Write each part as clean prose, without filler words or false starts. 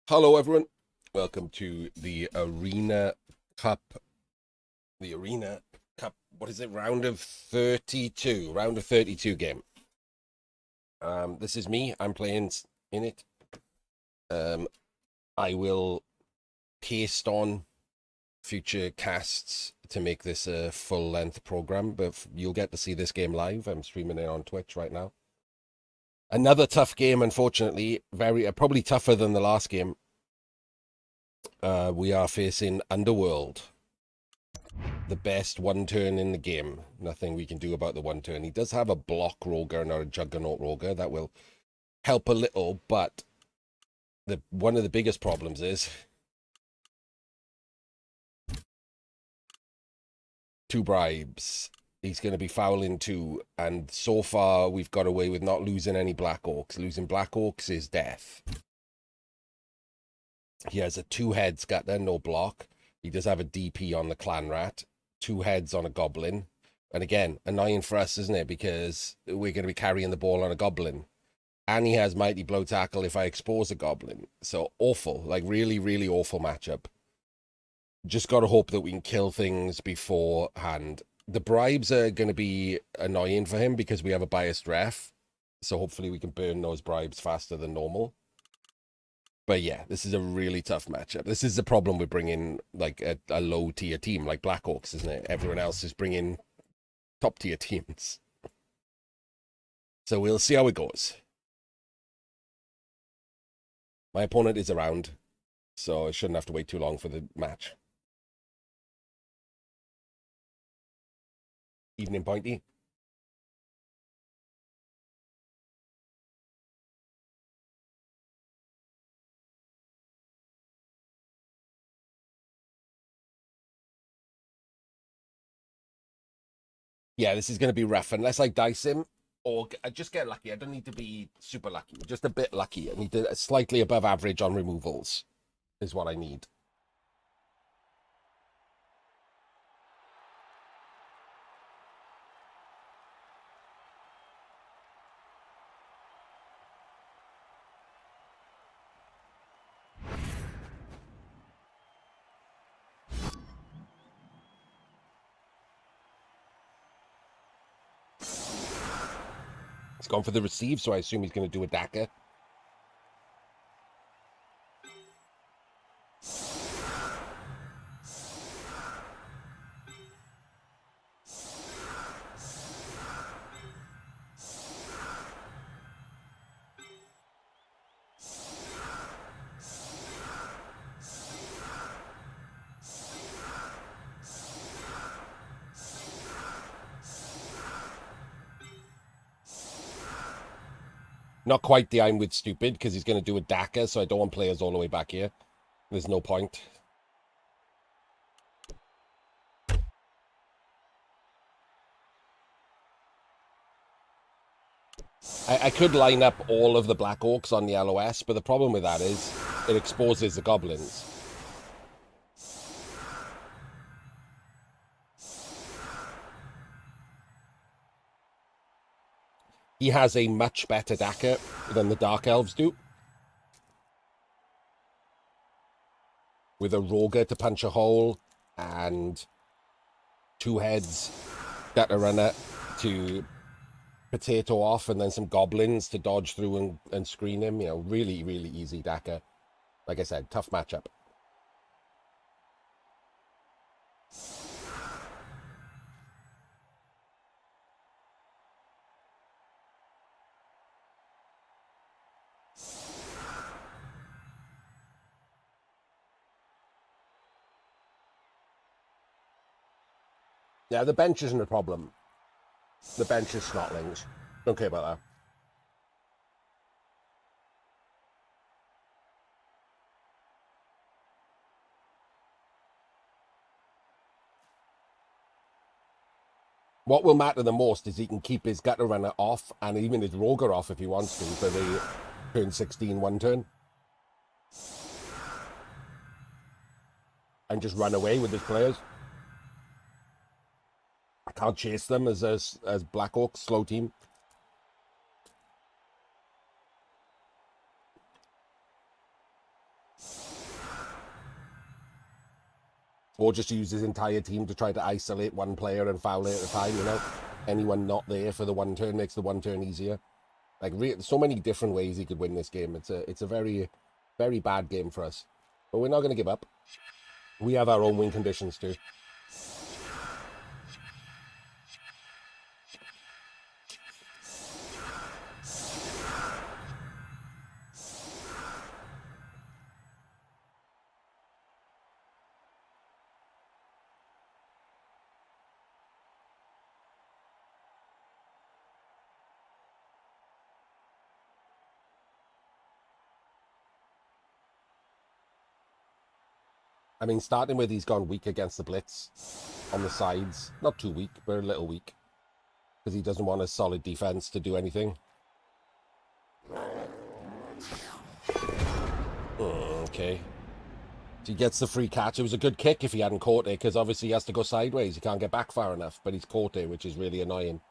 Hello, everyone. Welcome to the Arena Cup. The Arena Cup. What is it? Round of 32. Round of 32 game. This is me. I'm playing in it. Um, I will paste on future casts to make this a full length program, but you'll get to see this game live. I'm streaming it on Twitch right now. Another tough game, unfortunately. Very probably tougher than the last game. We are facing Underworld. The best one turn in the game. Nothing we can do about the one turn. He does have a block Roger and a Juggernaut Roger that will help a little, but the one of the biggest problems is two bribes. He's going to be fouling two, and so far we've got away with not losing any Black Orcs. Losing Black Orcs is death. He has a two head scatter, no block. He does have a DP on the Clan Rat, two heads on a Goblin. And again, annoying for us, isn't it? Because we're going to be carrying the ball on a Goblin. And he has Mighty Blow Tackle if I expose a Goblin. So awful, like really, really awful matchup. Just got to hope that we can kill things beforehand. The bribes are going to be annoying for him because we have a biased ref. So hopefully we can burn those bribes faster than normal. But yeah, this is a really tough matchup. This is the problem with bringing like a low tier team like Black Orcs, isn't it? Everyone else is bringing top tier teams. So we'll see how it goes. My opponent is around, so I shouldn't have to wait too long for the match. Evening, Pointy. Yeah, this is going to be rough unless I dice him or I just get lucky. I don't need to be super lucky, just a bit lucky. I need to slightly above average on removals is what I need. He's gone for the receive, so I assume he's going to do a Daka. Not quite the I'm with stupid because he's going to do a Daka, so I don't want players all the way back here. There's no point. I could line up all of the Black Orcs on the LOS, but the problem with that is it exposes the goblins. He has a much better Daka than the Dark Elves do. With a Roger to punch a hole and two heads, Gutter Runner to potato off, and then some goblins to dodge through and screen him. You know, really, really easy Daka. Like I said, tough matchup. Yeah, the bench isn't a problem. The bench is snotlings. Don't care about that. What will matter the most is he can keep his Gutter Runner off and even his Roger off if he wants to for the turn 16 one turn. And just run away with his players. I can't chase them as Black Orcs, slow team. Or just use his entire team to try to isolate one player and foul it at a time, you know? Anyone not there for the one turn makes the one turn easier. Like, so many different ways he could win this game. It's a very, very bad game for us. But we're not going to give up. We have our own win conditions too. I mean, starting with he's gone weak against the blitz on the sides. Not too weak, but a little weak. Because he doesn't want a solid defense to do anything. Okay. So he gets the free catch. It was a good kick if he hadn't caught it, because obviously he has to go sideways. He can't get back far enough, but he's caught it, which is really annoying.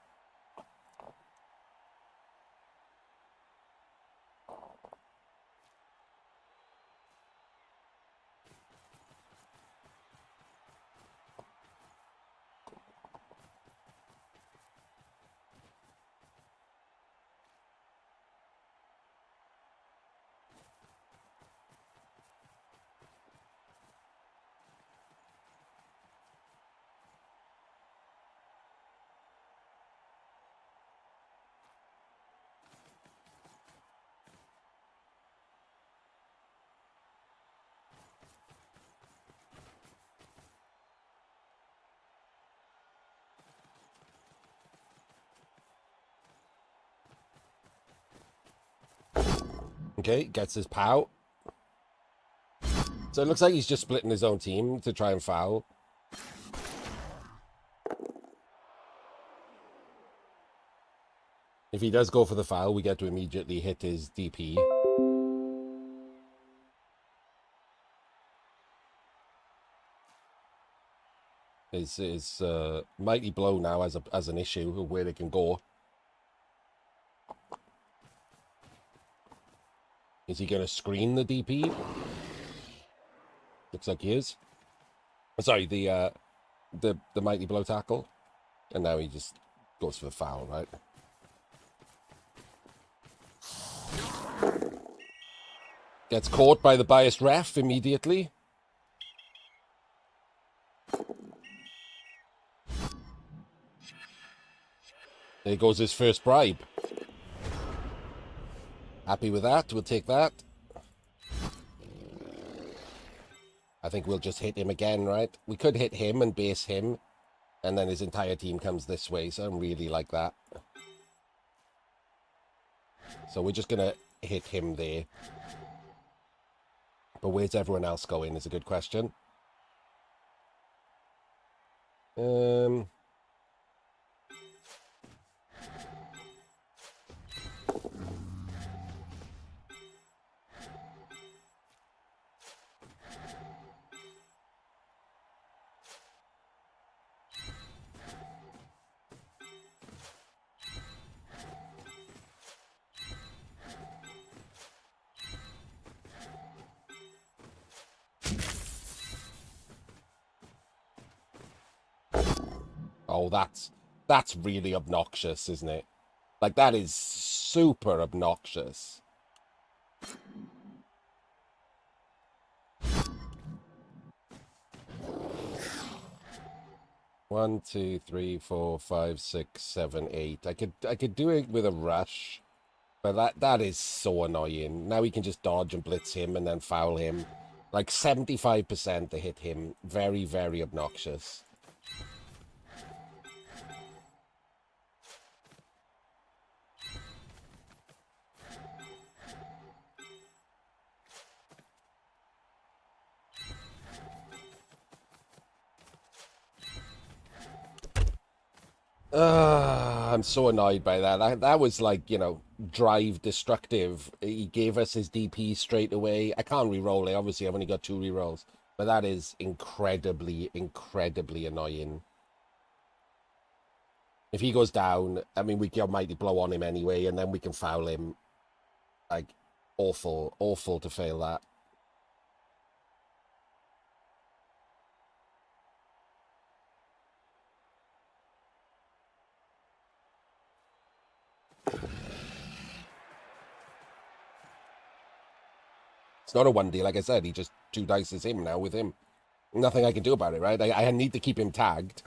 Okay, gets his pow. So it looks like he's just splitting his own team to try and foul. If he does go for the foul, we get to immediately hit his DP. His mighty blow now as an issue of where they can go. Is he going to screen the DP? Looks like he is. Sorry, the mighty blow tackle. And now he just goes for the foul, right? Gets caught by the biased ref immediately. There goes his first bribe. Happy with that. We'll take that. I think we'll just hit him again, right? We could hit him and base him, and then his entire team comes this way, so I don't really like that. So we're just going to hit him there. But where's everyone else going is a good question. Oh, that's really obnoxious, isn't it? Like, that is super obnoxious. One, two, three, four, five, six, seven, eight. I could do it with a rush, but that is so annoying. Now we can just dodge and blitz him and then foul him. Like 75% to hit him. Very, very obnoxious. I'm so annoyed by that. That was like, you know, drive destructive. He gave us his DP straight away. I can't re-roll it. Obviously, I've only got 2 re-rolls. But that is incredibly, incredibly annoying. If he goes down, I mean, we get mighty blow on him anyway, and then we can foul him. Like, awful, awful to fail that. It's not a 1D, like I said. He just 2 dices him now with him. Nothing I can do about it, right? I need to keep him tagged.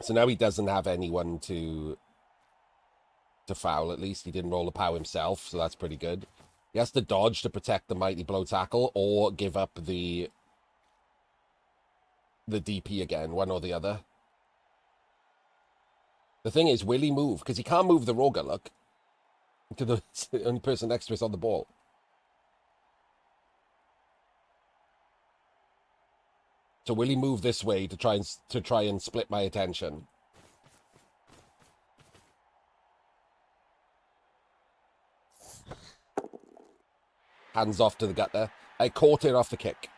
So now he doesn't have anyone to foul, at least. He didn't roll a POW himself, so that's pretty good. He has to dodge to protect the Mighty Blow tackle or give up the DP again, one or the other. The thing is, will he move? Because he can't move the Roger, look. To the only person next to us on the ball. So will he move this way to try and split my attention? Hands off to the gut there. I caught it off the kick.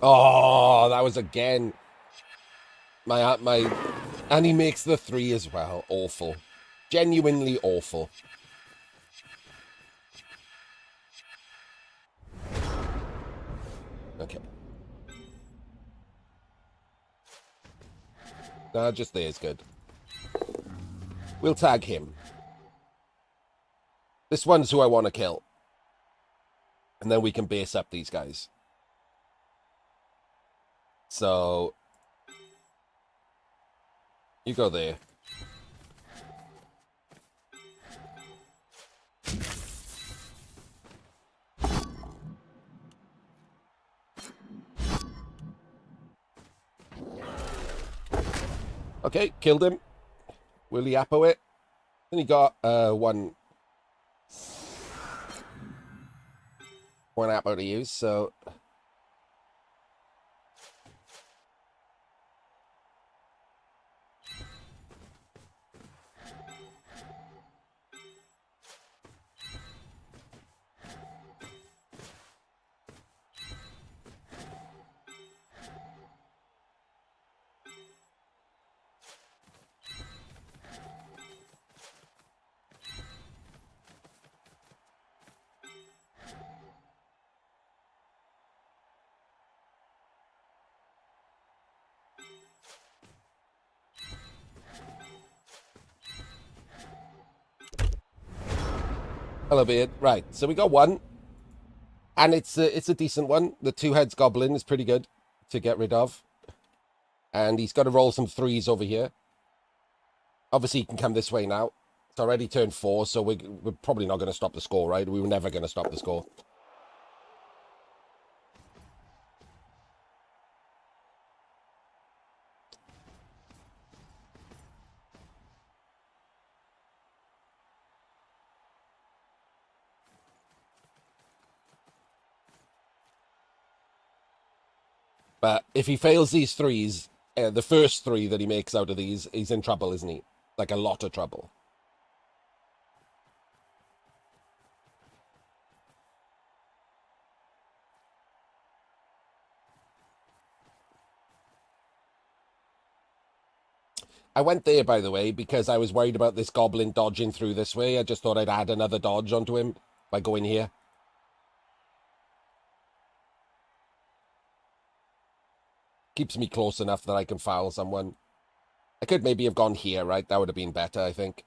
Oh, that was again. And he makes the 3 as well. Awful. Genuinely awful. Okay. Nah, just there is good. We'll tag him. This one's who I want to kill. And then we can base up these guys. So, you go there. Okay, killed him. Will he appo it? Then he got one appo to use, so... Hello, Beard. Right, so we got one. And it's a decent one. The 2 heads goblin is pretty good to get rid of. And he's got to roll some 3s over here. Obviously, he can come this way now. It's already turned 4, so we're probably not going to stop the score, right? We were never going to stop the score. But if he fails these 3s, the first 3 that he makes out of these, he's in trouble, isn't he? Like a lot of trouble. I went there, by the way, because I was worried about this goblin dodging through this way. I just thought I'd add another dodge onto him by going here. Keeps me close enough that I can foul someone. I could maybe have gone here, right? That would have been better, I think.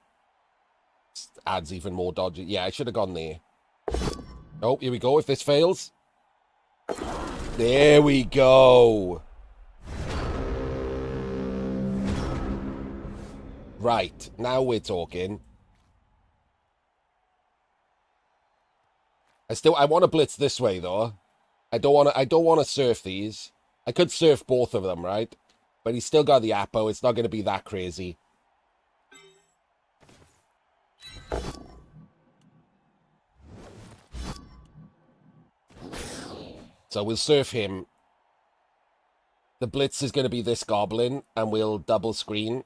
Adds even more dodge. Yeah, I should have gone there. Oh, here we go. If this fails. There we go. Right, now we're talking. I want to blitz this way though. I don't want to surf these. I could surf both of them, right? But he's still got the Apo. It's not going to be that crazy. So we'll surf him. The blitz is going to be this goblin, and we'll double screen.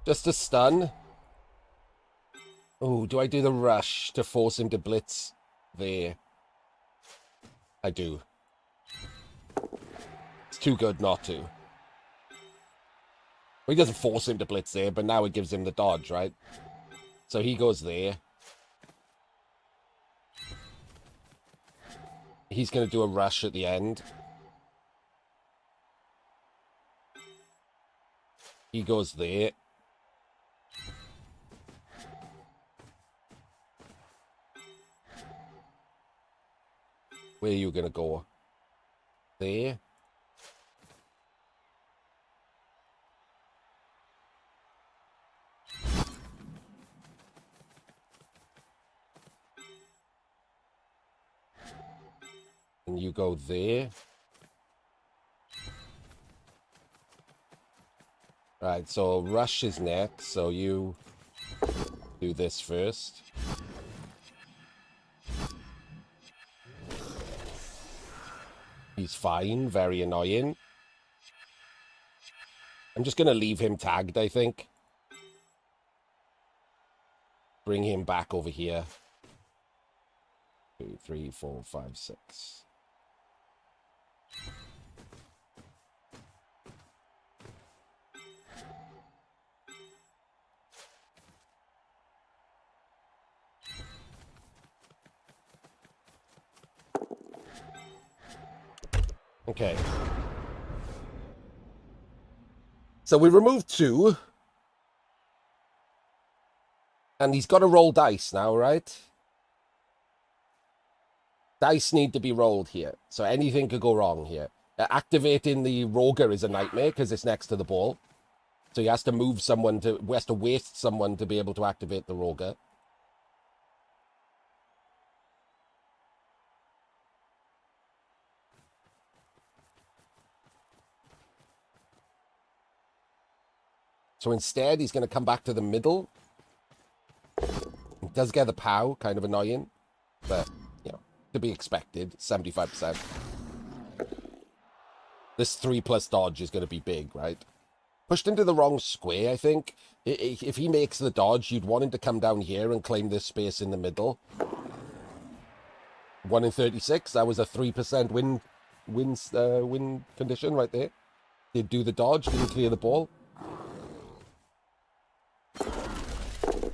Just a stun. Oh, do I do the rush to force him to blitz there? I do. It's too good not to. Well, he doesn't force him to blitz there, but now it gives him the dodge, right? So he goes there. He's going to do a rush at the end. He goes there. Where are you going to go? There. And you go there. Right, so rush is next, so you do this first. He's fine, very annoying. I'm just going to leave him tagged, I think. Bring him back over here. 2, 3, 4, 5, 6. Okay. So we removed 2. And he's got to roll dice now, right? Dice need to be rolled here. So anything could go wrong here. Activating the Roger is a nightmare because it's next to the ball. So he has to move someone to... He has to waste someone to be able to activate the Roger. So instead, he's going to come back to the middle. He does get the POW, kind of annoying. But, you know, to be expected, 75%. This 3+ dodge is going to be big, right? Pushed into the wrong square, I think. If he makes the dodge, you'd want him to come down here and claim this space in the middle. 1 in 36. That was a 3% win condition right there. Did do the dodge, didn't clear the ball.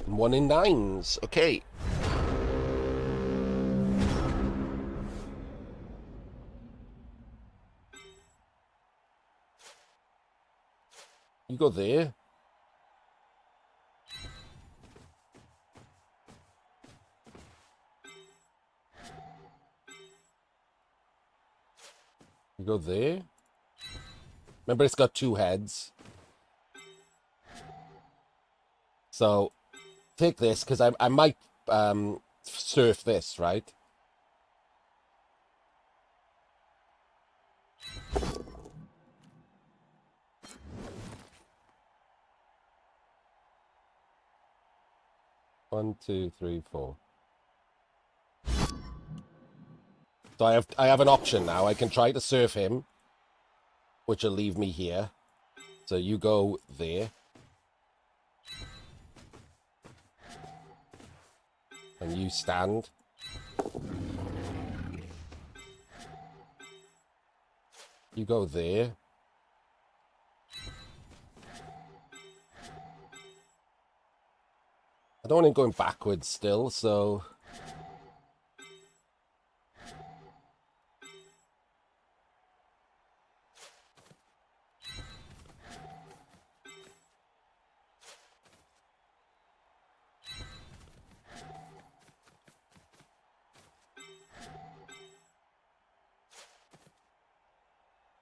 1 in 9s. Okay. You go there. You go there. Remember, it's got 2 heads. So, take this, because I might surf this, right? One, 2, 3, 4. So I have an option now. I can try to surf him, which will leave me here. So you go there. And you stand. You go there. I don't want him going backwards still, so...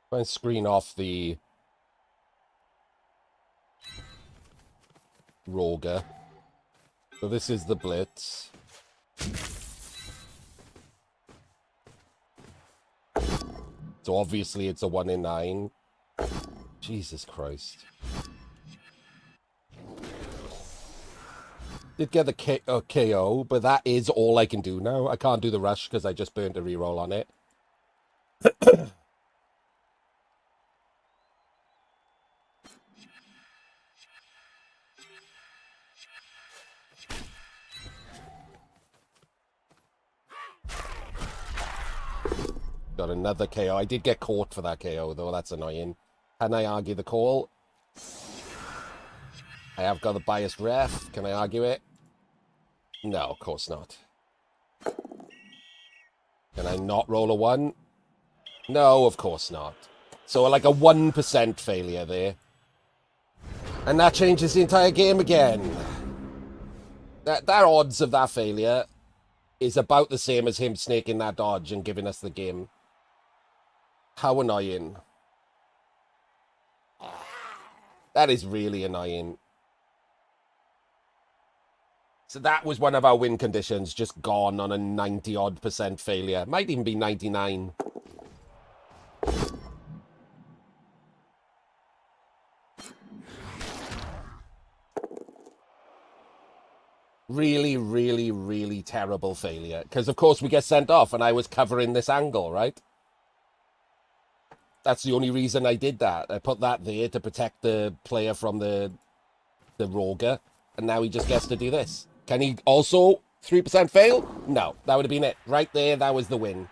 Try and screen off the Roger. So this is the blitz. So obviously it's a 1 in 9. Jesus Christ. Did get the KO, but that is all I can do now. I can't do the rush because I just burned a reroll on it. got another KO. I did get caught for that KO, though. That's annoying. Can I argue the call? I have got the biased ref. Can I argue it? No, of course not. Can I not roll a 1? No, of course not. So like a 1% failure there. And that changes the entire game again. That odds of that failure is about the same as him snaking that dodge and giving us the game. How annoying. That is really annoying. So that was one of our win conditions, just gone on a 90-odd% failure. Might even be 99. Really, really, really terrible failure. Because, of course, we get sent off, and I was covering this angle, right? That's the only reason I did that. I put that there to protect the player from the Roger, and now he just gets to do this. Can he also 3% fail? No, that would have been it. Right there, that was the win.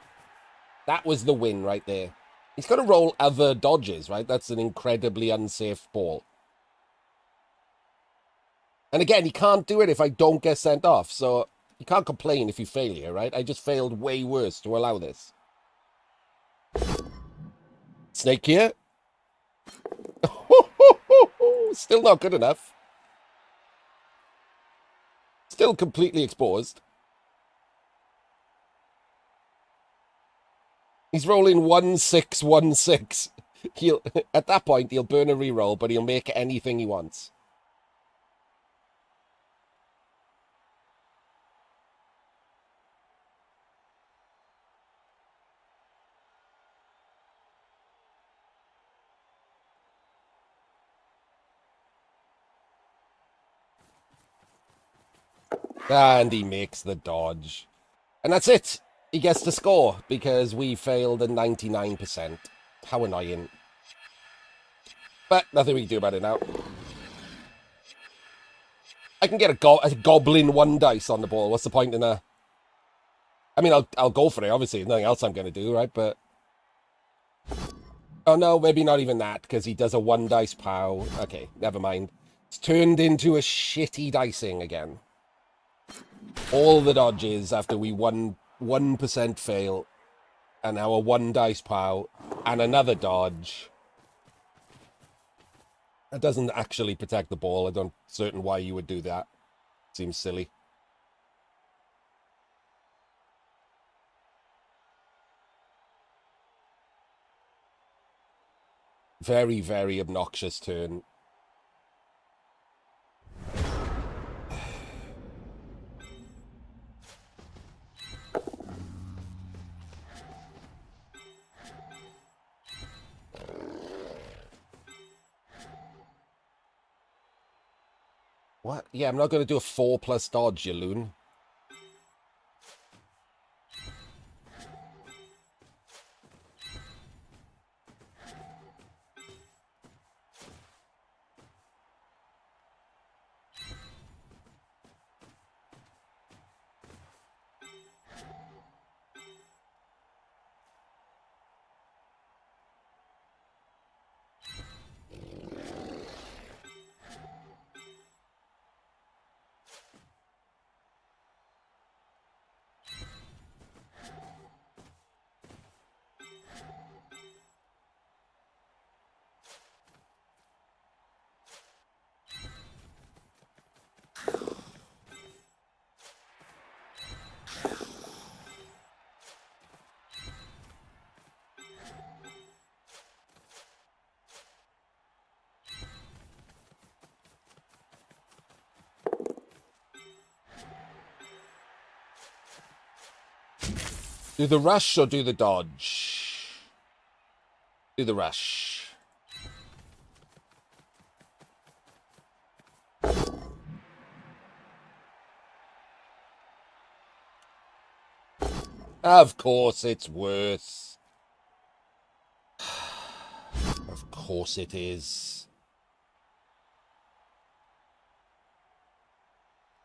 That was the win right there. He's got to roll other dodges, right? That's an incredibly unsafe ball. And again, he can't do it if I don't get sent off, so you can't complain if you fail here, right? I just failed way worse to allow this. Snake here. Still not good enough. Still completely exposed. He's rolling 1-6-1-6. At that point, he'll burn a reroll, but he'll make anything he wants. And he makes the dodge. And that's it. He gets to score because we failed a 99%. How annoying. But nothing we can do about it now. I can get a goblin 1 dice on the ball. What's the point in that? I mean, I'll go for it, obviously. Nothing else I'm going to do, right? But... oh, no, maybe not even that, because he does a 1 dice pow. Okay, never mind. It's turned into a shitty dicing again. All the dodges after we 1% fail, and now a 1 dice pow, and another dodge. That doesn't actually protect the ball. I'm not certain why you would do that. Seems silly. Very, very obnoxious turn. What? Yeah, I'm not going to do a 4+ dodge, you loon. Do the rush or do the dodge? Do the rush. Of course it's worse. Of course it is.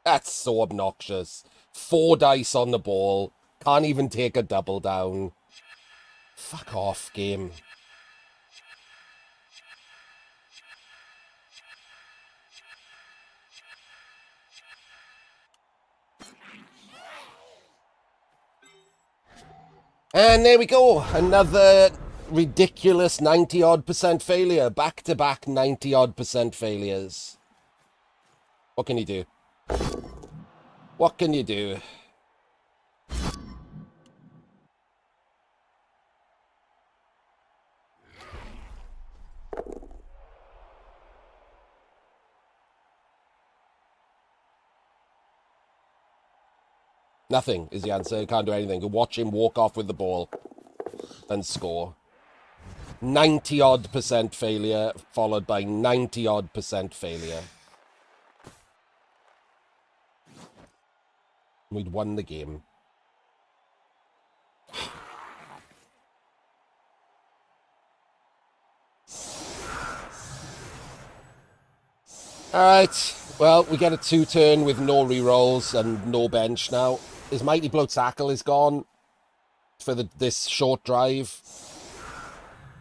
That's so obnoxious. 4 dice on the ball. Can't even take a double down. Fuck off, game. And there we go. Another ridiculous 90-odd% failure. Back-to-back 90-odd% failures. What can you do? What can you do? Nothing is the answer. Can't do anything. You watch him walk off with the ball and score. 90-odd% failure, followed by 90-odd% failure. We'd won the game. Alright, well, we get a 2-turn with no rerolls and no bench now. His Mighty Blow tackle is gone for this short drive.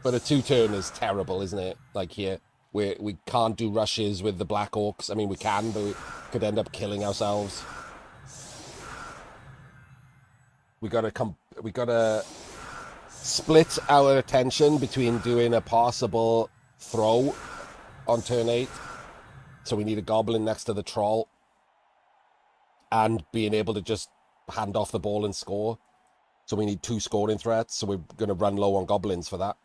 But a 2-turn is terrible, isn't it? Like here, we can't do rushes with the Black Orcs. I mean, we can, but we could end up killing ourselves. We gotta split our attention between doing a passable throw on turn 8. So we need a goblin next to the troll. And being able to just hand off the ball and score. So we need 2 scoring threats. So we're going to run low on goblins for that.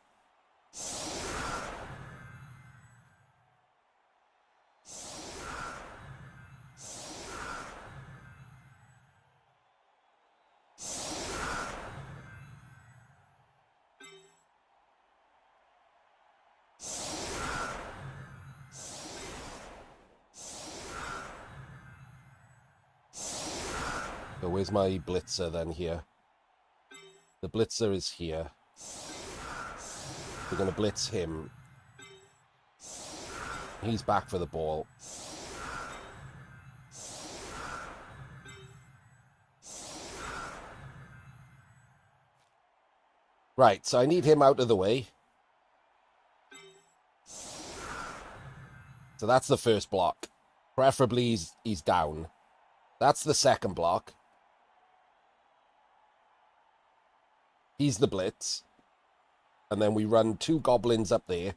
So where's my blitzer then here? The blitzer is here. We're going to blitz him. He's back for the ball. Right, so I need him out of the way. So that's the first block. Preferably he's down. That's the second block. He's the blitz. And then we run 2 goblins up there.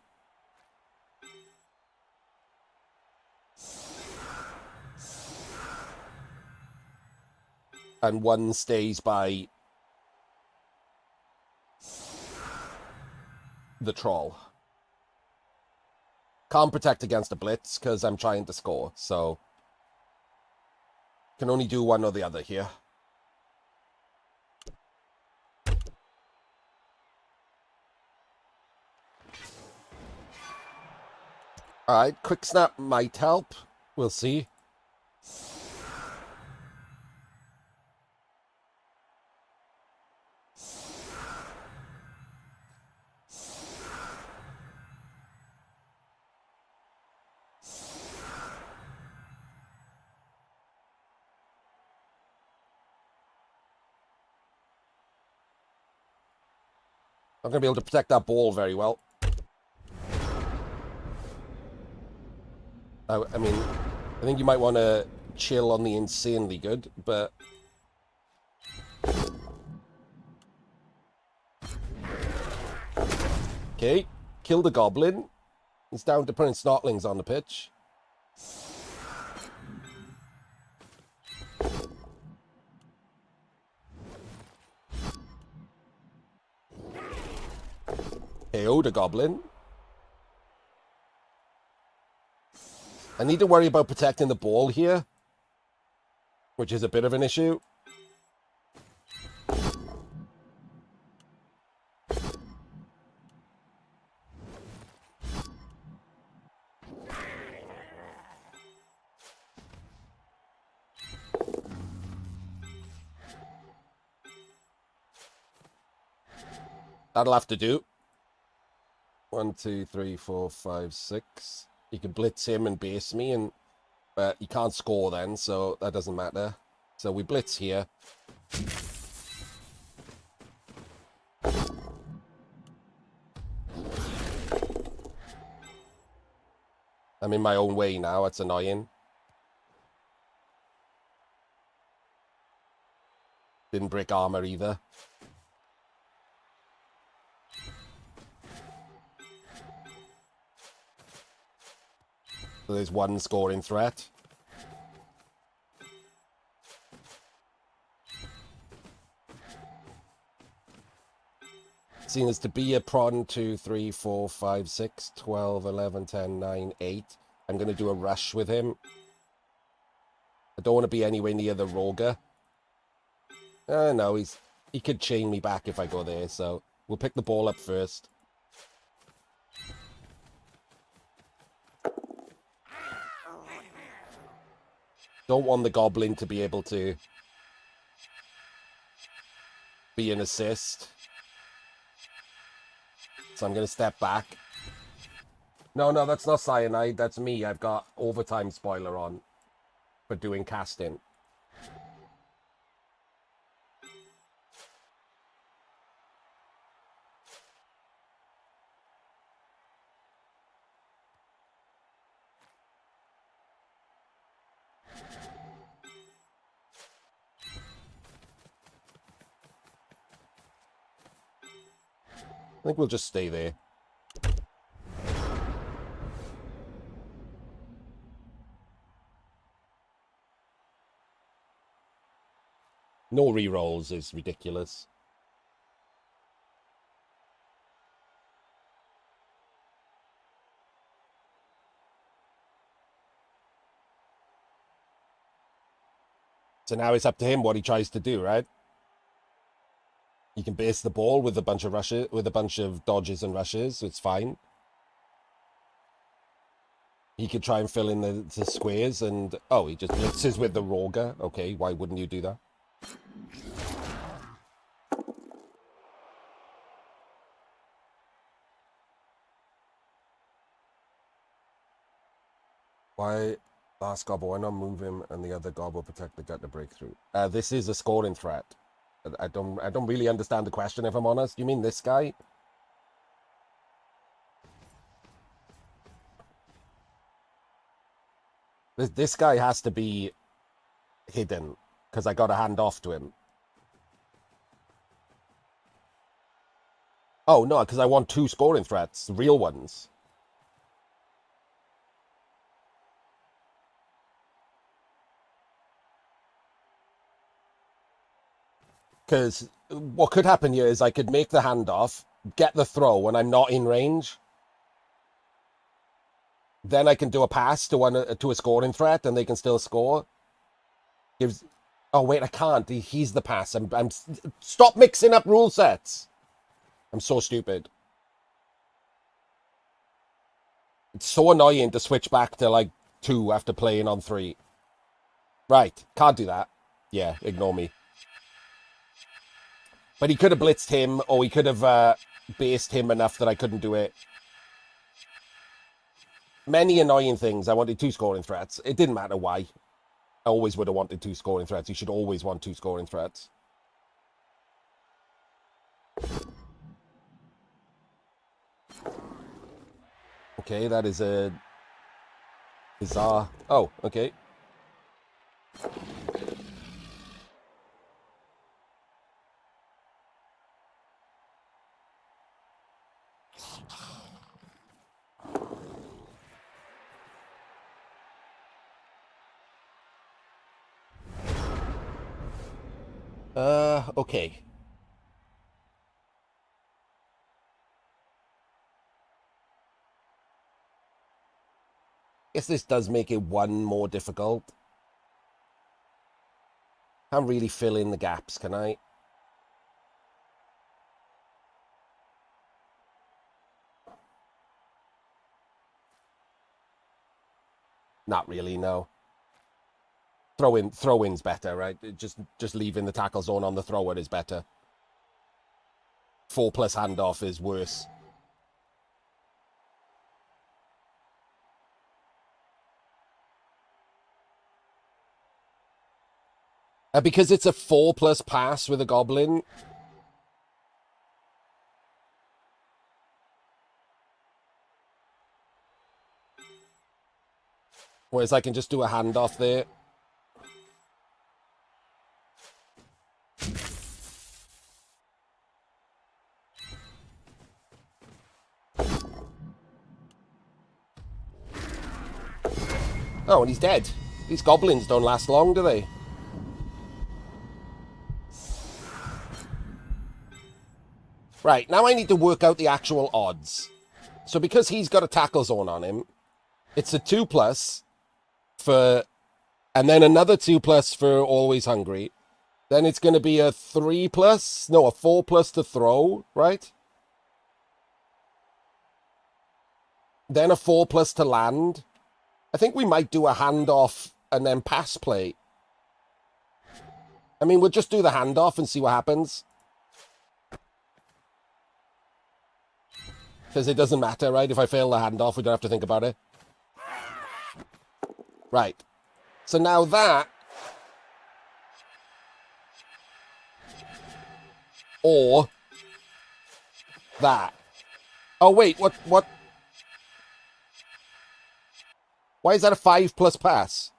And 1 stays by the troll. Can't protect against a blitz because I'm trying to score. So can only do one or the other here. Alright, quick snap might help. We'll see. I'm going to be able to protect that ball very well. I mean, I think you might want to chill on the insanely good, but... Okay, kill the goblin. He's down to putting snotlings on the pitch. KO the goblin. I need to worry about protecting the ball here, which is a bit of an issue. That'll have to do. 1, 2, 3, 4, 5, 6. You can blitz him and base me, but you can't score then, so that doesn't matter. So we blitz here. I'm in my own way now. It's annoying. Didn't break armor either. So there's one scoring threat. Seen as to be a prawn 2, 3, 4, 5, 6, 12, 11, 10, 9, 8. I'm going to do a rush with him. I don't want to be anywhere near the Roger. No, he could chain me back if I go there, so we'll pick the ball up first. Don't want the Goblin to be able to be an assist. So I'm going to step back. No, that's not cyanide. That's me. I've got overtime spoiler on for doing casting. I think we'll just stay there. No rerolls is ridiculous. So now it's up to him what he tries to do, right? He can base the ball with a bunch of rushes, with a bunch of dodges and rushes. So it's fine. He could try and fill in the squares and... Oh, he just blitzes with the Roger. Okay, why wouldn't you do that? Why... Last gob, why not move him and the other gob will protect the gut to breakthrough? This is a scoring threat. I don't really understand the question, if I'm honest. You mean this guy? This guy has to be hidden because I got to hand off to him. Oh, no, because I want 2 scoring threats, real ones. Because what could happen here is I could make the handoff, get the throw when I'm not in range. Then I can do a pass to a scoring threat, and they can still score. Gives. Oh wait, I can't. He's the pass. I'm. Stop mixing up rule sets. I'm so stupid. It's so annoying to switch back to like 2 after playing on 3. Right, can't do that. Yeah, ignore me. But he could have blitzed him, or he could have based him enough that I couldn't do it. Many annoying things. I wanted 2 scoring threats. It didn't matter why. I always would have wanted 2 scoring threats. You should always want 2 scoring threats. Okay, that is a bizarre... Oh, okay. Okay. Guess this does make it 1 more difficult. Can't really fill in the gaps, can I? Not really, no. Throw-in's better, right? Just leaving the tackle zone on the thrower is better. 4+ handoff is worse. Because it's a 4+ pass with a goblin. Whereas I can just do a handoff there. Oh, and he's dead. These goblins don't last long, do they? Right, now I need to work out the actual odds. So because he's got a tackle zone on him, it's a 2+ for... And then another 2+ for always hungry. Then it's going to be a 3+. No, a 4+ to throw, right? Then a 4+ to land. I think we might do a handoff and then pass play. I mean, we'll just do the handoff and see what happens. Because it doesn't matter, right? If I fail the handoff, we don't have to think about it. Right. So now that... Or... that. Oh, wait, what? Why is that a 5+ pass?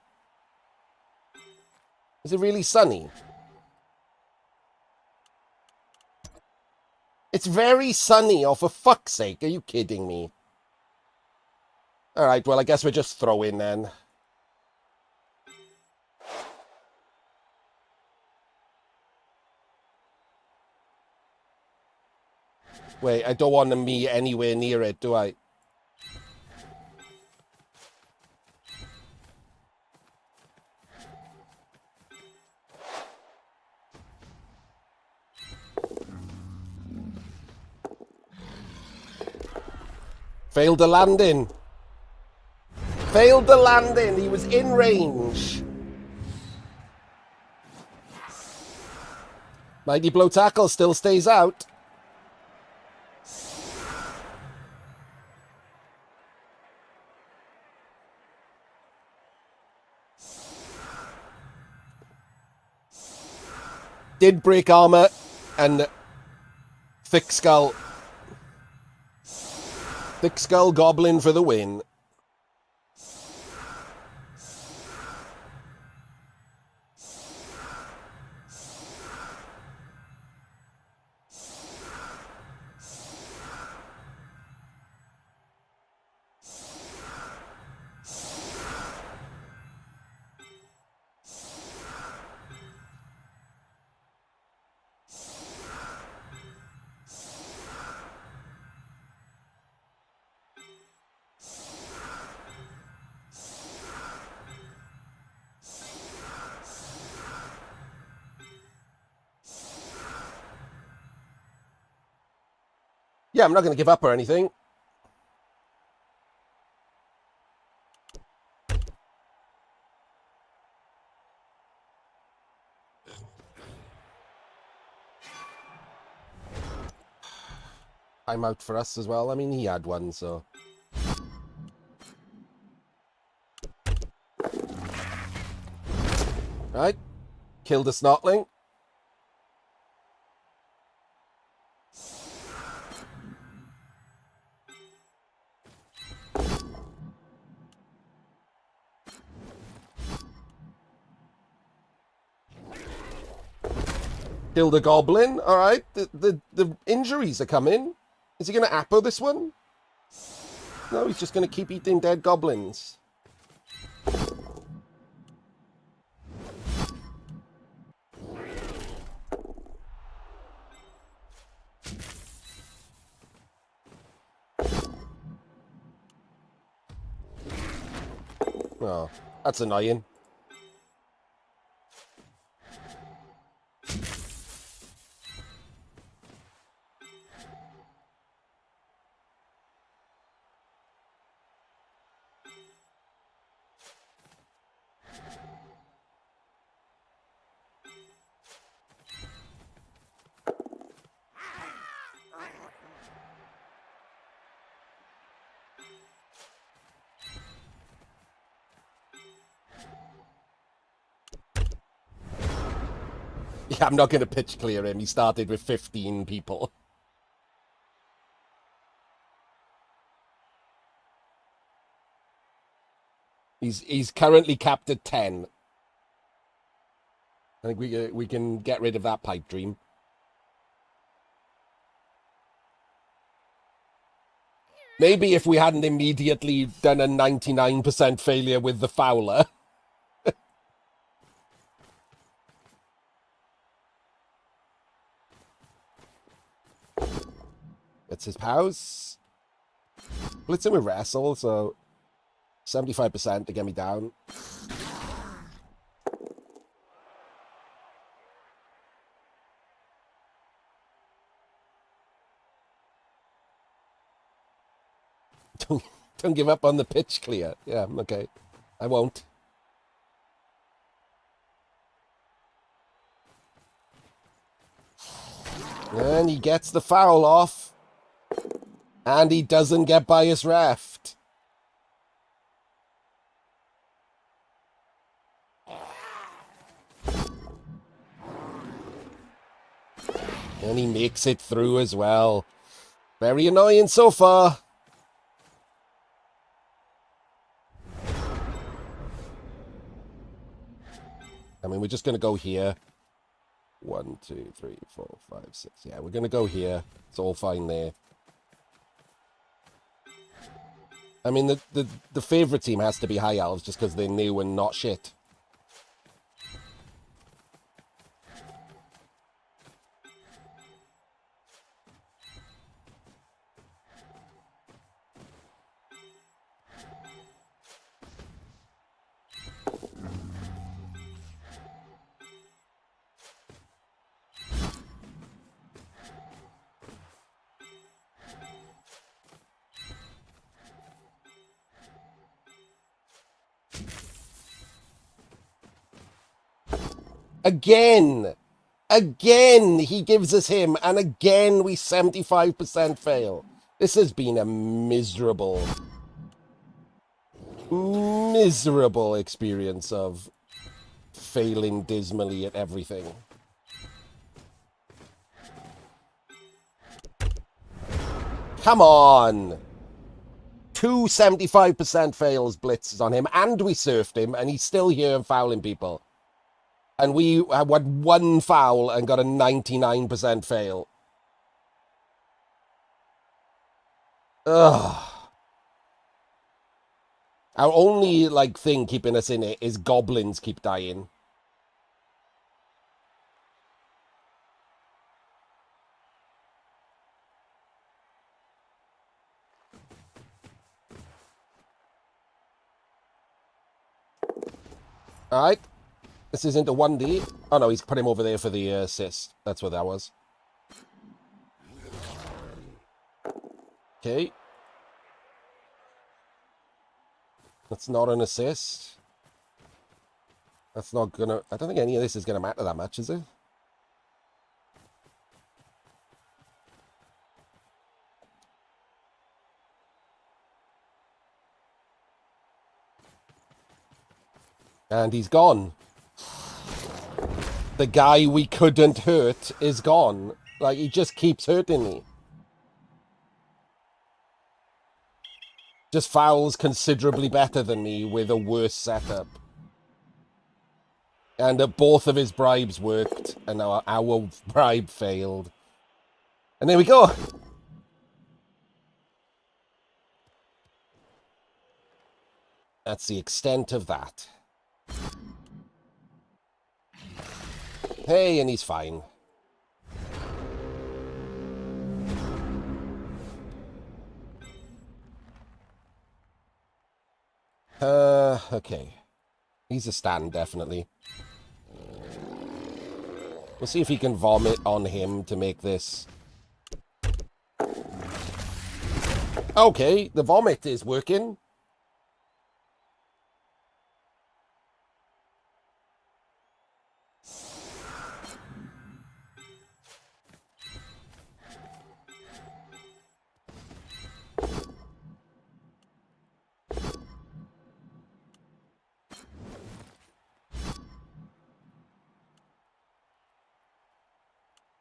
Is it really sunny? It's very sunny, oh, for fuck's sake. Are you kidding me? All right, well, I guess we're just throwing then. Wait, I don't want me anywhere near it, do I? Failed the landing. Failed the landing. He was in range. Mighty Blow Tackle still stays out. Did break armor and thick skull. Thick skull goblin for the win. Yeah, I'm not going to give up or anything. I'm out for us as well. I mean, he had one, so... Right. Killed a snotling. Killed a goblin. All right. The injuries are coming. Is he going to appo this one? No, he's just going to keep eating dead goblins. Oh, that's annoying. Yeah, I'm not going to pitch clear him. He started with 15 people. He's currently capped at 10. I think we can get rid of that pipe dream. Maybe if we hadn't immediately done a 99% failure with the Fowler. It's his pals. Blitz him with wrestle, so 75% to get me down. Don't give up on the pitch clear. Yeah, okay. I won't. And he gets the foul off. And he doesn't get by his reft. And he makes it through as well. Very annoying so far. I mean, we're just going to go here. 1, 2, 3, 4, 5, 6. Yeah, we're going to go here. It's all fine there. I mean, the favorite team has to be High Elves just because they're new and not shit. Again, he gives us him, and again we 75% fail. This has been a miserable experience of failing dismally at everything. Come on! 2 75% fails blitzes on him, and we surfed him, and he's still here and fouling people. And we had 1 foul and got a 99% fail. Ugh. Our only, thing keeping us in it is goblins keep dying. Alright. This is into 1D. Oh no, he's put him over there for the assist. That's what that was. Okay. That's not an assist. That's not gonna... I don't think any of this is gonna matter that much, is it? And he's gone. The guy we couldn't hurt is gone. He just keeps hurting me. Just fouls considerably better than me with a worse setup. And both of his bribes worked, and our bribe failed. And there we go. That's the extent of that. Hey, and he's fine. Okay. He's a stand, definitely. We'll see if he can vomit on him to make this. Okay, the vomit is working.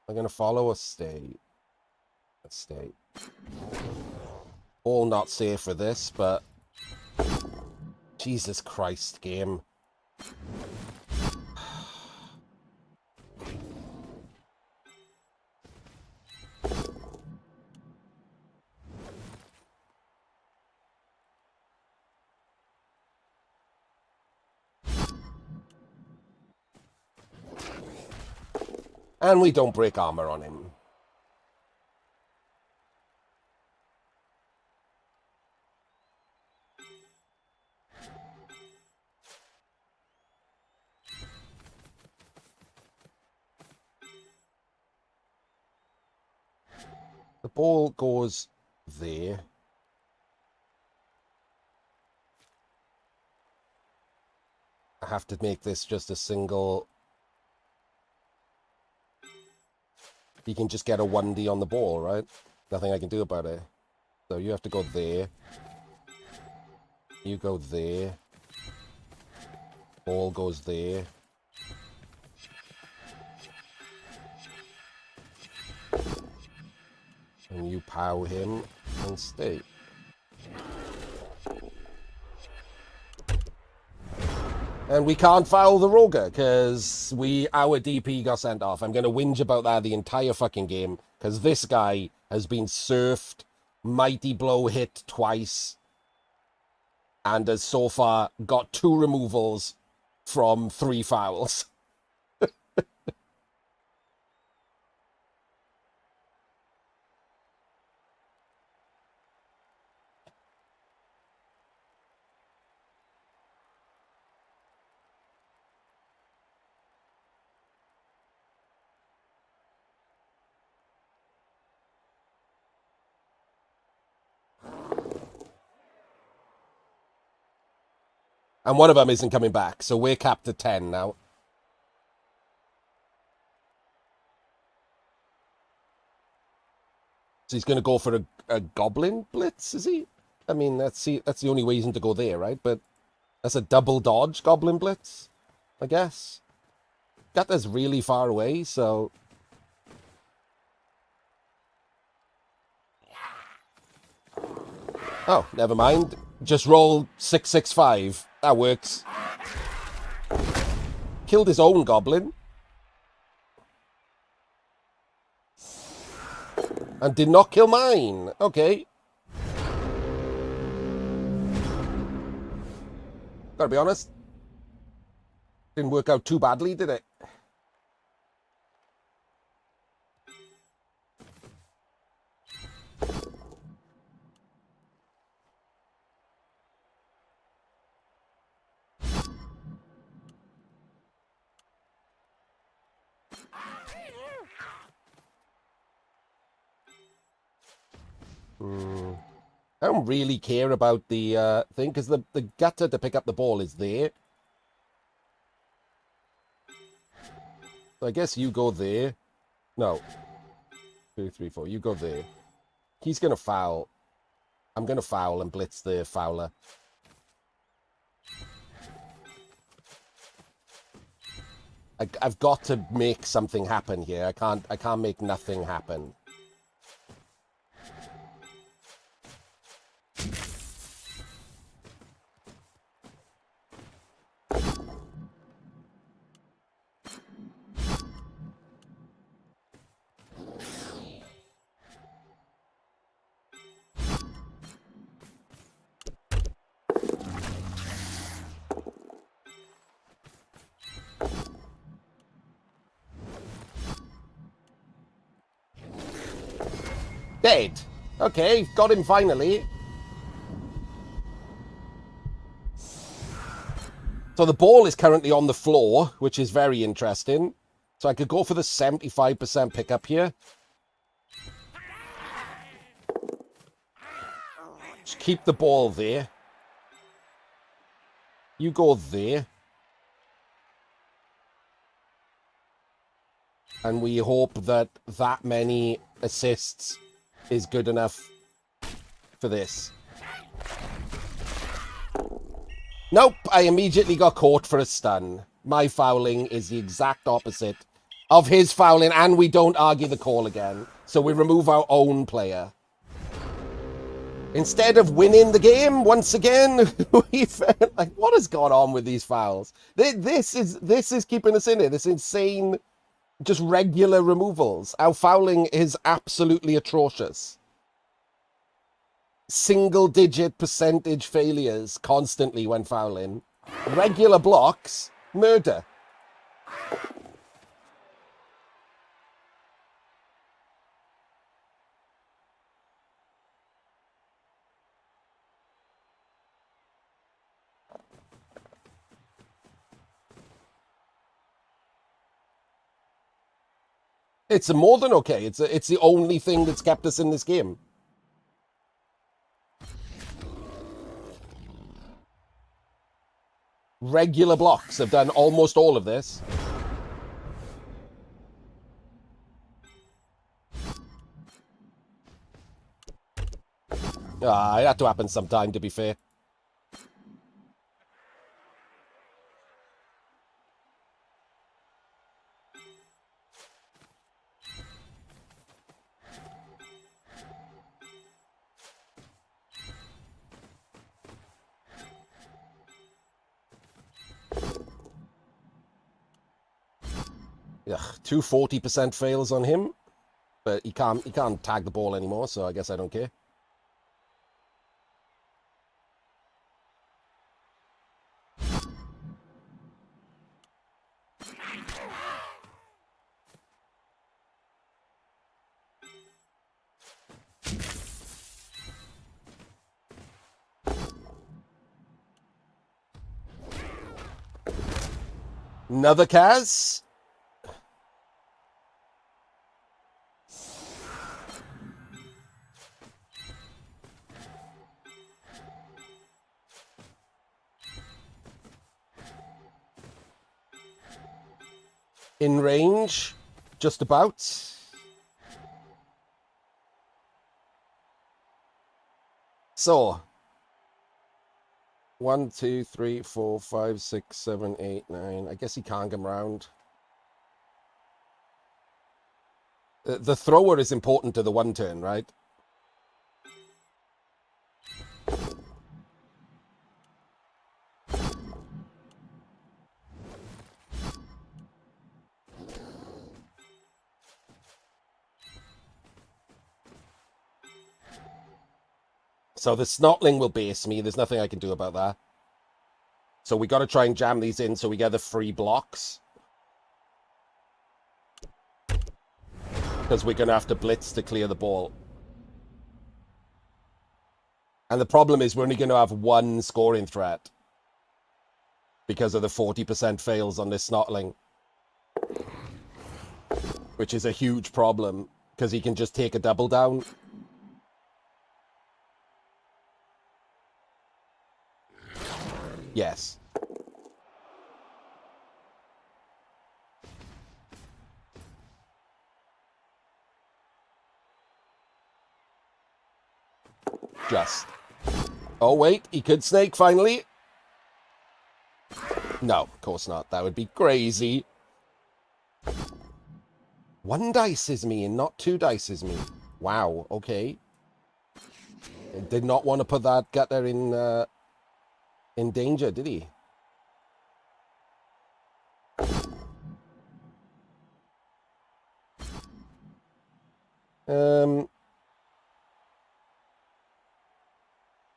I'm going to follow or stay? Let's stay. All not safe for this, but... Jesus Christ, game. And we don't break armor on him. The ball goes there. I have to make this just a single... You can just get a 1D on the ball, right? Nothing I can do about it. So you have to go there. You go there. Ball goes there. And you pow him and stay. And we can't foul the Roger because our DP got sent off. I'm going to whinge about that the entire fucking game because this guy has been surfed, mighty blow hit twice, and has so far got 2 removals from 3 fouls. And one of them isn't coming back, so we're capped at 10 now. So he's going to go for a goblin blitz, is he? I mean, that's the only reason to go there, right? But that's a double dodge goblin blitz, I guess. Got this really far away, so... Oh, never mind. Just roll 665. That works. Killed his own goblin. And did not kill mine. Okay. Gotta be honest. Didn't work out too badly, did it? I don't really care about the thing, because the gutter to pick up the ball is there. So I guess you go there. No. 2, 3, 4. You go there. He's going to foul. I'm going to foul and blitz the fouler. I've got to make something happen here. I can't make nothing happen. Dead. Okay, got him finally. So the ball is currently on the floor, which is very interesting. So I could go for the 75% pickup here. Just keep the ball there. You go there. And we hope that that many assists is good enough for this. Nope, I immediately got caught for a stun. My fouling is the exact opposite of his fouling, and we don't argue the call again. So we remove our own player. Instead of winning the game once again, we've like, what has gone on with these fouls? This is keeping us in it. This insane, just regular removals. Our fouling is absolutely atrocious. Single-digit percentage failures constantly when fouling. Regular blocks, murder. It's more than okay. It's the only thing that's kept us in this game. Regular blocks have done almost all of this. It had to happen sometime, to be fair. Ugh, 240% fails on him, but he can't tag the ball anymore, so I guess I don't care. Another Kaz. In range, just about. So, 1, 2, 3, 4, 5, 6, 7, 8, 9. I guess he can't come round. The thrower is important to the one turn, right? So the Snotling will base me. There's nothing I can do about that. So we got to try and jam these in so we get the free blocks. Because we're going to have to blitz to clear the ball. And the problem is we're only going to have one scoring threat. Because of the 40% fails on this Snotling. Which is a huge problem. Because he can just take a double down. Yes. Just. Oh, wait. He could snake finally. No, of course not. That would be crazy. 1 dice is me and not 2 dice is me. Wow. Okay. I did not want to put that gutter in danger, did he?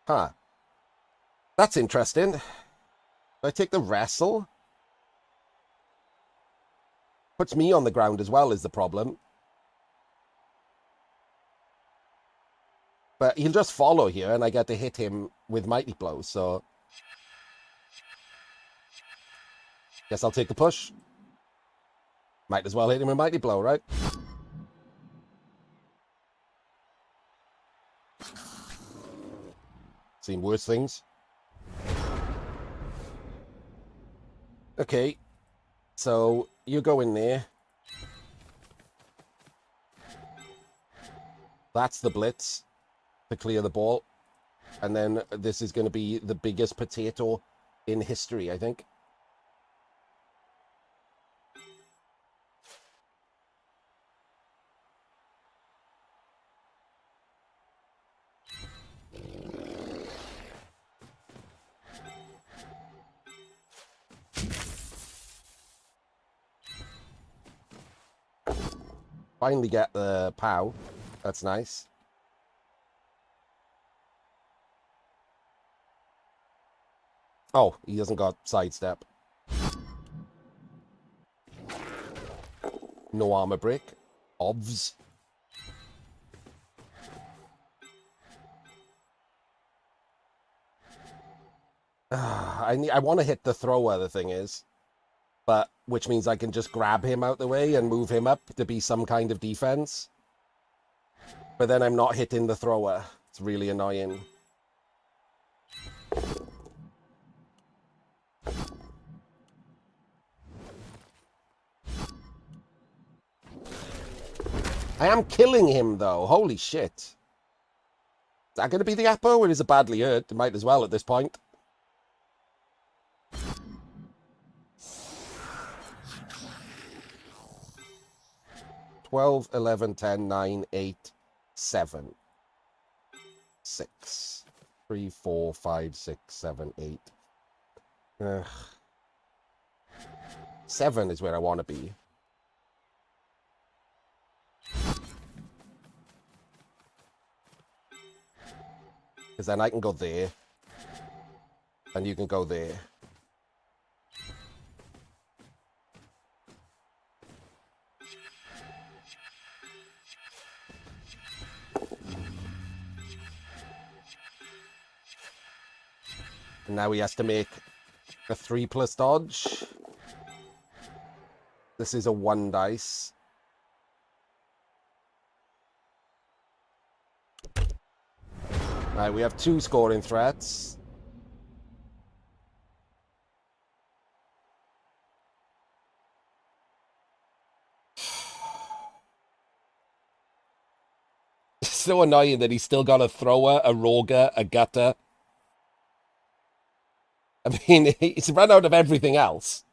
Huh. That's interesting. Do I take the wrestle? Puts me on the ground as well is the problem. But he'll just follow here and I get to hit him with Mighty Blow, so... Guess I'll take the push. Might as well hit him with Mighty Blow, right? Seen worse things. Okay. So, you go in there. That's the blitz to clear the ball. And then this is going to be the biggest potato in history, I think. Finally get the POW. That's nice. Oh, he hasn't got sidestep. No armor break. Obvs. I want to hit the thrower, the thing is. But, which means I can just grab him out the way and move him up to be some kind of defense. But then I'm not hitting the thrower. It's really annoying. I am killing him, though. Holy shit. Is that going to be the Apo? It is a badly hurt. It might as well at this point. 12, 11, 10, 9, 8, 7, 6, 3, 4, 5, 6, 7, 8. 7 is where I want to be. Because then I can go there. And you can go there. And now he has to make a 3+ dodge. This is a 1 dice. Right, we have 2 scoring threats. It's so annoying that he's still got a thrower, a roger, a gutter. I mean, he's run out of everything else.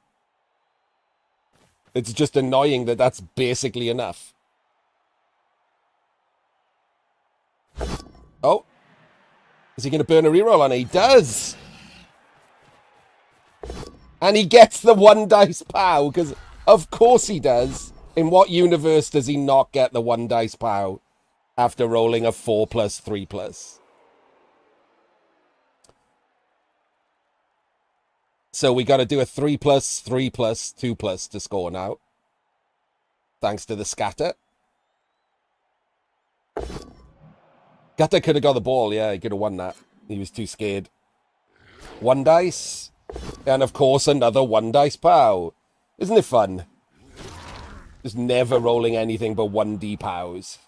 It's just annoying that that's basically enough. Oh. Is he going to burn a reroll on it? He does! And he gets the 1 dice POW, because of course he does. In what universe does he not get the 1 dice POW after rolling a 4+, 3+? So we got to do a 3+, 3+, 2+ to score now. Thanks to the scatter. Gutter could have got the ball, yeah, he could have won that. He was too scared. 1 dice. And of course another 1 dice POW. Isn't it fun? Just never rolling anything but 1D POWs.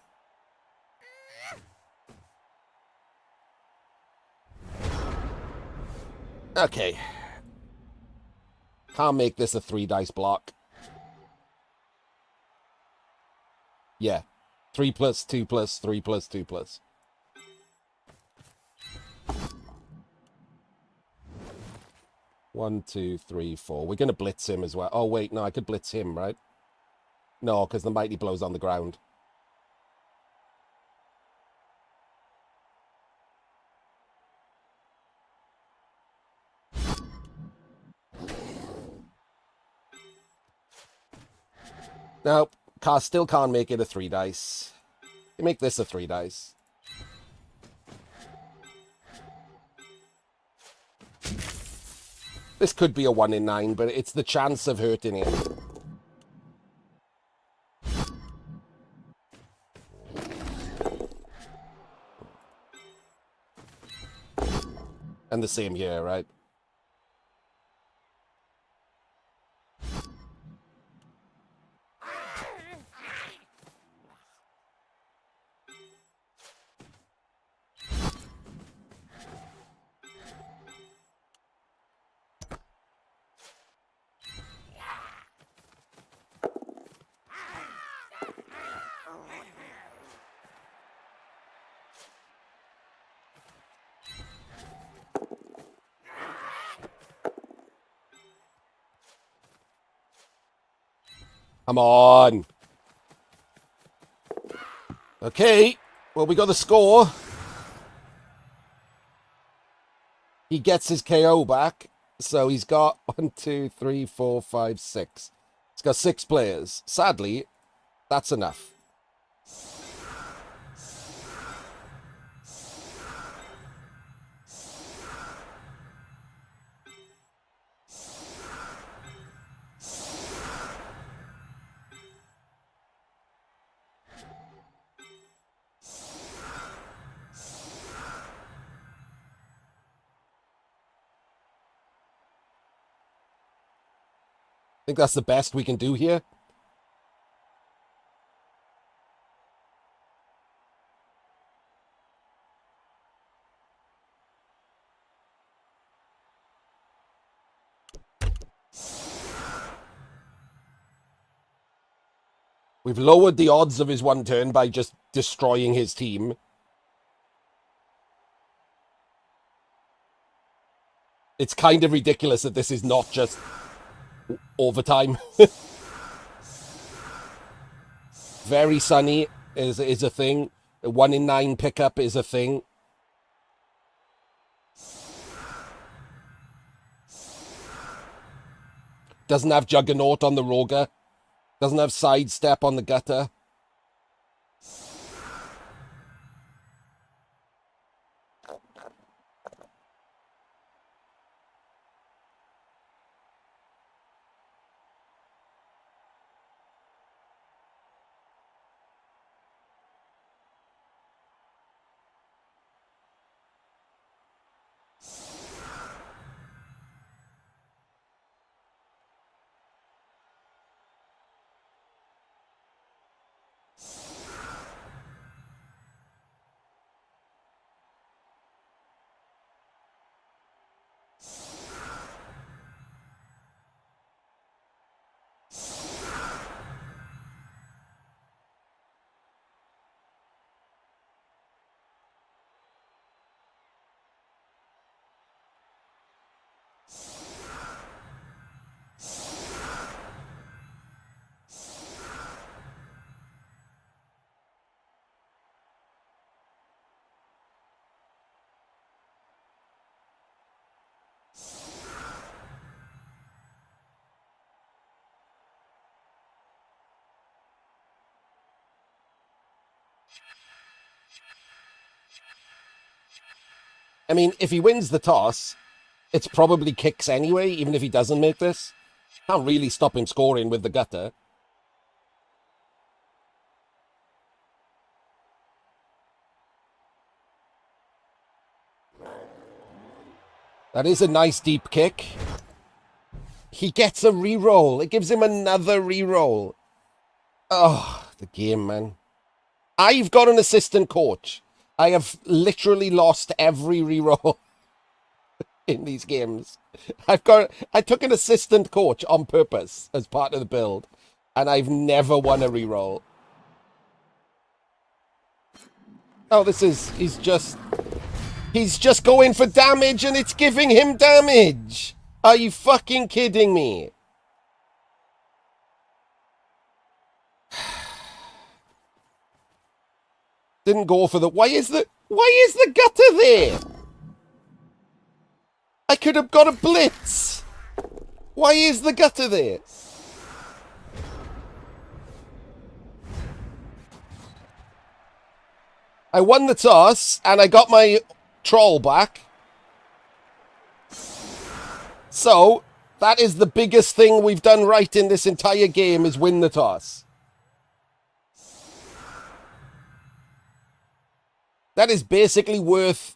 Okay. Can't make this a 3 dice block. Yeah. 3+, 2+, 3+, 2+. One, 2, 3, 4. We're going to blitz him as well. Oh, wait, no, I could blitz him, right? No, because the Mighty Blow's on the ground. Nope. Still can't make it a 3 dice. You make this a 3 dice. This could be a 1 in 9, but it's the chance of hurting him. And the same here, right? Come on. Okay. Well, we got the score. He gets his KO back. So he's got 1, 2, 3, 4, 5, 6. He's got 6 players. Sadly, that's enough. think that's the best we can do here. We've lowered the odds of his one turn by just destroying his team. It's kind of ridiculous that this is not just overtime. Very sunny is a thing. A 1 in 9 pickup is a thing. Doesn't have Juggernaut on the Roger. Doesn't have Sidestep on the Gutter. I mean, if he wins the toss, it's probably kicks anyway, even if he doesn't make this. Can't really stop him scoring with the Gutter. That is a nice deep kick. He gets a reroll. It gives him another reroll. Oh, the game, man. I've got an assistant coach. I have literally lost every reroll in these games. I took an assistant coach on purpose as part of the build, and I've never won a reroll. Oh, he's just going for damage and it's giving him damage. Are you fucking kidding me? Didn't go for the... Why is the Gutter there? I could have got a blitz. Why is the Gutter there? I won the toss and I got my troll back. So, that is the biggest thing we've done right in this entire game, is win the toss. That is basically worth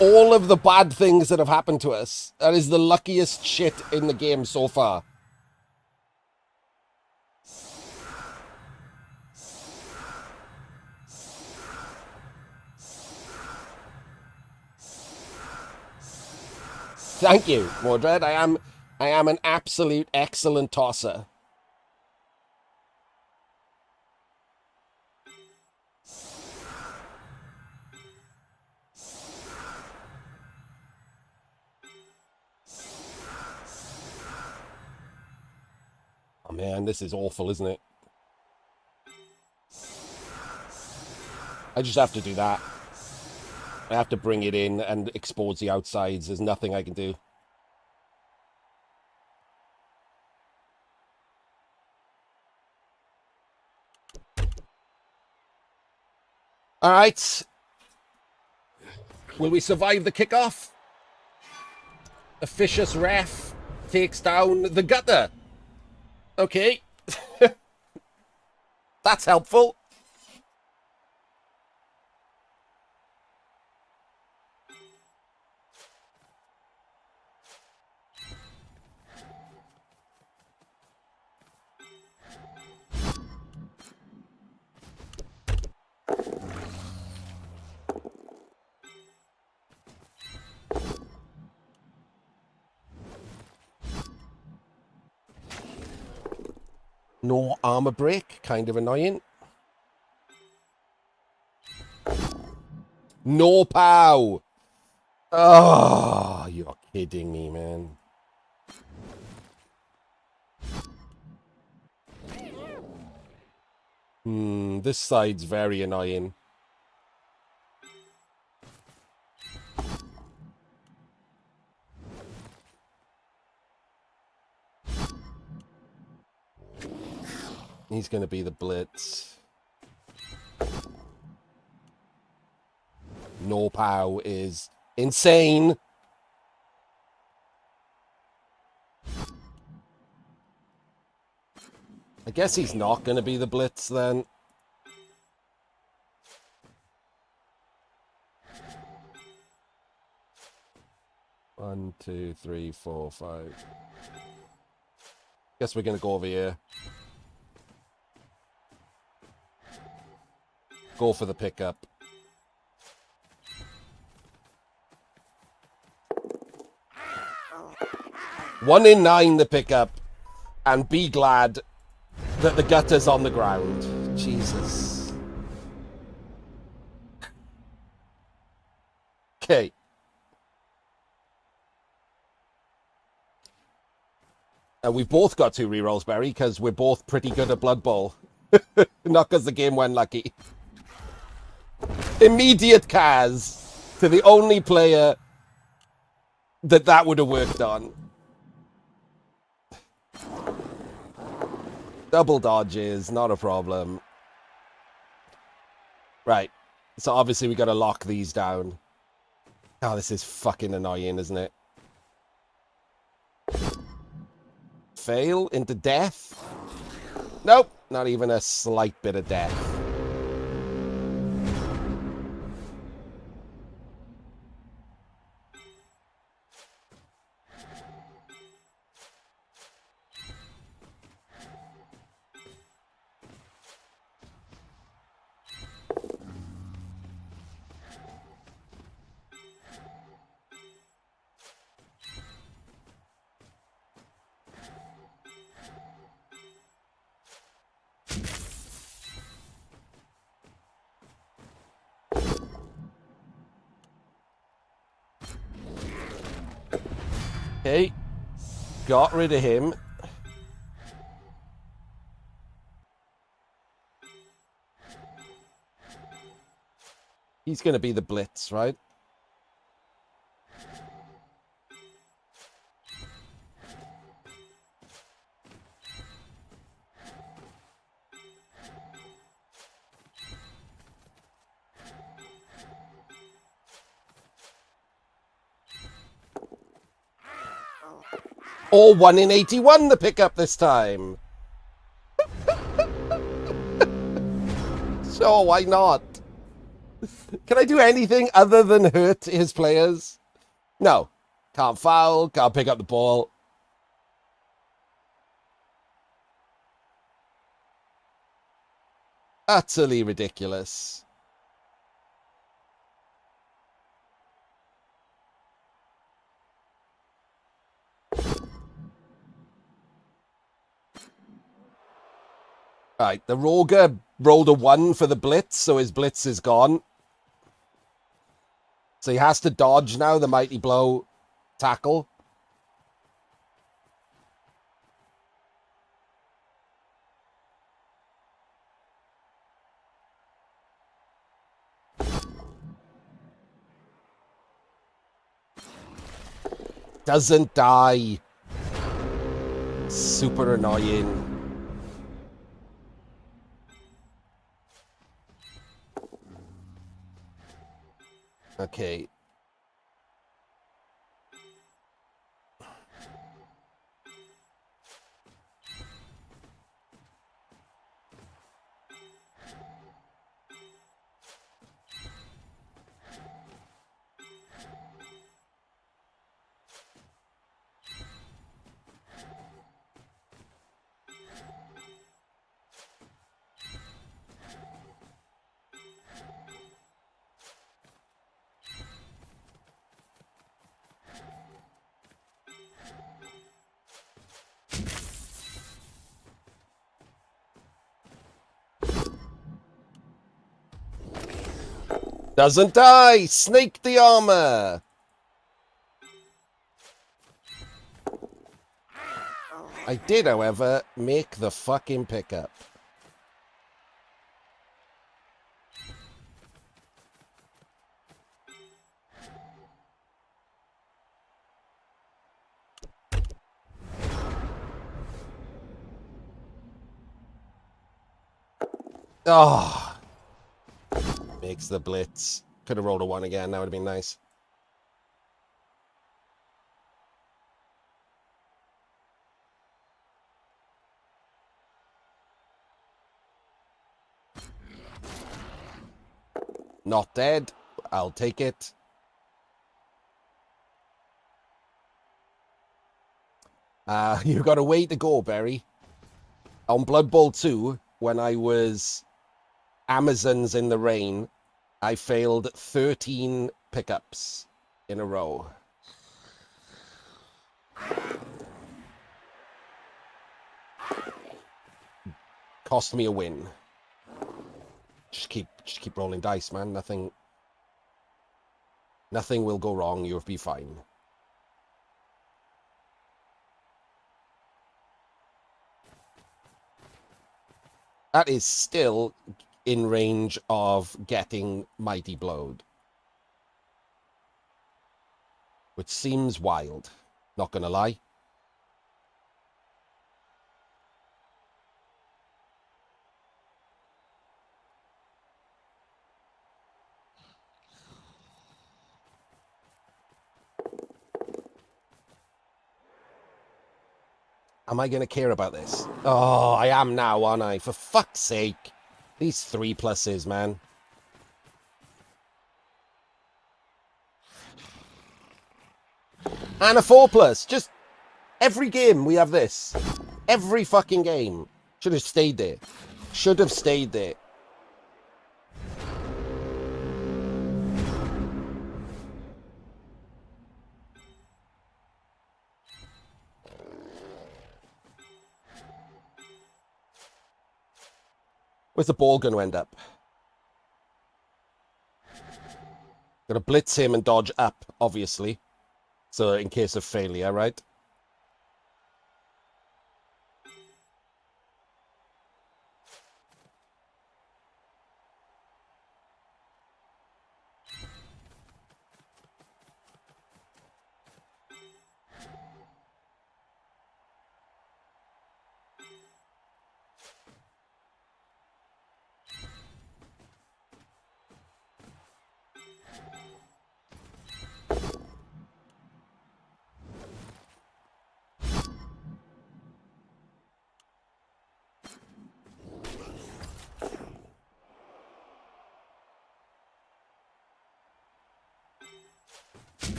all of the bad things that have happened to us. That is the luckiest shit in the game so far. Thank you, Mordred. I am an absolute excellent tosser. Oh man, this is awful, isn't it? I just have to do that. I have to bring it in and expose the outsides. There's nothing I can do. All right. Will we survive the kickoff? Officious ref takes down the Gutter. Okay. That's helpful. No armor break, kind of annoying. No pow. Oh, you're kidding me, man. This side's very annoying. He's going to be the blitz. No pow is insane. I guess he's not going to be the blitz then. One, two, three, four, five. Guess we're going to go over here. Go for the pickup. One in 9 the pickup. And be glad that the gutter's on the ground. Jesus. Okay. We've both got 2 rerolls, Barry, because we're both pretty good at Blood Bowl. Not because the game went lucky. Immediate Kaz to the only player that would have worked on. Double dodges, not a problem. Right. So obviously we got to lock these down. Oh, this is fucking annoying, isn't it? Fail into death? Nope, not even a slight bit of death. Okay, got rid of him. He's going to be the blitz, right? Or 1 in 81 the pickup this time. Sure, why not? Can I do anything other than hurt his players? No. Can't foul, can't pick up the ball. Utterly ridiculous. Right, the Roger rolled a 1 for the blitz, so his blitz is gone. So he has to dodge now the Mighty Blow tackle. Doesn't die. Super annoying. Okay. Doesn't die! Snake the armor! I did, however, make the fucking pickup. Oh, makes the blitz. Could have rolled a 1 again. That would have been nice. Not dead. I'll take it. You got a way to go, Barry. On Blood Bowl 2, when I was Amazons in the rain, I failed 13 pickups in a row. Cost me a win. Just keep rolling dice, man. Nothing will go wrong. You'll be fine. That is still in range of getting Mighty Blowed. Which seems wild. Not gonna lie. Am I going to care about this? Oh, I am now, aren't I? For fuck's sake. These 3 pluses, man. And a 4 plus. Just every game we have this. Every fucking game. Should have stayed there. Should have stayed there. Where's the ball going to end up? Gonna blitz him and dodge up, obviously. So in case of failure, right?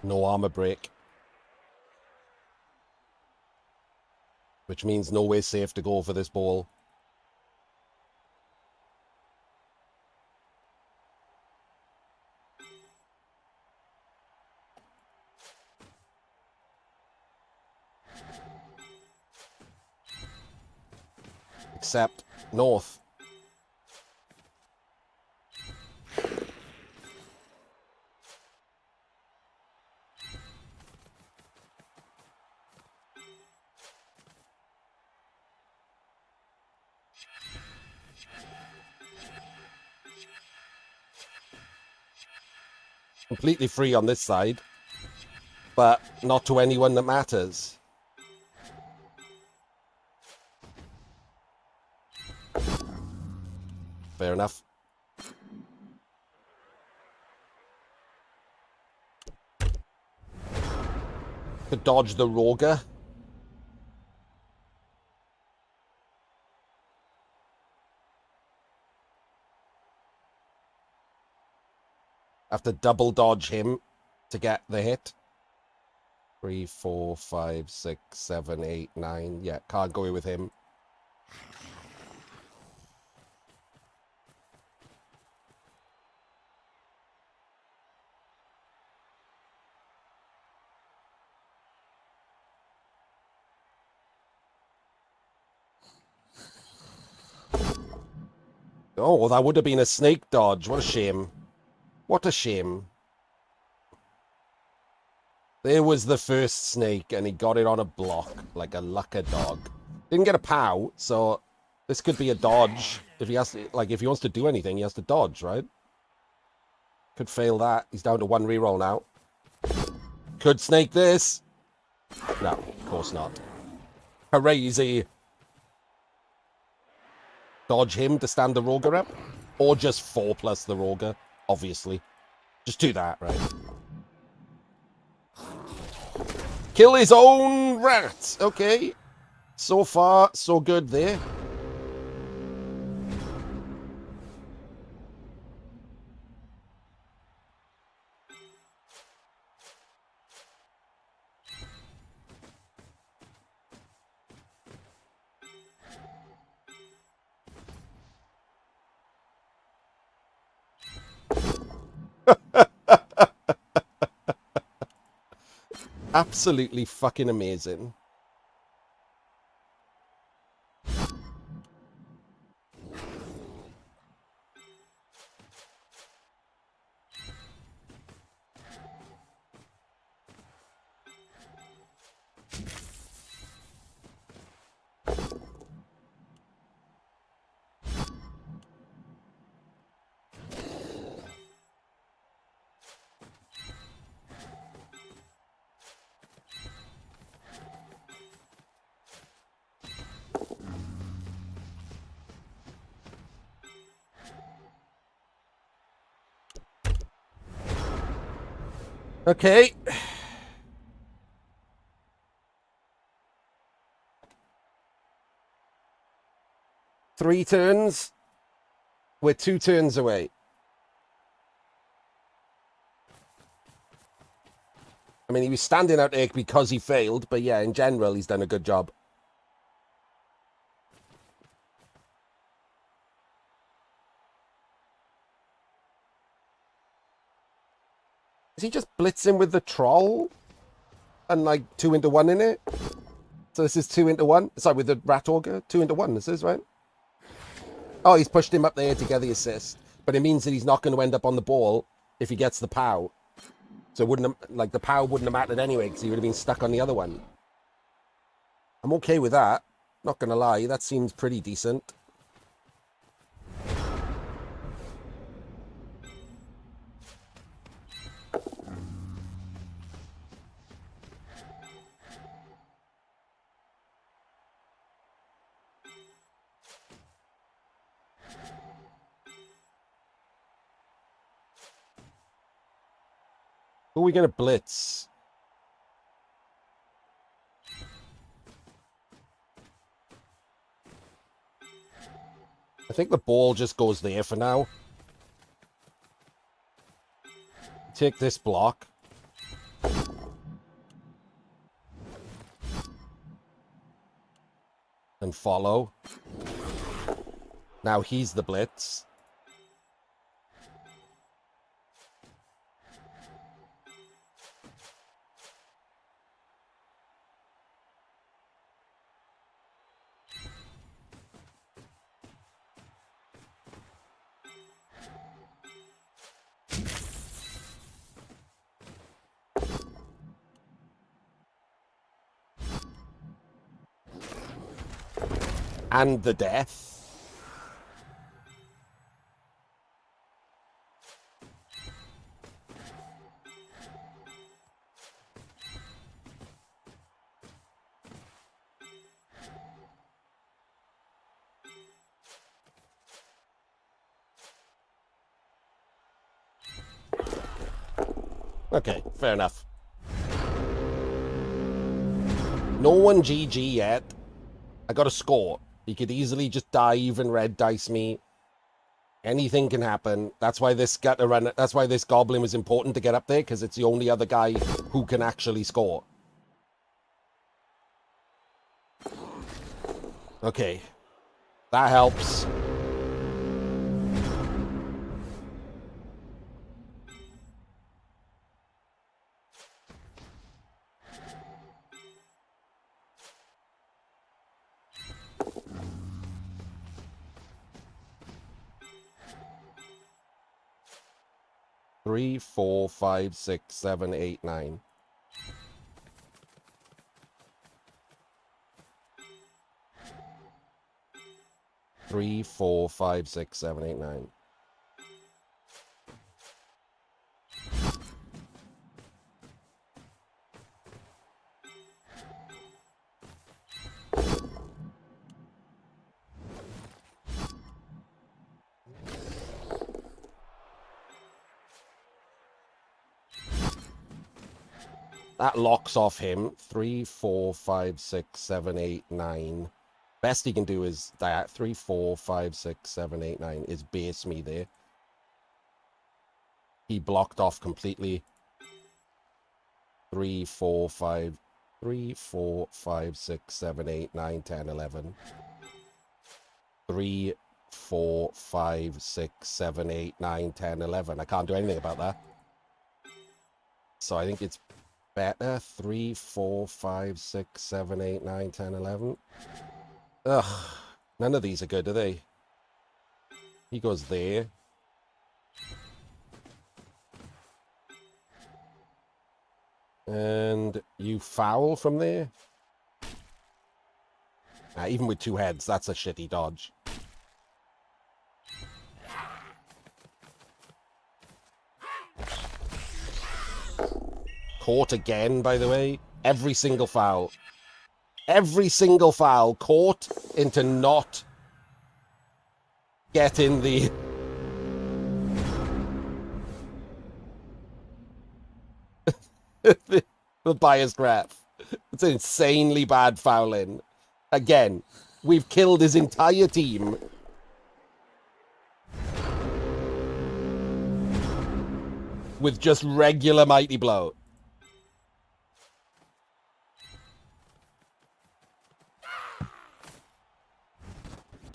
No armor break. Which means nowhere safe to go for this ball. Except north. Completely free on this side, but not to anyone that matters. Fair enough. Could dodge the Roger. Have to double dodge him to get the hit. 3, 4, 5, 6, 7, 8, 9. Yeah, can't go away with him. Oh, that would have been a snake dodge. What a shame. What a shame. There was the first snake, and he got it on a block, like a lucker dog. Didn't get a pow, so this could be a dodge. If he has to, like, if he wants to do anything, he has to dodge, right? Could fail that. He's down to 1 reroll now. Could snake this. No, of course not. Crazy. Dodge him to stand the Roger up? Or just 4 plus the Roger, obviously. Just do that, right? Kill his own rat. Okay. So far, so good there. Absolutely fucking amazing. Okay. Three turns. We're 2 turns away. I mean, he was standing out there because he failed, but yeah, in general, he's done a good job. Is he just blitzing with the troll? And like 2 into 1 in it? So this is 2 into 1? Sorry, with the rat auger? 2 into 1, this is, right? Oh, he's pushed him up there to get the assist. But it means that he's not going to end up on the ball if he gets the POW. So it wouldn't have, like, the POW wouldn't have mattered anyway because he would have been stuck on the other one. I'm okay with that. Not going to lie, that seems pretty decent. Who are we going to blitz? I think the ball just goes there for now. Take this block. And follow. Now he's the blitz. And the death. Okay, fair enough. No one GG yet. I got a score. He could easily just dive and red dice me. Anything can happen. That's why this got to run. That's why this goblin was important to get up there, because it's the only other guy who can actually score. Okay. That helps. 3, 4, 5, 6, 7, 8, 9. Three, 4, 5, 6, 7, 8, 9. That locks off him. 3, 4, 5, 6, 7, 8, 9. Best he can do is that. 3, 4, 5, 6, 7, 8, 9 is base me there. He blocked off completely. 3, 4, 5, 3, 4, 5, 6, 7, 8, 9, 10, 11. 3, 4, 5, 6, 7, 8, 9, 10, 11. I can't do anything about that. So I think it's better. 3, 4, 5, 6, 7, 8, 9, 10, 11. Ugh. None of these are good, are they? He goes there. And you foul from there? Even with 2 heads, that's a shitty dodge. Caught again, by the way. Every single foul. Every single foul caught into not getting the... the bias graph. It's insanely bad fouling. Again, we've killed his entire team. With just regular Mighty Blow.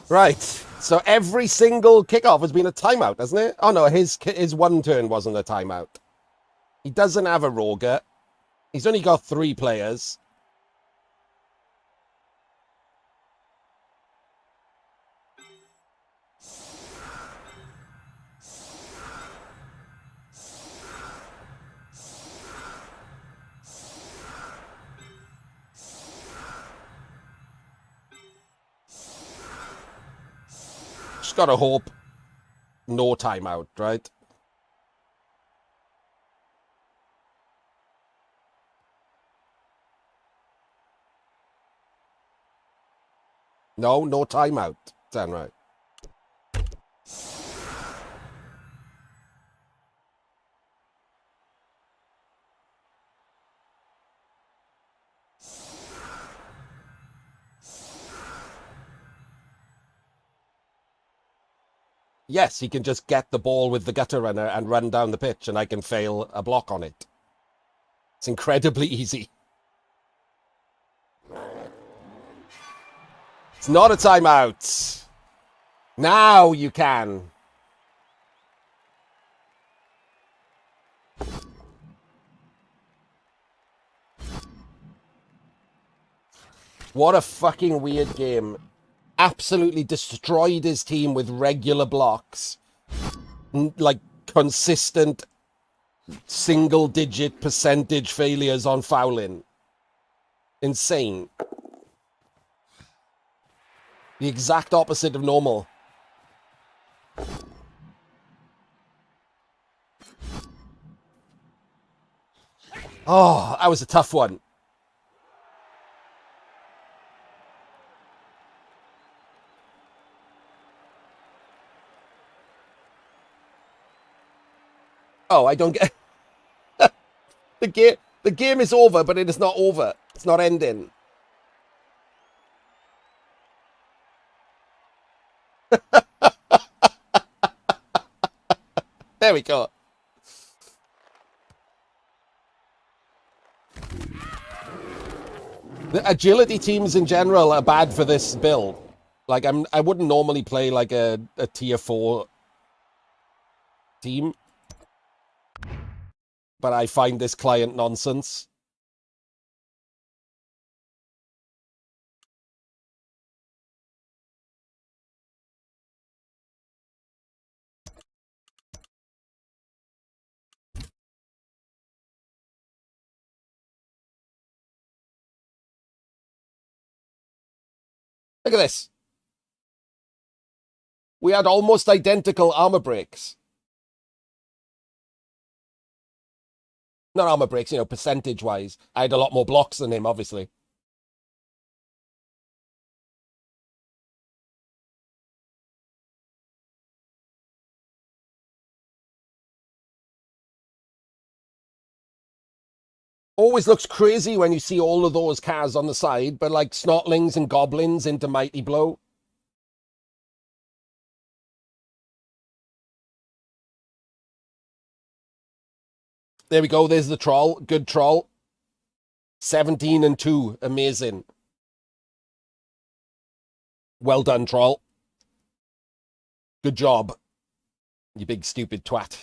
Right. So every single kickoff has been a timeout, hasn't it? Oh no, his one turn wasn't a timeout. He doesn't have a Roger. He's only got 3 players. Just gotta hope no timeout, right? No timeout. Sound right. Yes, he can just get the ball with the gutter runner and run down the pitch, and I can fail a block on it. It's incredibly easy. It's not a timeout. Now you can. What a fucking weird game. Absolutely destroyed his team with regular blocks. Like, consistent single-digit percentage failures on fouling. Insane. The exact opposite of normal. Oh, that was a tough one. Oh, I don't get... The game is over, but it is not over. It's not ending. There we go. The agility teams in general are bad for this build. Like, I wouldn't normally play like a tier 4 team. But I find this client nonsense. Look at this. We had almost identical armor breaks. Not armor breaks, percentage-wise. I had a lot more blocks than him, obviously. Always looks crazy when you see all of those cars on the side, but like snotlings and goblins into Mighty Blow. There we go. There's the troll. Good troll. 17 and 2. Amazing. Well done, troll. Good job. You big stupid twat.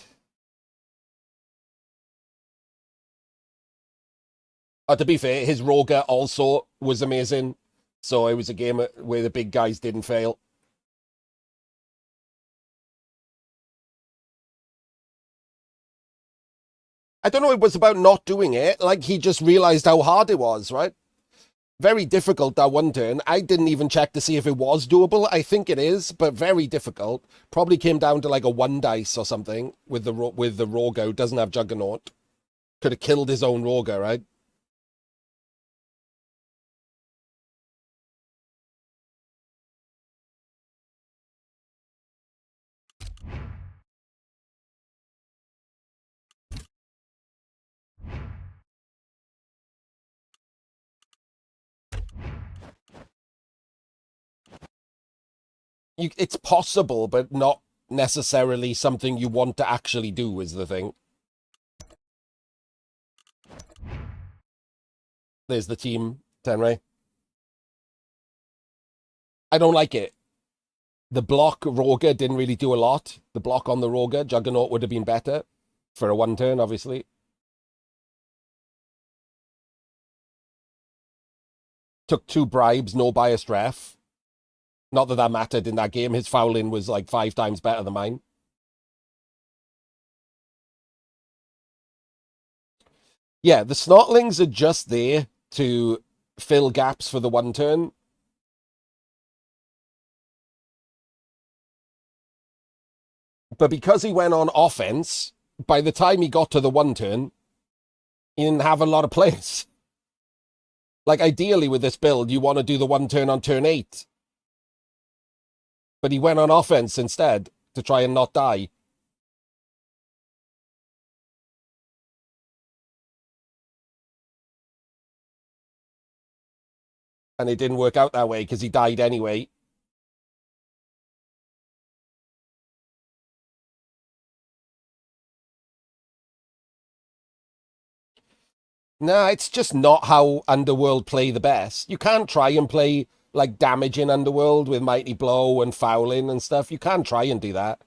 To be fair, his Roger also was amazing. So it was a game where the big guys didn't fail. I don't know, it was about not doing it. Like, he just realized how hard it was, right? Very difficult, that one turn. I didn't even check to see if it was doable. I think it is, but very difficult. Probably came down to like a 1 dice or something with the Roger who doesn't have Juggernaut. Could have killed his own Roger, right? It's possible, but not necessarily something you want to actually do is the thing. There's the team, Tenray. I don't like it. The block Roger didn't really do a lot. The block on the Roger, Juggernaut would have been better for a 1 turn, obviously. Took 2 bribes, no biased ref. Not that that mattered in that game. His fouling was like 5 times better than mine. Yeah, the Snotlings are just there to fill gaps for the 1 turn. But because he went on offense, by the time he got to the 1 turn, he didn't have a lot of plays. Like, ideally with this build, you want to do the 1 turn on turn 8. But he went on offense instead to try and not die. And it didn't work out that way because he died anyway. Nah, it's just not how Underworld play the best. You can't try and play like damage in Underworld with Mighty Blow and fouling and stuff. You can try and do that.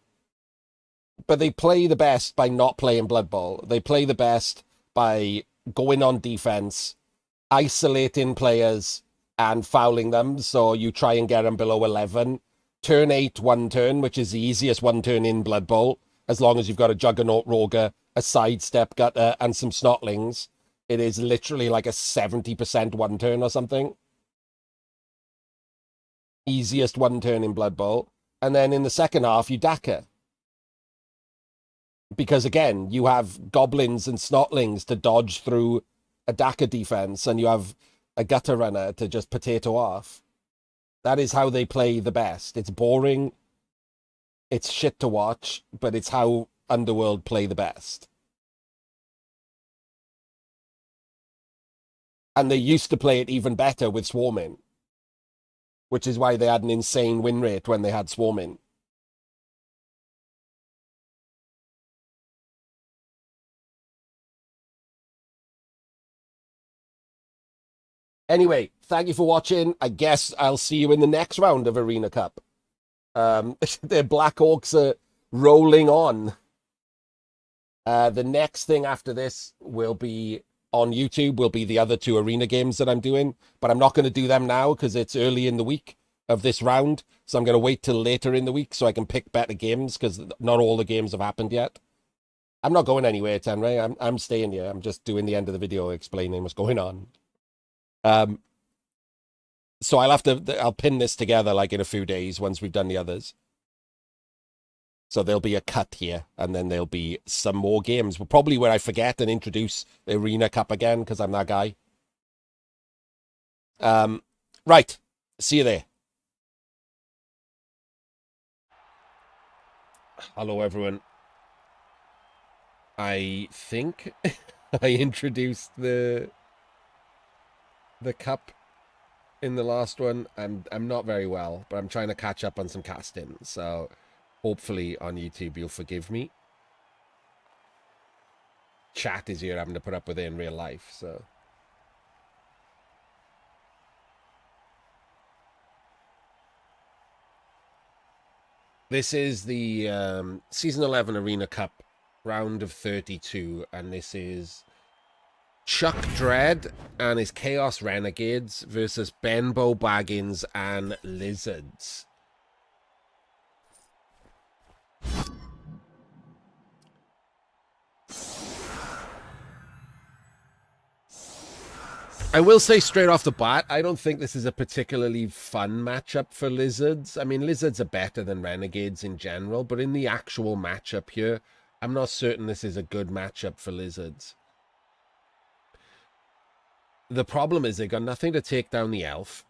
But they play the best by not playing Blood Bowl. They play the best by going on defense, isolating players and fouling them. So you try and get them below 11. Turn 8, 1 turn, which is the easiest 1 turn in Blood Bowl, as long as you've got a Juggernaut Roger, a sidestep gutter, and some Snotlings. It is literally like a 70% 1 turn or something. Easiest 1 turn in Blood Bowl. And then in the second half, you Daka. Because again, you have goblins and snotlings to dodge through a Daka defense, and you have a gutter runner to just potato off. That is how they play the best. It's boring. It's shit to watch, but it's how Underworld play the best. And they used to play it even better with Swarming, which is why they had an insane win rate when they had Swarming. Anyway, thank you for watching. I guess I'll see you in the next round of Arena Cup. The Black Orcs are rolling on. The next thing after this will be on YouTube, will be the other 2 arena games that I'm doing, but I'm not going to do them now because it's early in the week of this round. So I'm going to wait till later in the week so I can pick better games because not all the games have happened yet. I'm not going anywhere, Tenray. I'm staying here. I'm just doing the end of the video explaining what's going on. So I'll pin this together like in a few days once we've done the others. So there'll be a cut here, and then there'll be some more games. Well, probably where I forget and introduce the Arena Cup again, because I'm that guy. Right. See you there. Hello, everyone. I think I introduced the cup in the last one, and I'm not very well, but I'm trying to catch up on some casting. So hopefully on YouTube you'll forgive me. Chat is here having to put up with it in real life, so. This is the Season 11 Arena Cup round of 32, and this is Chuck Dread and his Chaos Renegades versus Benbow Baggins and Lizards. I will say straight off the bat, I don't think this is a particularly fun matchup for Lizards. I mean, Lizards are better than Renegades in general, but in the actual matchup here, I'm not certain this is a good matchup for Lizards. The problem is they got nothing to take down the elf,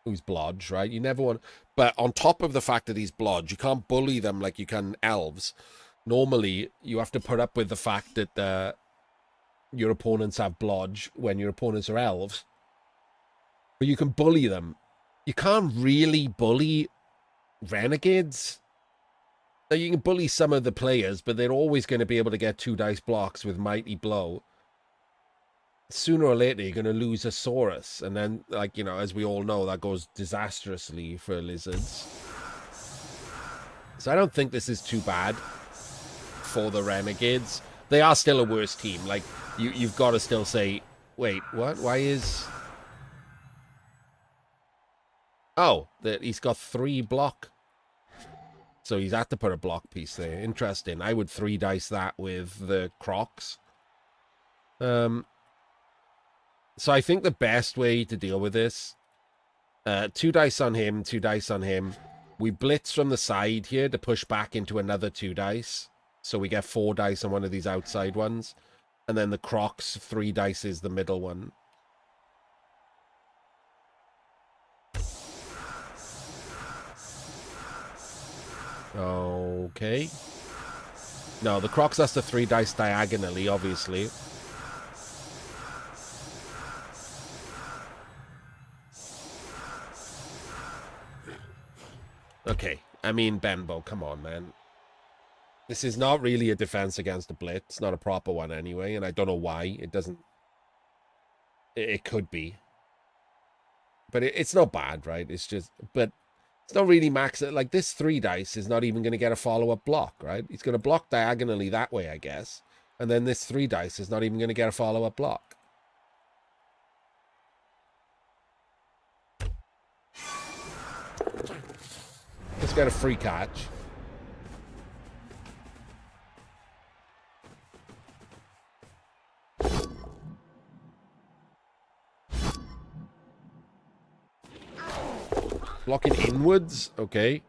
who's blodge, right? You never want... But on top of the fact that he's blodge, you can't bully them like you can elves. Normally, you have to put up with the fact that your opponents have blodge when your opponents are elves. But you can bully them. You can't really bully renegades. Now, you can bully some of the players, but they're always going to be able to get 2 dice blocks with Mighty Blow. Sooner or later, you're going to lose a Saurus. And then, like, you know, as we all know, that goes disastrously for Lizards. So I don't think this is too bad for the Renegades. They are still a worse team. Like, you've got to still say, wait, what? Why is... Oh, he's got 3 block. So he's had to put a block piece there. Interesting. I would 3 dice that with the Crocs. So I think the best way to deal with this, 2 dice on him, 2 dice on him. We blitz from the side here to push back into another 2 dice. So we get 4 dice on one of these outside ones. And then the Crocs, 3 dice is the middle one. Okay. No, the Crocs has to 3 dice diagonally, obviously. Okay. I mean, Benbow, come on, man. This is not really a defense against a blitz. Not a proper one anyway, and I don't know why. It doesn't... It could be. But it's not bad, right? It's just... But it's not really max... Like, this 3 dice is not even going to get a follow-up block, right? He's going to block diagonally that way, I guess. And then this 3 dice is not even going to get a follow-up block. Let's get a free catch. Blocking inwards, okay.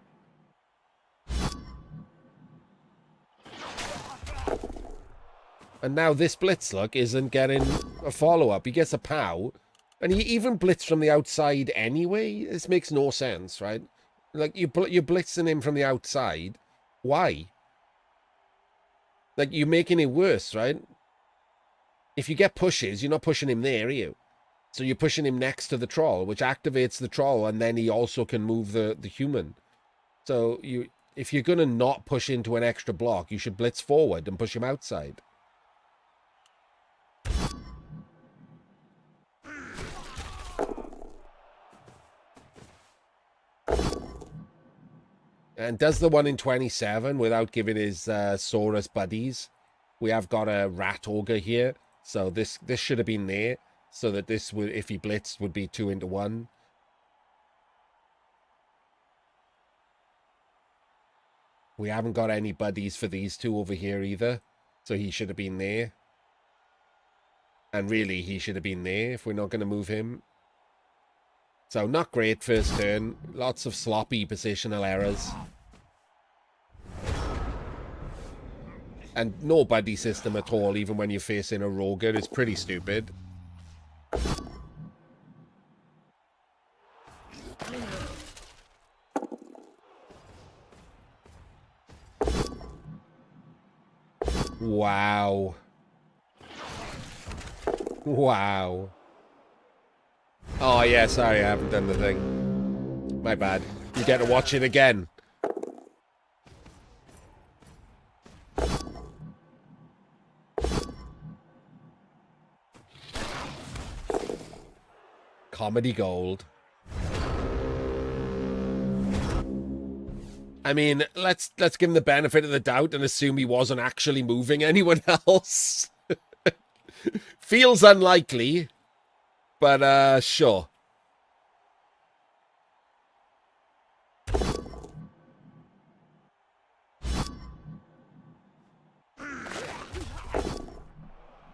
And now this blitz, look, isn't getting a follow-up. He gets a POW, and he even blitzed from the outside anyway. This makes no sense, right? Like, you're blitzing him from the outside. Why? Like, you're making it worse, right? If you get pushes, you're not pushing him there, are you? So you're pushing him next to the troll, which activates the troll, and then he also can move the human. So if you're going to not push into an extra block, you should blitz forward and push him outside. And does the one in 27 without giving his Saurus buddies. We have got a Rat Ogre here. So this should have been there. So that this would, if he blitzed, would be 2 into 1. We haven't got any buddies for these 2 over here either. So he should have been there. And really, he should have been there if we're not going to move him. So not great first turn. Lots of sloppy positional errors. And no buddy system at all, even when you're facing a Roger, is pretty stupid. Wow. Wow. Oh, yeah, sorry, I haven't done the thing. My bad. You get to watch it again. Comedy gold. I mean, let's give him the benefit of the doubt and assume he wasn't actually moving anyone else. Feels unlikely, but sure.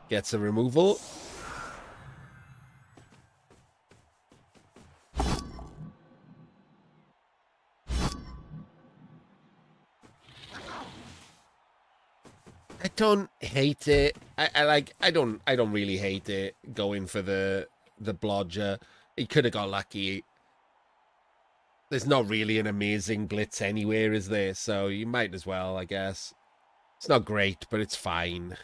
Gets a removal. I don't hate it. I don't really hate it going for the blodger. He could have got lucky. There's not really an amazing blitz anywhere, is there? So you might as well, I guess. It's not great, but it's fine.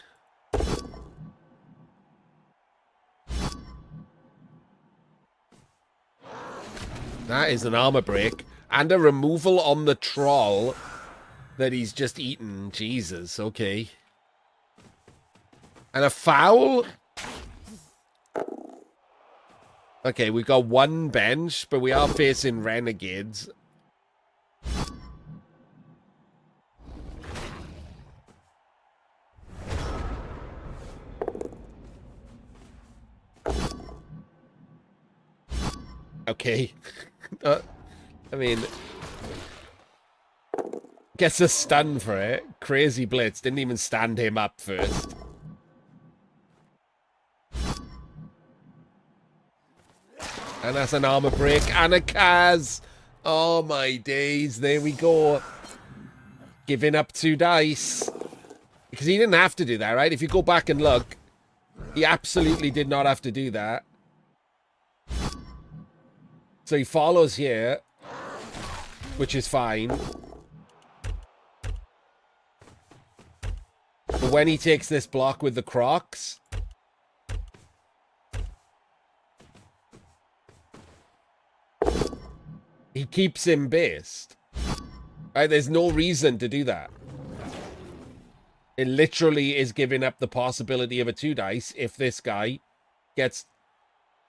That is an armor break and a removal on the troll that he's just eaten. Jesus, okay. And a foul? Okay, we've got one bench, but we are facing renegades. Okay. I mean, gets a stun for it. Crazy blitz. Didn't even stand him up first. And that's an armor break and a Kaz. Oh my days. There we go. Giving up 2 dice. Because he didn't have to do that, right? If you go back and look, he absolutely did not have to do that. So he follows here, which is fine. But when he takes this block with the Crocs, he keeps him based. Right? There's no reason to do that. It literally is giving up the possibility of a 2 dice if this guy gets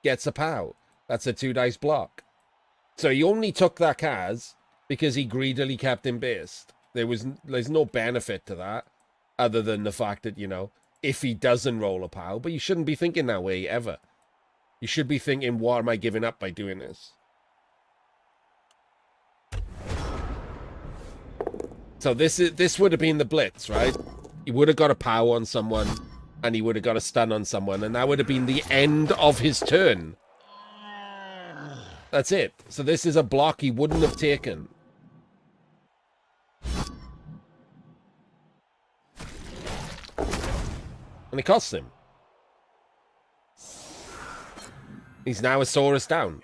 a POW. That's a 2 dice block. So he only took that Kaz because he greedily kept him based. There's no benefit to that other than the fact that, you know, if he doesn't roll a POW, but you shouldn't be thinking that way ever. You should be thinking, what am I giving up by doing this? So this would have been the blitz, right? He would have got a POW on someone and he would have got a stun on someone, and that would have been the end of his turn. That's it. So this is a block he wouldn't have taken. And it costs him. He's now a Saurus down.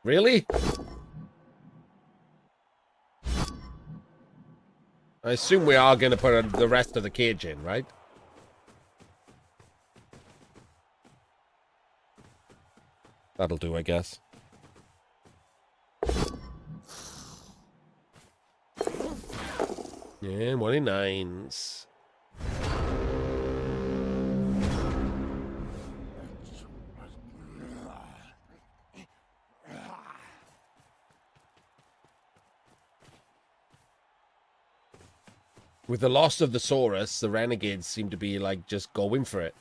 Really? I assume we are going to put the rest of the cage in, right? That'll do, I guess. Yeah, 1 in 9s. With the loss of the Saurus, the Renegades seem to be, like, just going for it.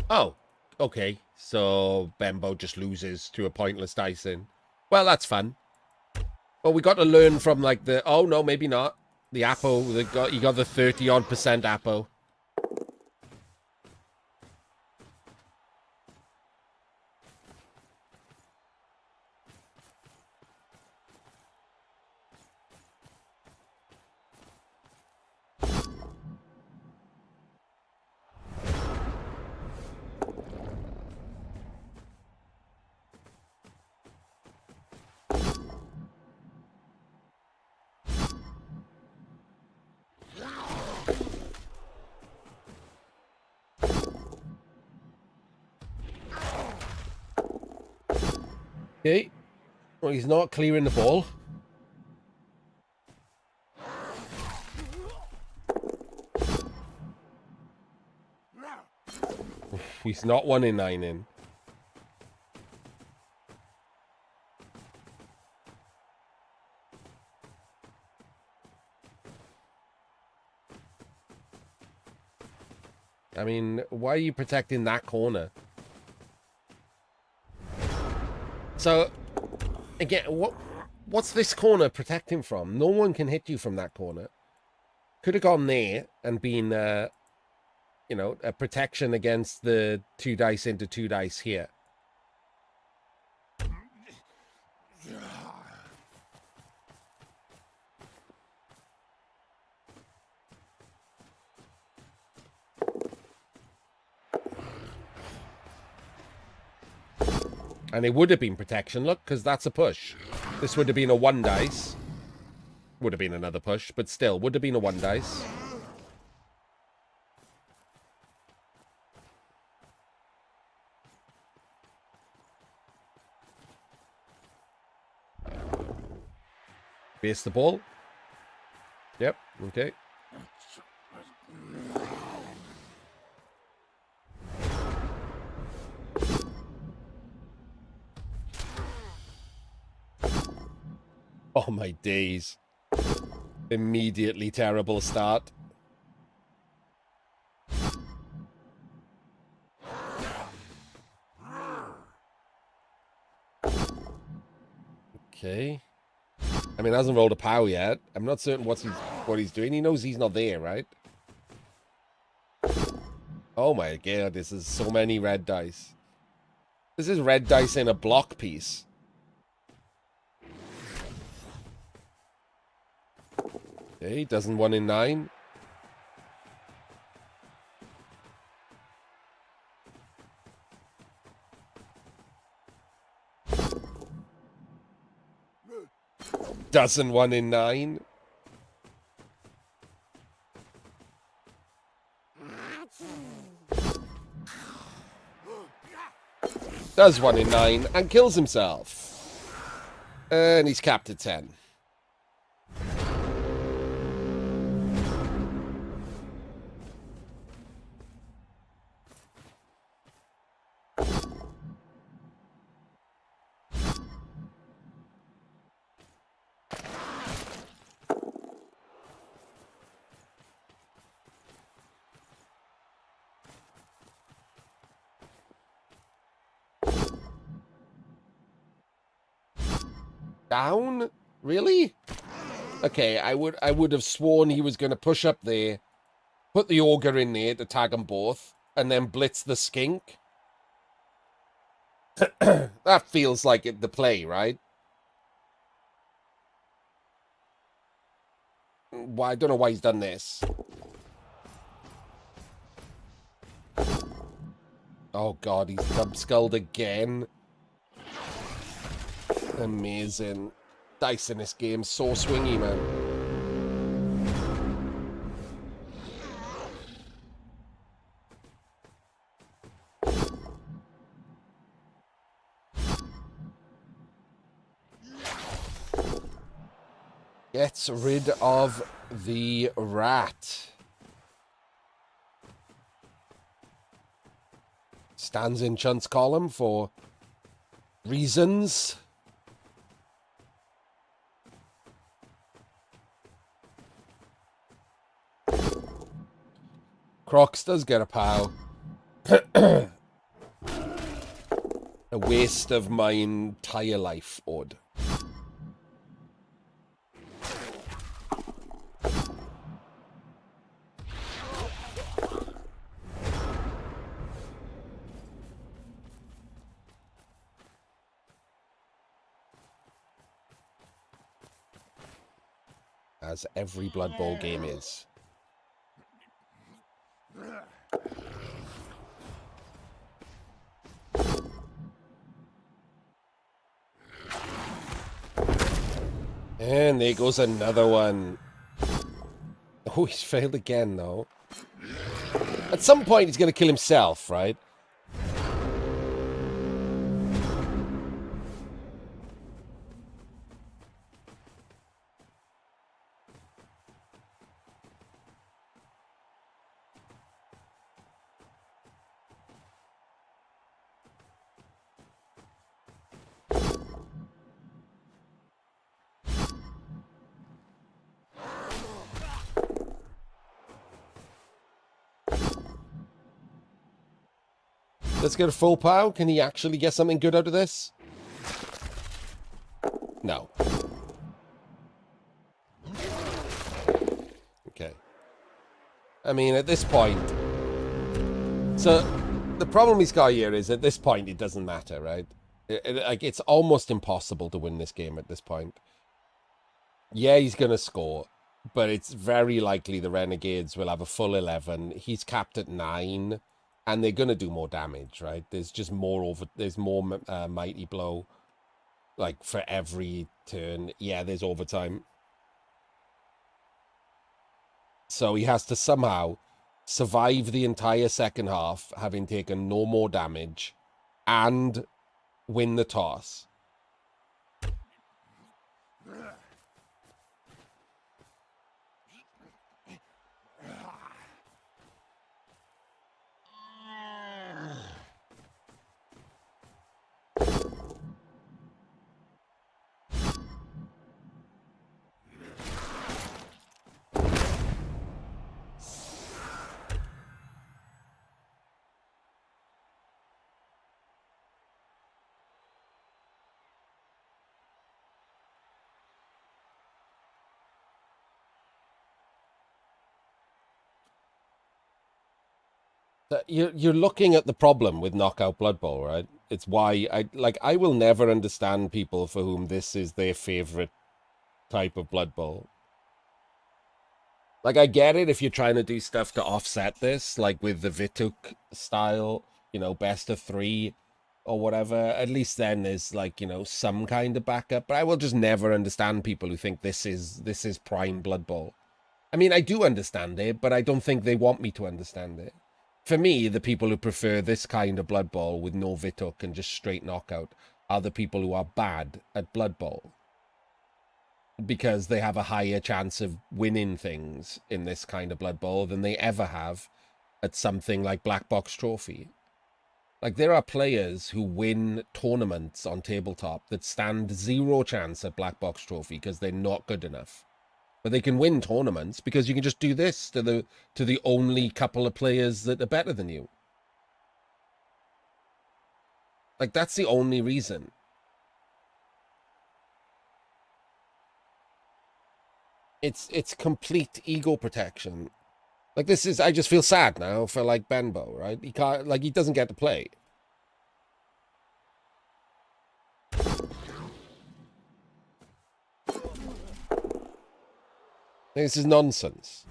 Oh, okay. So Bembo just loses to a pointless Dyson. Well, that's fun. Well, we got to learn from, like, the... Oh, no, maybe not. The Apo. You got the 30-odd% Apo. Okay. Well, he's not clearing the ball. He's not 1 in 9 in. I mean, why are you protecting that corner? So, again, what's this corner protecting from? No one can hit you from that corner. Could have gone there and been, you know, a protection against the 2 dice into 2 dice here. And it would have been protection, look, because that's a push. This would have been a 1 dice. Would have been another push, but still, would have been a 1 dice. Base the ball. Yep, okay. Oh my days. Immediately terrible start. Okay. I mean, hasn't rolled a POW yet. I'm not certain what he's doing. He knows he's not there, right? Oh my god, this is so many red dice. This is red dice in a block piece. Okay, doesn't 1 in 9. Doesn't 1 in 9. Does 1 in 9 and kills himself. And he's capped at 10. Down? Really? Okay, I would have sworn he was going to push up there, put the Ogre in there to tag them both, and then blitz the Skink. That feels like the play, right? Why? I don't know why he's done this. Oh god, he's dub-skulled again. Amazing. Dice in this game, so swingy, man. Gets rid of the rat. Stands in Chunt's column for reasons. Crocs does get a POW. A waste of my entire life, Odd. As every Blood Bowl game is. And there goes another one. Oh, he's failed again, though. At some point, he's going to kill himself, right? Let's get a full POW. Can he actually get something good out of this? No. Okay. I mean, at this point... So, the problem he's got here is, at this point, it doesn't matter, right? It's almost impossible to win this game at this point. Yeah, he's going to score, but it's very likely the Renegades will have a full 11. He's capped at 9, and they're going to do more damage, right? There's just more there's more Mighty Blow, like, for every turn. Yeah, there's overtime. So he has to somehow survive the entire second half, having taken no more damage, and win the toss. You're looking at the problem with Knockout Blood Bowl, right? It's why I will never understand people for whom this is their favorite type of Blood Bowl. Like, I get it if you're trying to do stuff to offset this, like with the Vituk style, you know, best of 3 or whatever. At least then there's, like, you know, some kind of backup. But I will just never understand people who think this is prime Blood Bowl. I mean, I do understand it, but I don't think they want me to understand it. For me, the people who prefer this kind of Blood Bowl with no Vituk and just straight knockout are the people who are bad at Blood Bowl. Because they have a higher chance of winning things in this kind of Blood Bowl than they ever have at something like Black Box Trophy. Like, there are players who win tournaments on tabletop that stand 0 chance at Black Box Trophy because they're not good enough. But they can win tournaments because you can just do this to the only couple of players that are better than you. Like, that's the only reason. It's complete ego protection. Like, this is, I just feel sad now for, like, Benbow, right? He can't, like, he doesn't get to play. This is nonsense.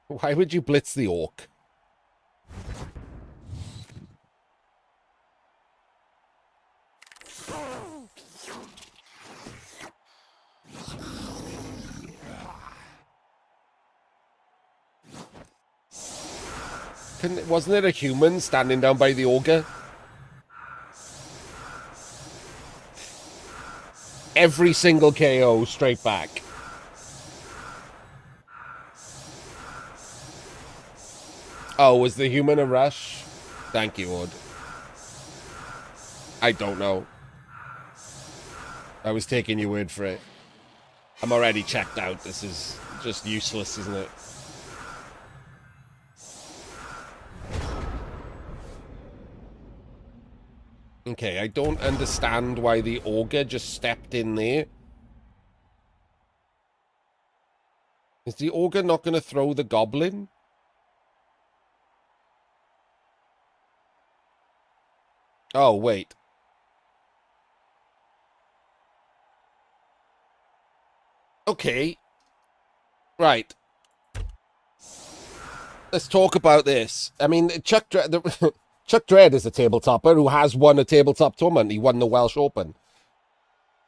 Why would you blitz the orc? Wasn't it a human standing down by the ogre? Every single KO straight back. Oh, was the human a rush? Thank you, Odd. I don't know. I was taking your word for it. I'm already checked out. This is just useless, isn't it? Okay, I don't understand why the ogre just stepped in there. Is the ogre not going to throw the goblin? Oh, wait. Okay. Right. Let's talk about this. I mean, Chuck Dredd is a tabletopper who has won a tabletop tournament. He won the Welsh Open.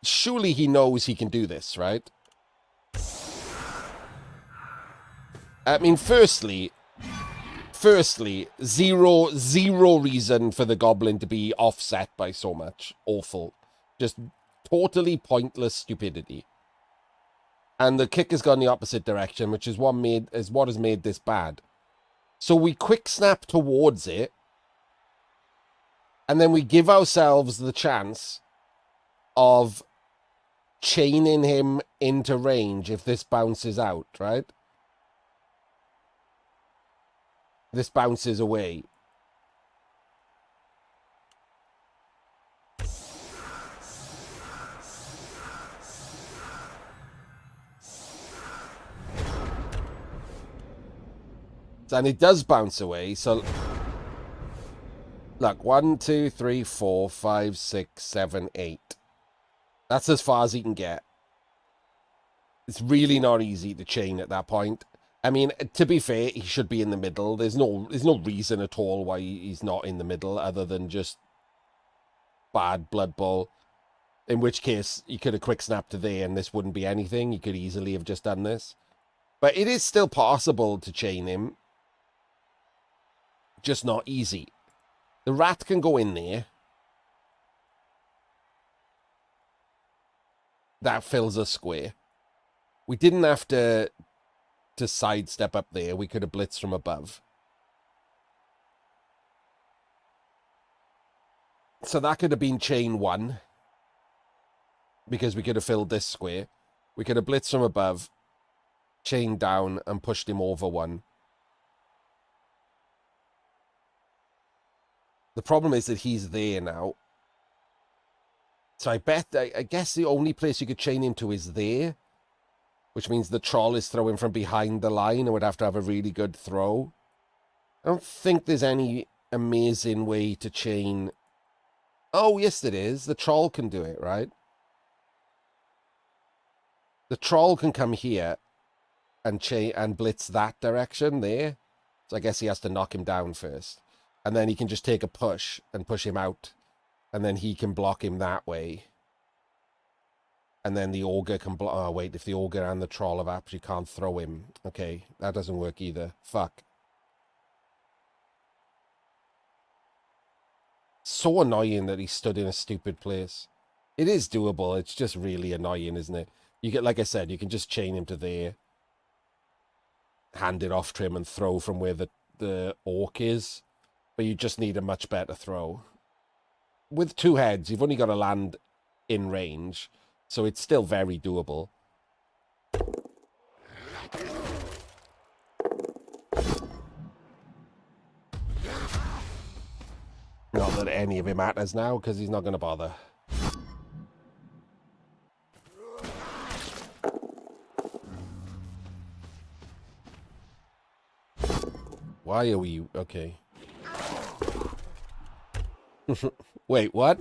Surely he knows he can do this, right? I mean, firstly, zero reason for the goblin to be offset by so much. Awful. Just totally pointless stupidity. And the kick has gone the opposite direction, which is what has made this bad. So we quick snap towards it, and then we give ourselves the chance of chaining him into range if this bounces out, right? This bounces away. And it does bounce away, so... Look, 1, 2, 3, 4, 5, 6, 7, 8. That's as far as he can get. It's really not easy to chain at that point. I mean, to be fair, he should be in the middle. There's no reason at all why he's not in the middle other than just bad Blood Bowl. In which case, he could have quick snapped to there and this wouldn't be anything. He could easily have just done this. But it is still possible to chain him. Just not easy. The rat can go in there. That fills a square. We didn't have to sidestep up there. We could have blitzed from above. So that could have been chain 1. Because we could have filled this square. We could have blitzed from above, chained down, and pushed him over 1. The problem is that he's there now. So I guess the only place you could chain him to is there. Which means the troll is throwing from behind the line and would have to have a really good throw. I don't think there's any amazing way to chain... Oh, yes, it is. The troll can do it, right? The troll can come here and blitz that direction there. So I guess he has to knock him down first. And then he can just take a push and push him out. And then he can block him that way. And then the ogre can block... Oh, wait, if the ogre and the troll have actually can't throw him. Okay, that doesn't work either. Fuck. So annoying that he stood in a stupid place. It is doable. It's just really annoying, isn't it? You get, like I said, you can just chain him to there. Hand it off to him and throw from where the orc is. But you just need a much better throw. With 2 heads, you've only got to land in range. So it's still very doable. Not that any of it matters now, because he's not going to bother. Why are we... Okay. Wait, what?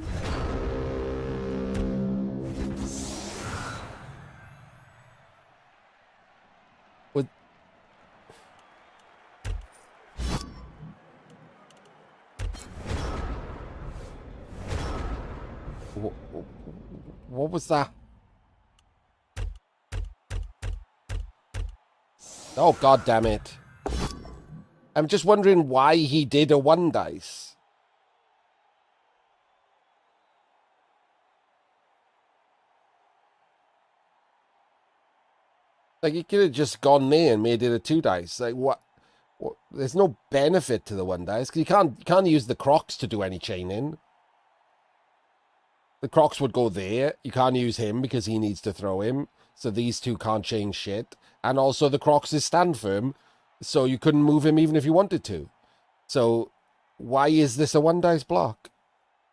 What was that? Oh, god damn it. I'm just wondering why he did a 1 dice. Like, he could have just gone there and made it a 2 dice. Like, what? There's no benefit to the 1 dice, because you can't use the Crocs to do any chaining. The Crocs would go there. You can't use him because he needs to throw him. So these two can't change shit. And also the Crocs is stand firm, so you couldn't move him even if you wanted to. So why is this a 1 dice block?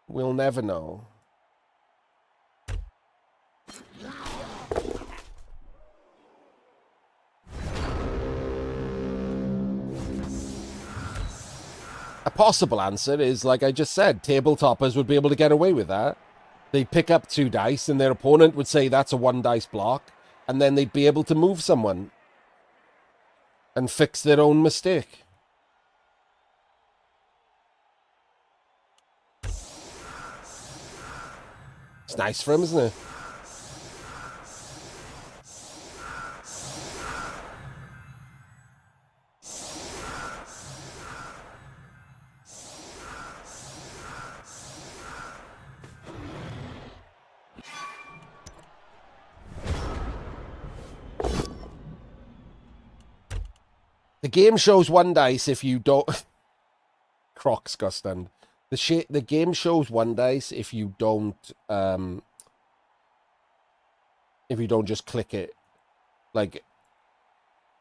We'll never know. A possible answer is, like I just said, tabletoppers would be able to get away with that. They'd pick up 2 dice and their opponent would say that's a 1 dice block, and then they'd be able to move someone and fix their own mistake. It's nice for him, isn't it? The game shows 1 dice if you don't... Crocs got stunned. The game shows 1 dice if you don't just click it. Like,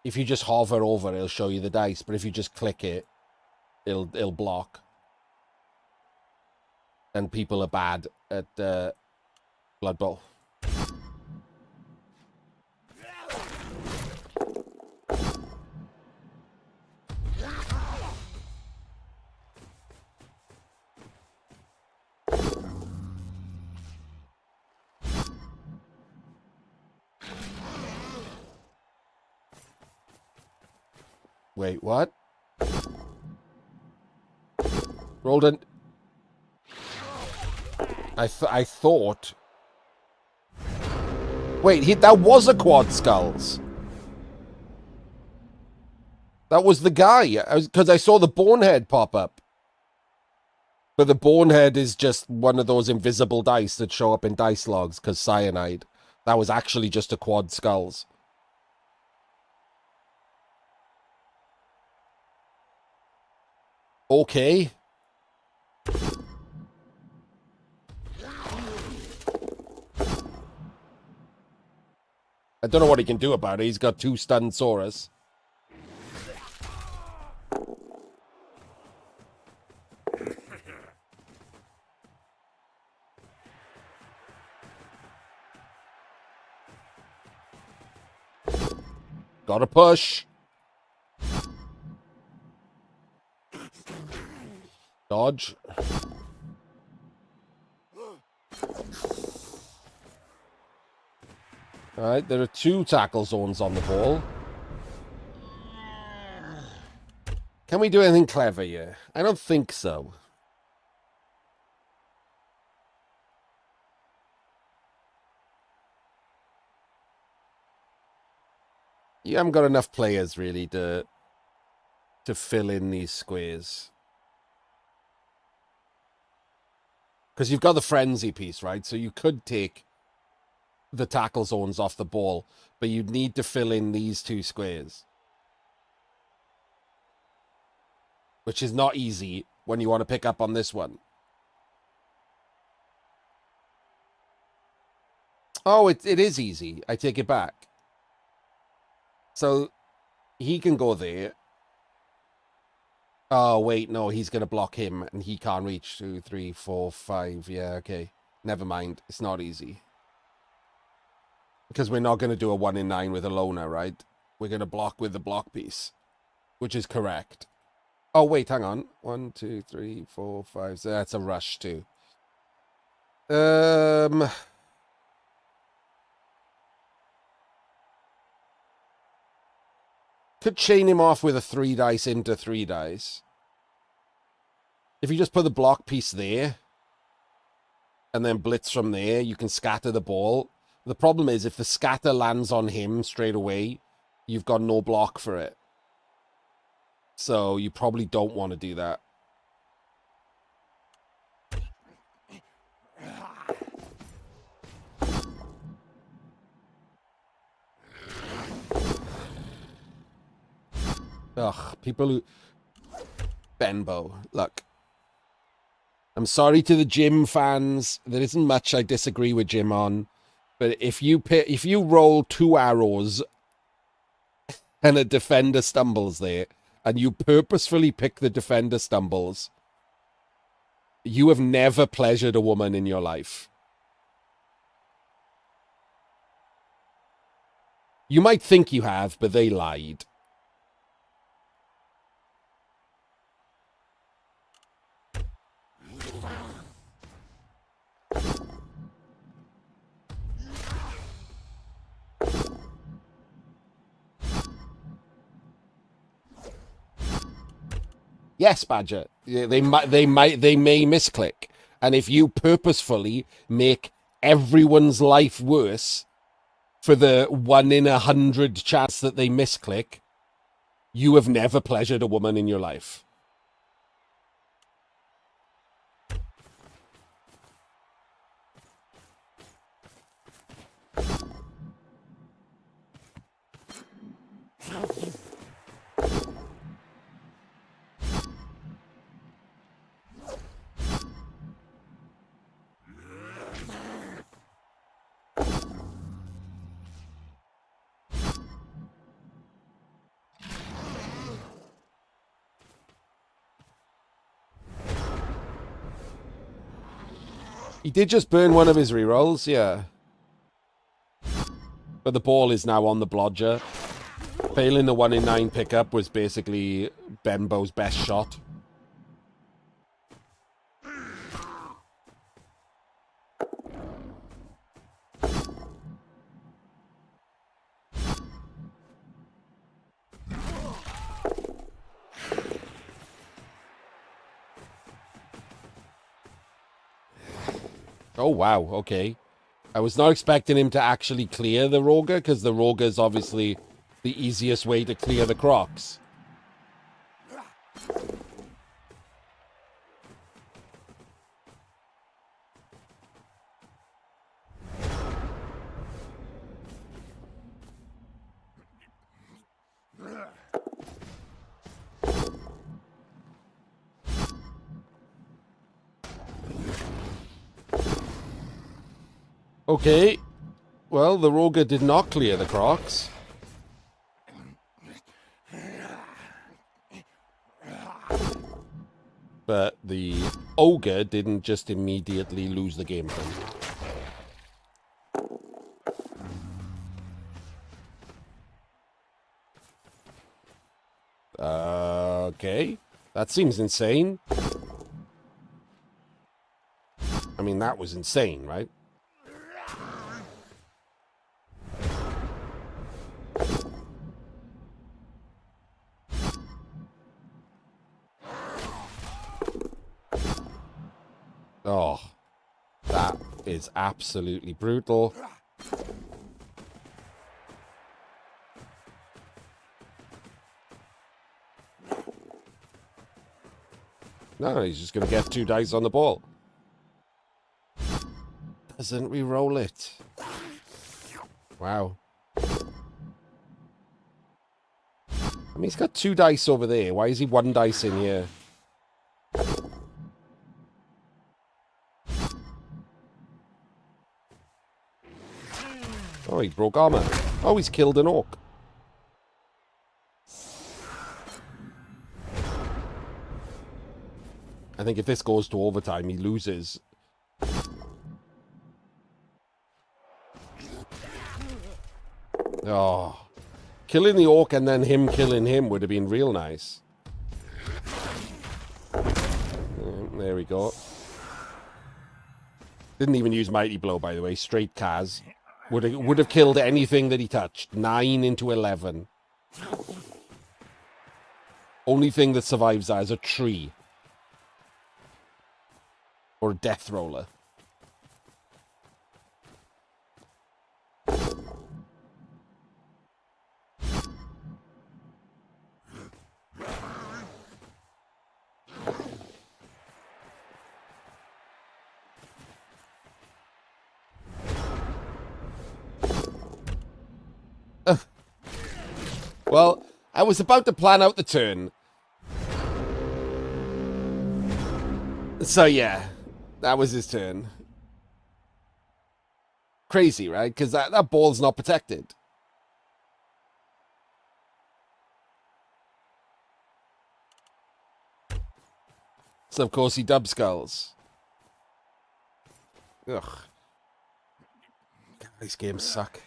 if you just hover over, it'll show you the dice, but if you just click it, it'll block. And people are bad at Blood Bowl. Wait, what? Rolled an... I thought... Wait, that was a quad skulls. That was the guy. Because I saw the bonehead pop up. But the bonehead is just one of those invisible dice that show up in dice logs because cyanide. That was actually just a quad skulls. Okay. I don't know what he can do about it. He's got 2 stunned Saurus. Gotta push. Dodge. Alright, there are 2 tackle zones on the ball. Can we do anything clever here? I don't think so. You haven't got enough players, really, to fill in these squares. Because you've got the frenzy piece, right? So you could take the tackle zones off the ball, but you'd need to fill in these 2 squares. Which is not easy when you want to pick up on this one. Oh, it is easy. I take it back. So he can go there. Oh, wait, no, he's going to block him, and he can't reach 2, 3, 4, 5. Yeah, okay. Never mind. It's not easy. Because we're not going to do a 1 in 9 with a loner, right? We're going to block with the block piece, which is correct. Oh, wait, hang on. 1, 2, 3, 4, 5. So that's a rush, too. Could chain him off with a 3 dice into 3 dice. If you just put the block piece there, and then blitz from there, you can scatter the ball. The problem is, if the scatter lands on him straight away, you've got no block for it. So you probably don't want to do that. Ugh, people who... Benbow, look. I'm sorry to the Jim fans. There isn't much I disagree with Jim on. But if you roll 2 arrows and a defender stumbles there, and you purposefully pick the defender stumbles, you have never pleasured a woman in your life. You might think you have, but they lied. Yes, Badger. They may misclick. And if you purposefully make everyone's life worse for the 1 in 100 chance that they misclick, you have never pleasured a woman in your life. He did just burn one of his rerolls, yeah. But the ball is now on the blodger. Failing the 1 in 9 pickup was basically Benbow's best shot. Oh, wow, okay. I was not expecting him to actually clear the Roger, because the Roger is obviously the easiest way to clear the Crocs. Okay. Well, the Roger did not clear the Crocs. But the Ogre didn't just immediately lose the game from him. Okay. That seems insane. I mean, that was insane, right? Oh, that is absolutely brutal. No, he's just going to get 2 dice on the ball. Doesn't re-roll it. Wow. I mean, he's got 2 dice over there. Why is he 1 dice in here? Oh, he broke armor. Oh, he's killed an orc. I think if this goes to overtime, he loses. Oh. Killing the orc and then him killing him would have been real nice. There we go. Didn't even use Mighty Blow, by the way. Straight Kaz. Would have killed anything that he touched. 9 into 11. Only thing that survives that is a tree. Or a death roller. Well, I was about to plan out the turn. So, yeah. That was his turn. Crazy, right? Because that ball's not protected. So, of course, he dub skulls. Ugh. These games suck.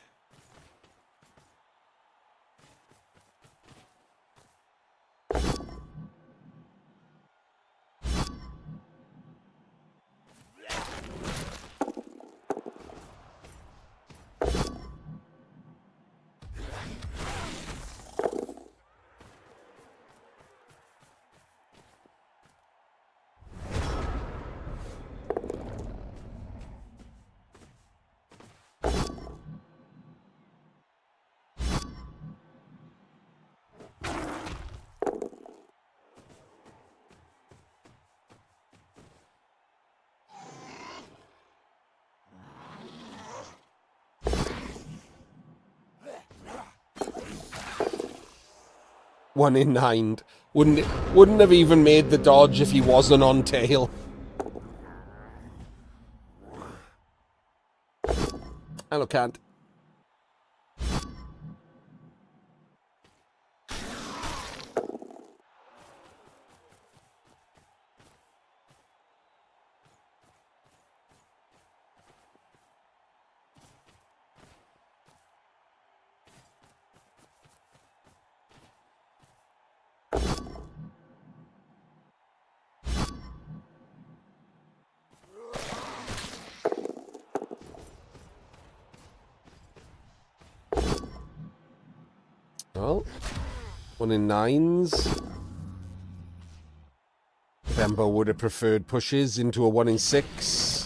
One in 9. Wouldn't have even made the dodge if he wasn't on tail. I can't. Well, 1 in 9s. Bembo would have preferred pushes into a 1 in 6.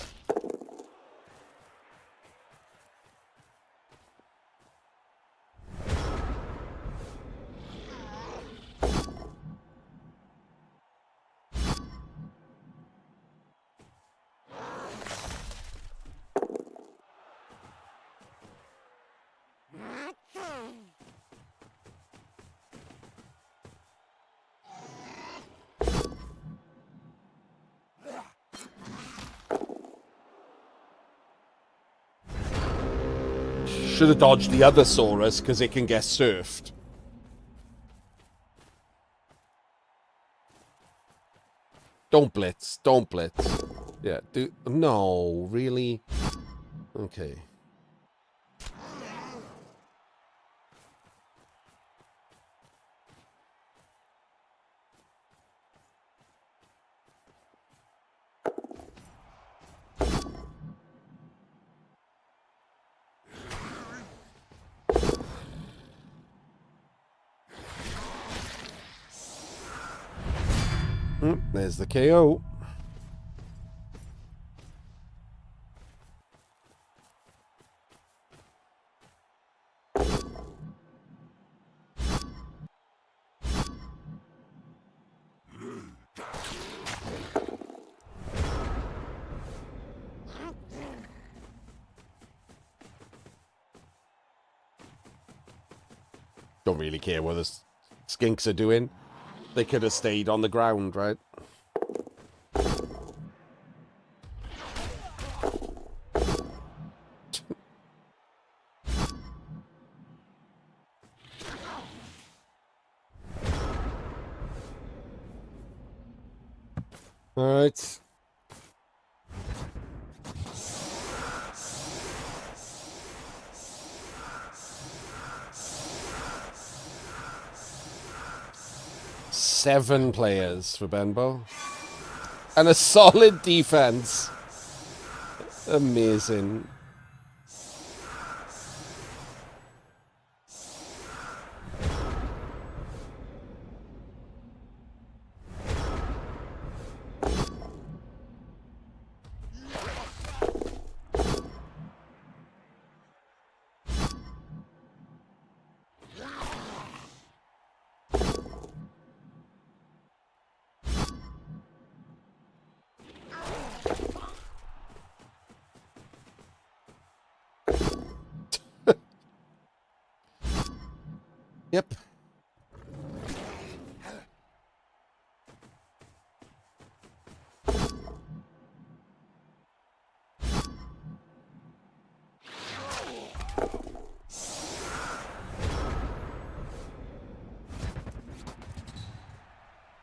Should have dodged the other Saurus because it can get surfed. Don't blitz. Don't blitz. Yeah, no, really? Okay. There's the KO. Don't really care what the skinks are doing. They could have stayed on the ground, right? All right. Seven players for Benbow. And a solid defense. Amazing. Yep.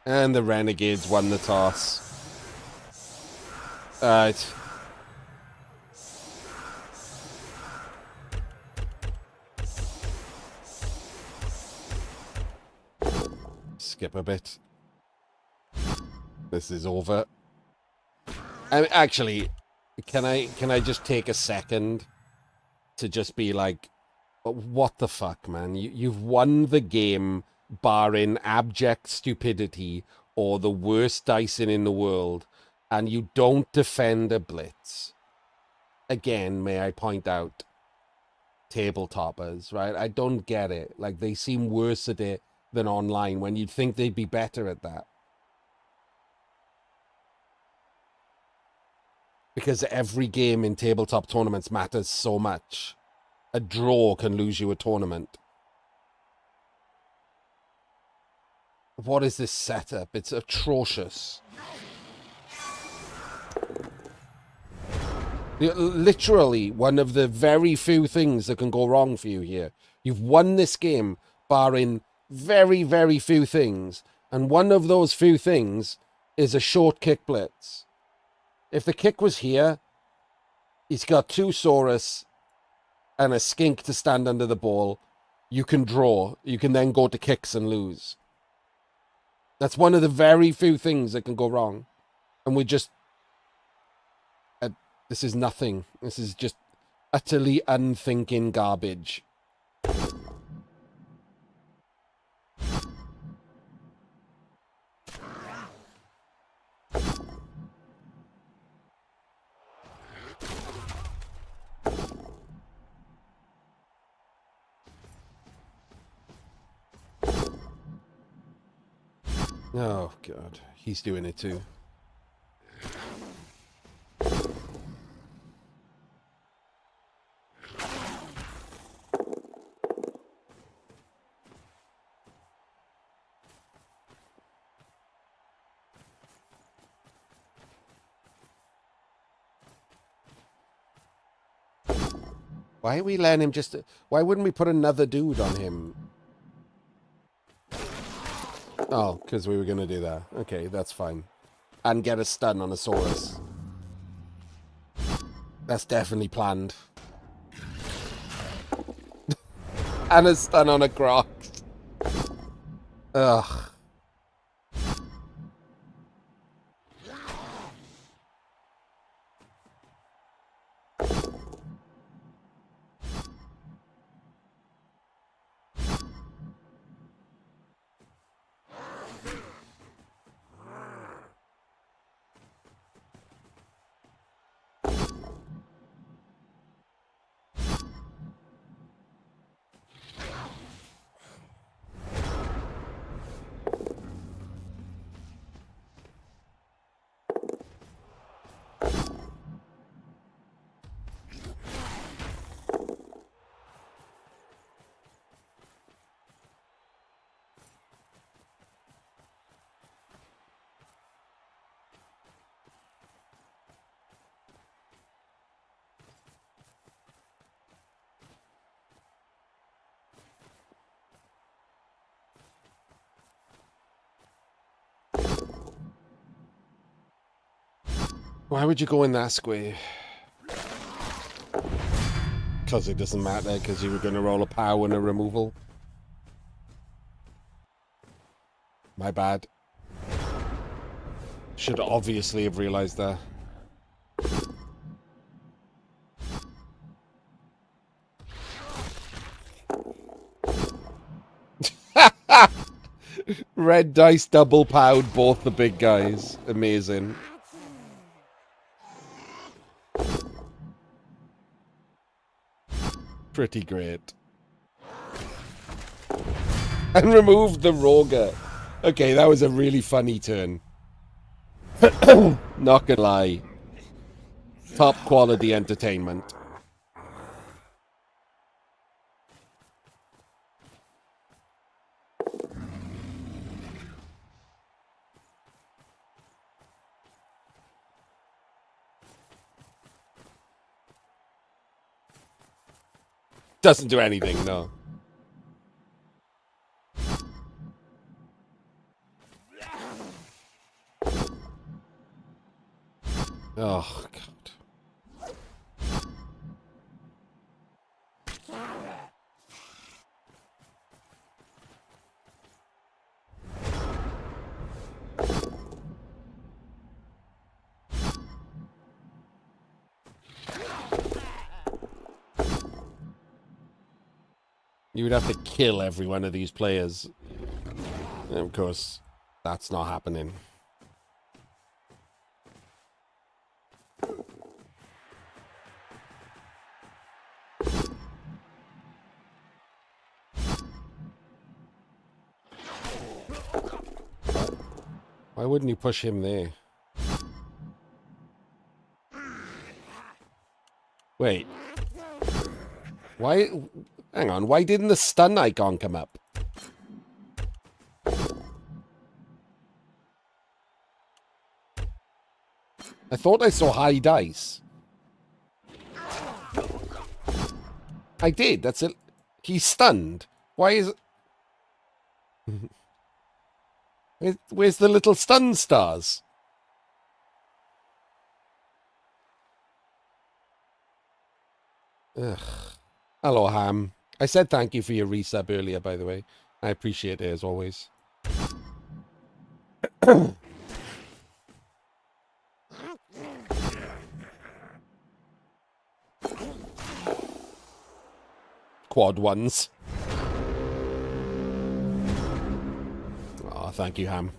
And the Renegades won the toss. Alright. Skip a bit. This is over. Actually, can I just take a second to just be like, what the fuck, man? You've won the game barring abject stupidity or the worst dicing in the world, and you don't defend a blitz. Again, may I point out, tabletoppers, right? I don't get it. Like, they seem worse at it than online when you'd think they'd be better at that. Because every game in tabletop tournaments matters so much. A draw can lose you a tournament. What is this setup? It's atrocious. Literally one of the very few things that can go wrong for you here. You've won this game barring very, very few things. And one of those few things is a short kick blitz. If the kick was here, he's got 2 Saurus and a skink to stand under the ball. You can draw. You can then go to kicks and lose. That's one of the very few things that can go wrong. And we just... this is nothing. This is just utterly unthinking garbage. Oh, God. He's doing it too. Why are we letting him just... Why wouldn't we put another dude on him? Oh, because we were going to do that. Okay, that's fine. And get a stun on a Saurus. That's definitely planned. And a stun on a Croc. Ugh. Why would you go in that square? Because it doesn't matter, because you were going to roll a power and a removal. My bad. Should obviously have realized that. Red dice double powered both the big guys. Amazing. Pretty great. And removed the Roger. Okay, that was a really funny turn. Not gonna lie. Top quality entertainment. Doesn't do anything, no. Oh, God. You would have to kill every one of these players. And of course, that's not happening. Why wouldn't you push him there? Wait. Why? Hang on. Why didn't the stun icon come up? I thought I saw high dice. I did. That's it. He's stunned. Why is it? Where's the little stun stars? Ugh. Hello, Ham. I said thank you for your resub earlier, by the way. I appreciate it as always. Quad ones. Oh, thank you, Ham.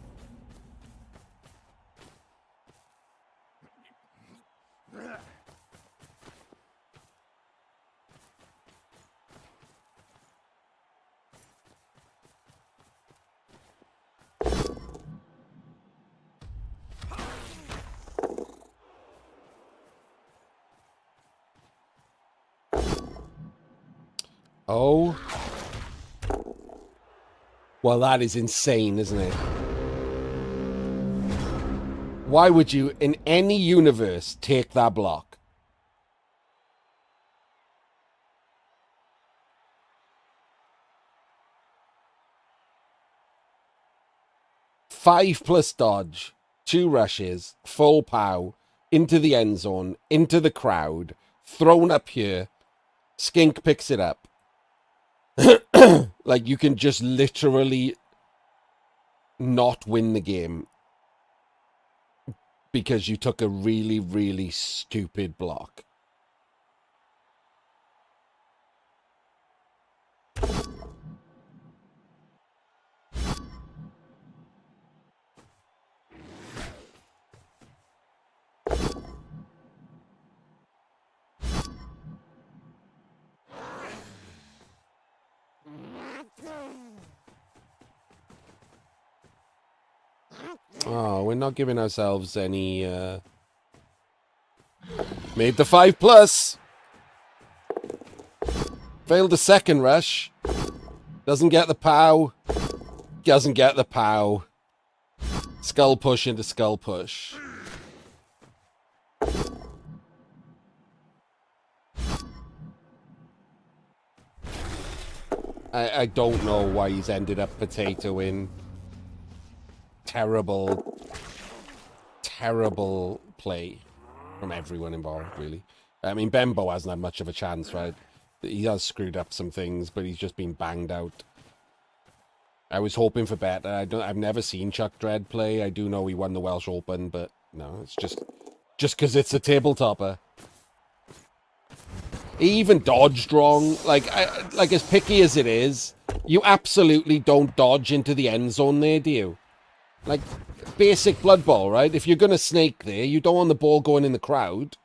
Oh. Well, that is insane, isn't it? Why would you, in any universe, take that block? Five plus dodge, 2 rushes, full pow, into the end zone, into the crowd, thrown up here. Skink picks it up. Like, you can just literally not win the game because you took a really, really stupid block. Oh, we're not giving ourselves any, Made the 5 plus. Failed the second rush. Doesn't get the pow. Doesn't get the pow. Skull push into skull push. I don't know why he's ended up potatoing. Terrible, terrible play from everyone involved, really. I mean, Bembo hasn't had much of a chance, right? He has screwed up some things, but he's just been banged out. I was hoping for better. I've never seen Chuck Dredd play. I do know he won the Welsh Open, but no, it's just because it's a tabletopper. He even dodged wrong. Like as picky as it is, you absolutely don't dodge into the end zone there, do you? Like, basic Blood Bowl, right? If you're going to snake there, you don't want the ball going in the crowd.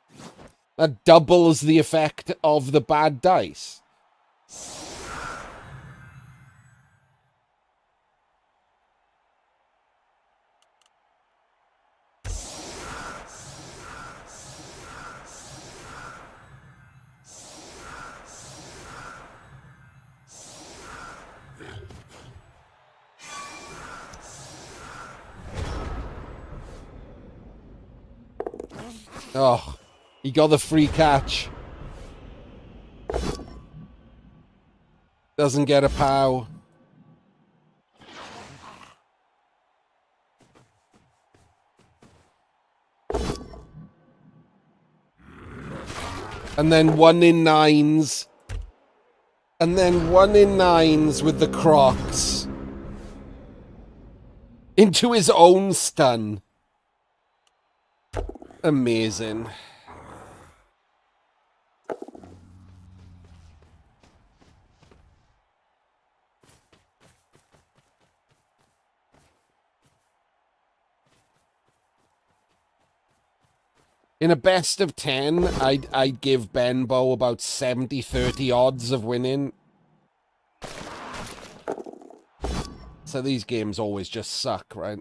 That doubles the effect of the bad dice. Oh, he got the free catch. Doesn't get a pow. And then 1 in 9s. And then 1 in 9s with the Crocs. Into his own stun. Amazing. In a best of 10, I'd give Benbow about 70-30 odds of winning. So these games always just suck, right?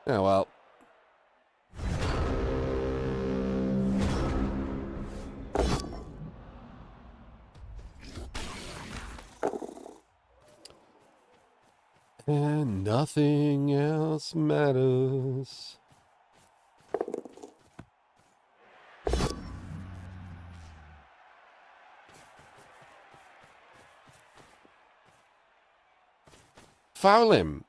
Oh, well. And nothing else matters. Foul him.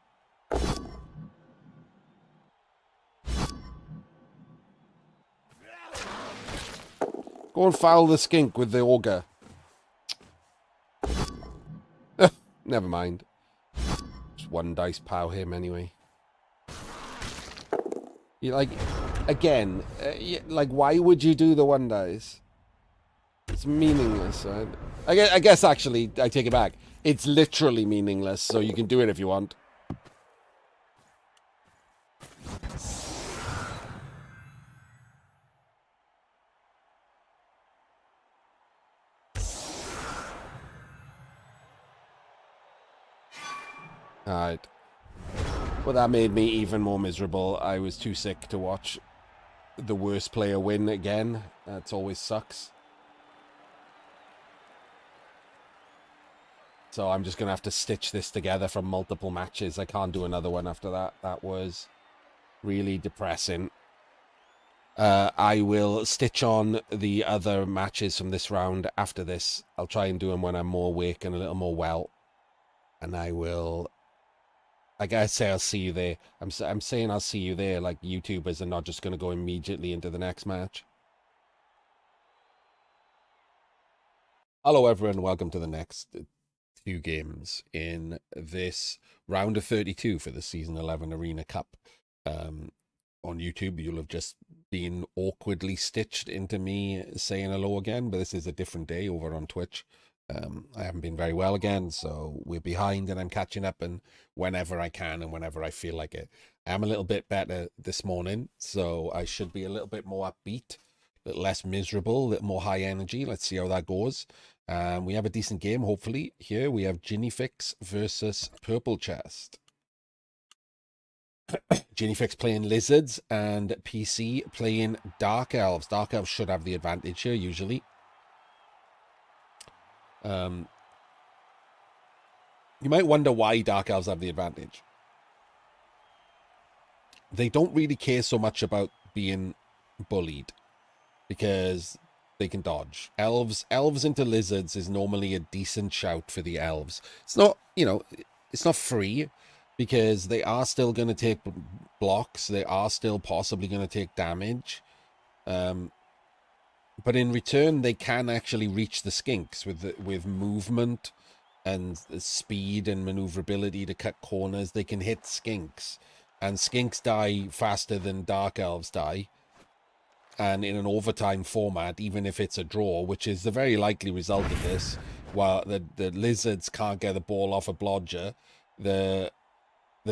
Go and foul the skink with the auger. Never mind. Just 1 dice pow him anyway. You like, again, like, why would you do the 1 dice? It's meaningless, right? I guess actually, I take it back. It's literally meaningless, so you can do it if you want. Alright. Well, that made me even more miserable. I was too sick to watch the worst player win again. That always sucks. So I'm just going to have to stitch this together from multiple matches. I can't do another one after that. That was really depressing. I will stitch on the other matches from this round after this. I'll try and do them when I'm more awake and a little more well. And I will... I gotta say I'll see you there. I'm saying I'll see you there, like YouTubers are not just going to go immediately into the next match. Hello everyone, welcome to the next 2 games in this round of 32 for the Season 11 Arena Cup. On YouTube, you'll have just been awkwardly stitched into me saying hello again, but this is a different day over on Twitch. I haven't been very well again, so we're behind and I'm catching up, and whenever I can and whenever I feel like it. I'm a little bit better this morning, so I should be a little bit more upbeat, a little less miserable, a little more high energy. Let's see how that goes. We have a decent game, hopefully. Here we have Ginnyfix versus Purple Chest. Ginnyfix playing Lizards and PC playing Dark Elves. Dark Elves should have the advantage here, usually. You might wonder why Dark Elves have the advantage. They don't really care so much about being bullied because they can dodge. Elves into Lizards is normally a decent shout for the Elves. It's not, you know, it's not free because they are still going to take blocks. They are still possibly going to take damage. But in return, they can actually reach the skinks with movement and speed and maneuverability to cut corners. They can hit skinks, and skinks die faster than Dark Elves die. And in an overtime format, even if it's a draw, which is the very likely result of this, while the Lizards can't get the ball off a blodger, the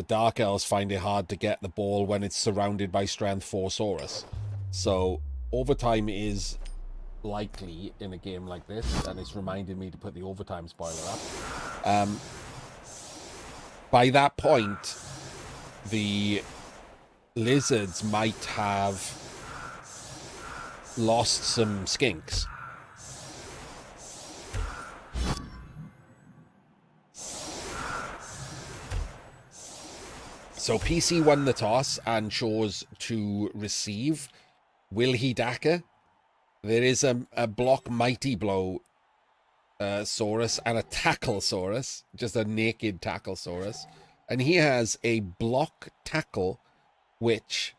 Dark Elves find it hard to get the ball when it's surrounded by Strength 4 Saurus. So overtime is likely in a game like this, and it's reminded me to put the overtime spoiler up. By that point, the lizards might have lost some skinks. So PC won the toss and chose to receive. Will he Daka? There is a block Mighty Blow Saurus and a Tacklesaurus, just a naked Tacklesaurus. And he has a block Tackle Witch,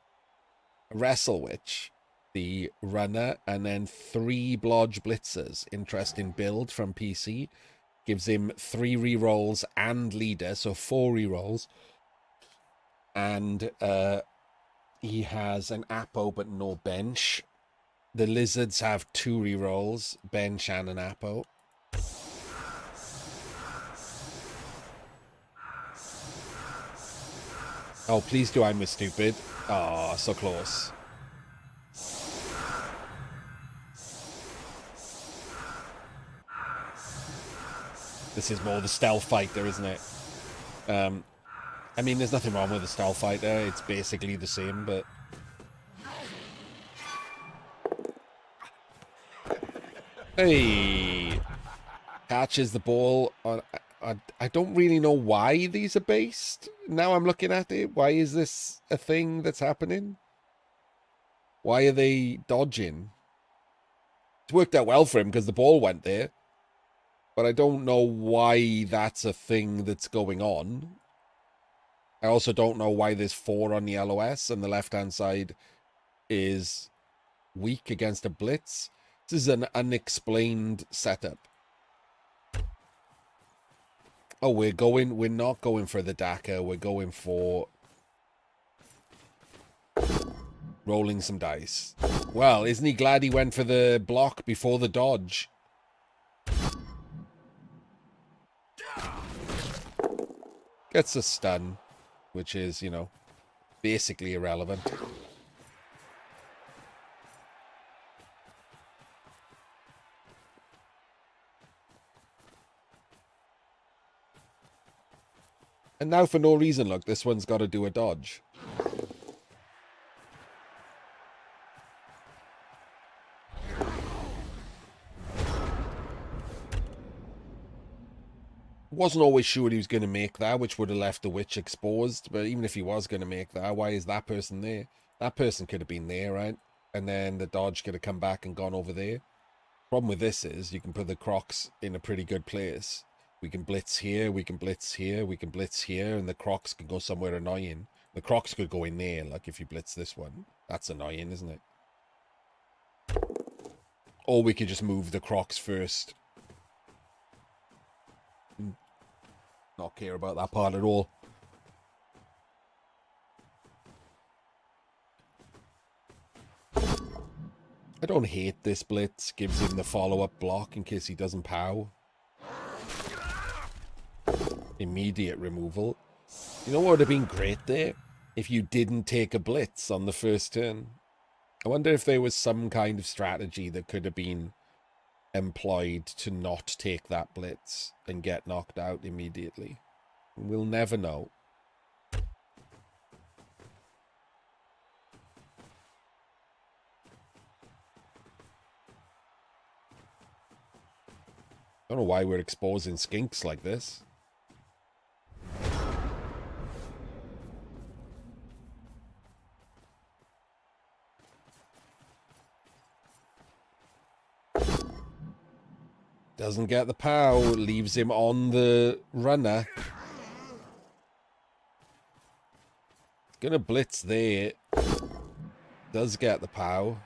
Wrestle Witch, the runner, and then 3 Blodge Blitzers. Interesting build from PC. Gives him 3 rerolls and leader, so 4 rerolls. And he has an Apo but no bench. The lizards have 2 rerolls, bench and an Apo. Oh, please do I'm a stupid. Oh, so close. This is more the stealth fighter, isn't it? I mean, there's nothing wrong with the stealth fighter. It's basically the same, but... Hey! Catches the ball on... I don't really know why these are based. Now I'm looking at it. Why is this a thing that's happening? Why are they dodging? It's worked out well for him because the ball went there. But I don't know why that's a thing that's going on. I also don't know why there's 4 on the LOS and the left-hand side is weak against a blitz. This is an unexplained setup. Oh, we're not going for the Daka. We're going for rolling some dice. Well, isn't he glad he went for the block before the dodge? Gets a stun, which is, you know, basically irrelevant. And now for no reason, look, this one's got to do a dodge. Wasn't always sure he was going to make that, which would have left the witch exposed. But even if he was going to make that, why is that person there? That person could have been there, right? And then the dodge could have come back and gone over there. Problem with this is you can put the Crocs in a pretty good place. We can blitz here, we can blitz here, we can blitz here, and the Crocs can go somewhere annoying. The Crocs could go in there, like if you blitz this one. That's annoying, isn't it? Or we could just move the Crocs first. Not care about that part at all. I don't hate this blitz. Gives him the follow-up block in case he doesn't pow. Immediate removal. You know what would have been great there? If you didn't take a blitz on the first turn. I wonder if there was some kind of strategy that could have been employed to not take that blitz and get knocked out immediately. We'll never know. I don't know why we're exposing skinks like this. Doesn't get the pow, leaves him on the runner. Gonna blitz there. Does get the pow.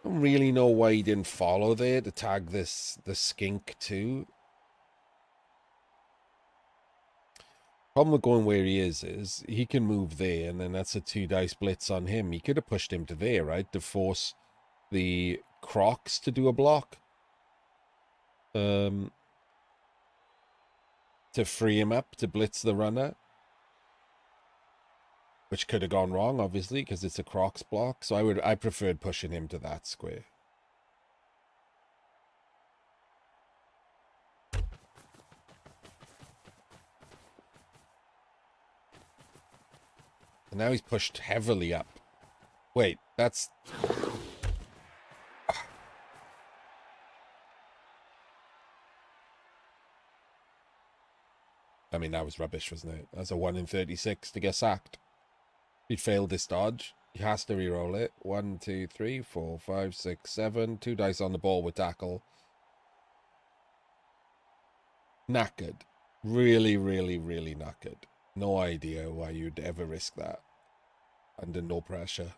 Don't really know why he didn't follow there to tag the skink too. Problem with going where he is he can move there, and then that's a 2 dice blitz on him. He could have pushed him to there, right? To force the Crocs to do a block. To free him up to blitz the runner. Which could have gone wrong, obviously, because it's a Crocs block. So I preferred pushing him to that square. Now he's pushed heavily up. Wait, that's... I mean, that was rubbish, wasn't it? That's a 1 in 36 to get sacked. He failed this dodge. He has to re-roll it. 1, 2, 3, 4, 5, 6, 7. 2 dice on the ball with tackle. Knackered. Really, really, really knackered. No idea why you'd ever risk that. Under no pressure.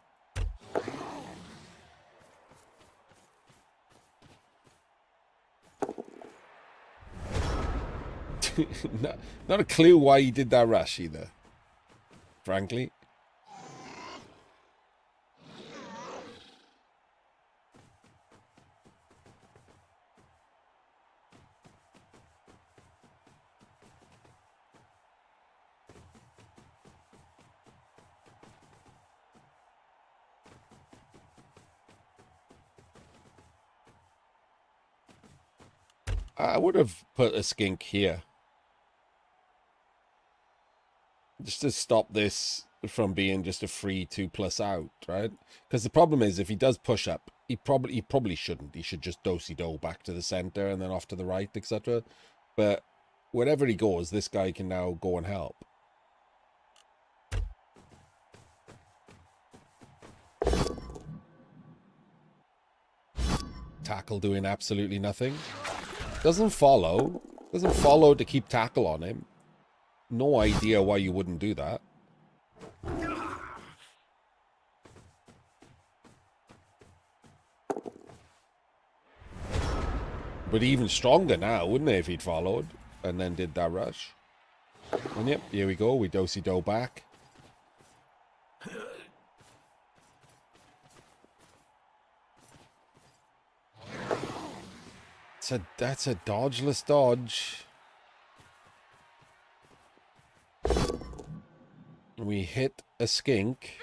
Not a clue why he did that rush either. Frankly. I would have put a skink here. Just to stop this from being just a free 2+ out, right? Because the problem is, if he does push up, he probably shouldn't. He should just do-si-do back to the center and then off to the right, etc. But wherever he goes, this guy can now go and help. Tackle doing absolutely nothing. Doesn't follow to keep tackle on him. No idea why you wouldn't do that. But even stronger now, wouldn't it, if he'd followed and then did that rush? And yep, here we go. We do-si-do back. That's a dodgeless dodge. We hit a skink.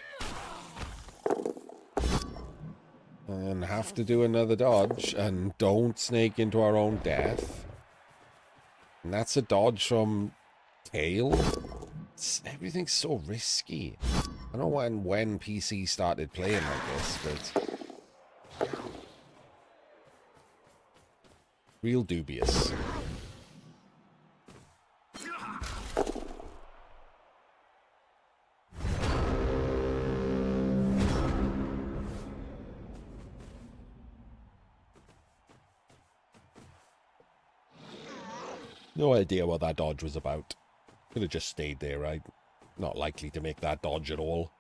And have to do another dodge. And don't snake into our own death. And that's a dodge from tail. Everything's so risky. I don't know when PC started playing like this, but... real dubious. No idea what that dodge was about. Could have just stayed there, right? Not likely to make that dodge at all.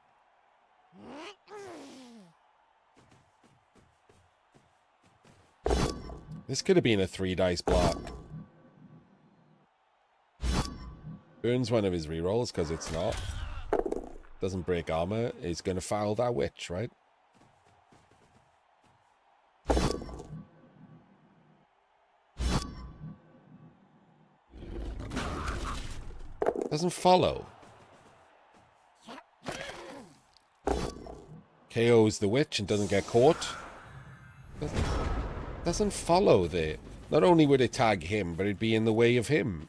This could have been a 3-dice block. Burns one of his rerolls because it's not. Doesn't break armor. Is going to foul that witch, right? Doesn't follow. KOs the witch and doesn't get caught. Doesn't follow there. Not only would it tag him, but it'd be in the way of him.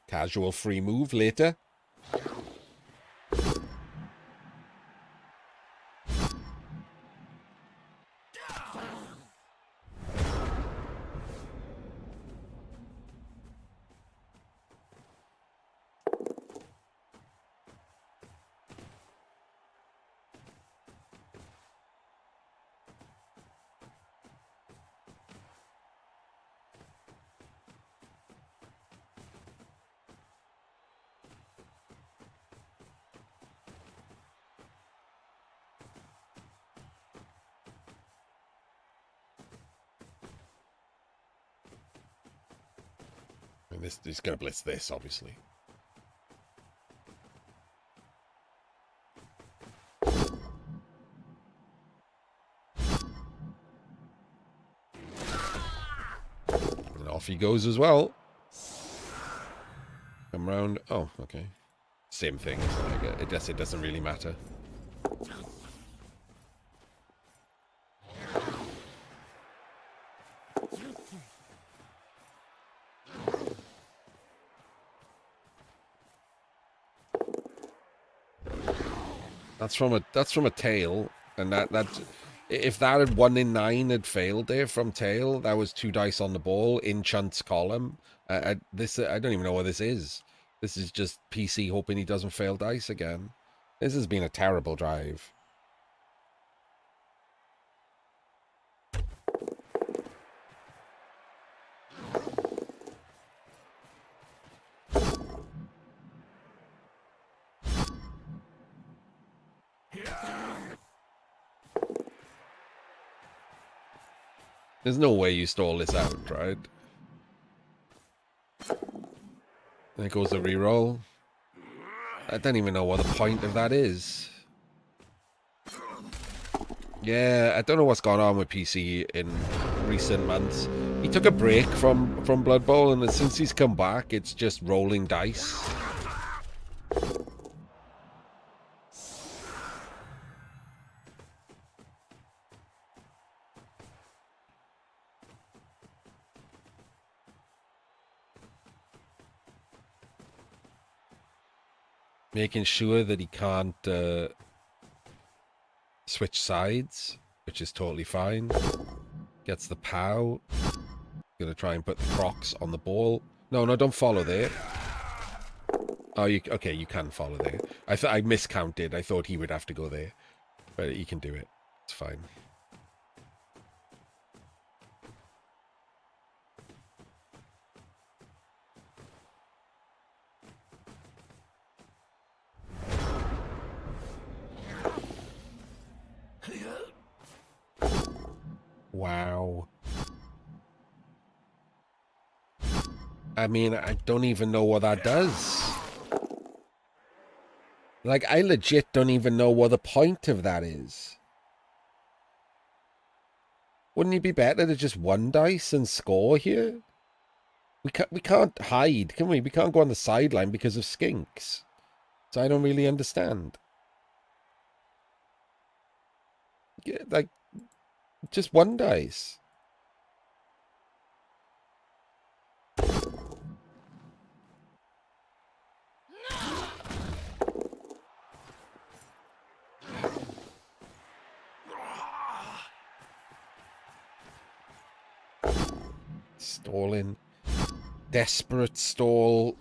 Casual free move later. And this is going to blitz this, obviously. And off he goes as well. Come round. Oh, okay. Same thing. I guess it doesn't really matter. That's from a tail, and that if that had 1 in 9 had failed there from tail, that was 2 dice on the ball in Chunt's column. I don't even know what this is. This is just PC hoping he doesn't fail dice again. This has been a terrible drive. There's no way you stall this out, right? There goes the reroll. I don't even know what the point of that is. Yeah, I don't know what's gone on with PC in recent months. He took a break from Blood Bowl, and since he's come back, it's just rolling dice. Making sure that he can't switch sides, which is totally fine. Gets the POW. Gonna try and put the Crocs on the ball. No, don't follow there. Oh, okay, you can follow there. I miscounted. I thought he would have to go there. But he can do it. It's fine. Wow. I mean, I don't even know what that does. Like, I legit don't even know what the point of that is. Wouldn't it be better to just 1 dice and score here? We can't hide, can we? We can't go on the sideline because of skinks. So I don't really understand. Yeah, like, just 1 dice. Stalling. Desperate stall.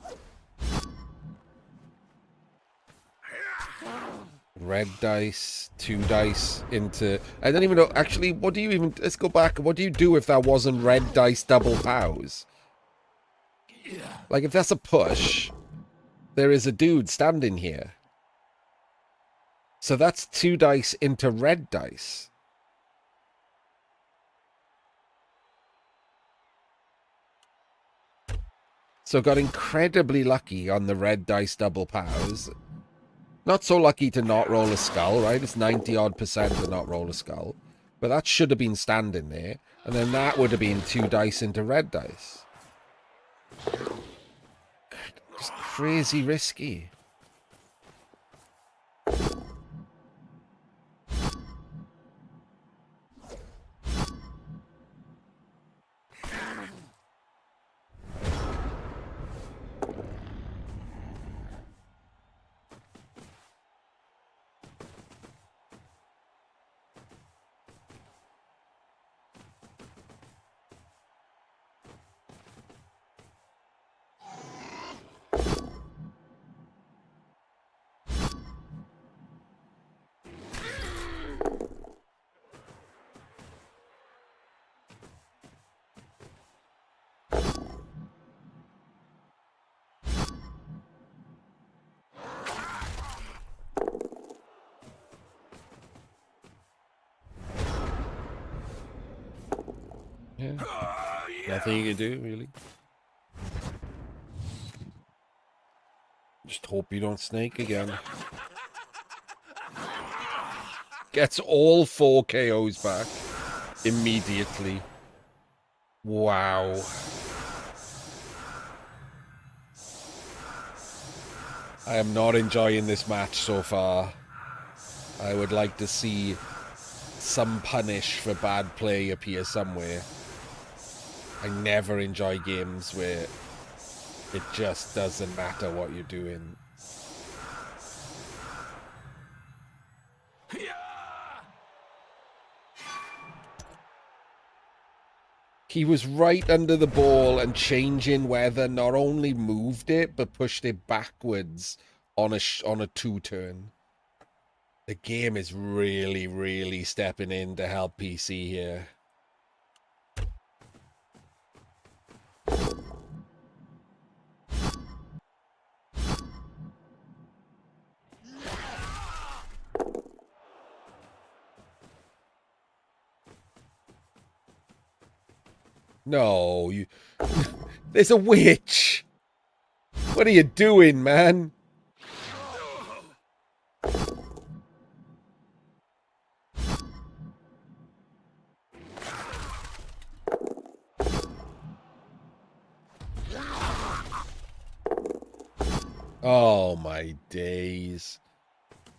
Red dice, 2 dice into... I don't even know... Actually, what do you even... Let's go back. What do you do if that wasn't red dice double POWs? Like, if that's a push, there is a dude standing here. So that's 2 dice into red dice. So got incredibly lucky on the red dice double POWs. Not so lucky to not roll a skull, right? It's 90-odd% to not roll a skull. But that should have been standing there. And then that would have been 2 dice into red dice. Just crazy risky. Yeah. Nothing you can do, really. Just hope you don't snake again. Gets all 4 KOs back immediately. Wow. I am not enjoying this match so far. I would like to see some punish for bad play appear somewhere. I never enjoy games where it just doesn't matter what you're doing. He was right under the ball, and changing weather not only moved it, but pushed it backwards on a two-turn. The game is really, really stepping in to help PC here. No, you... There's a witch! What are you doing, man? Oh, my days.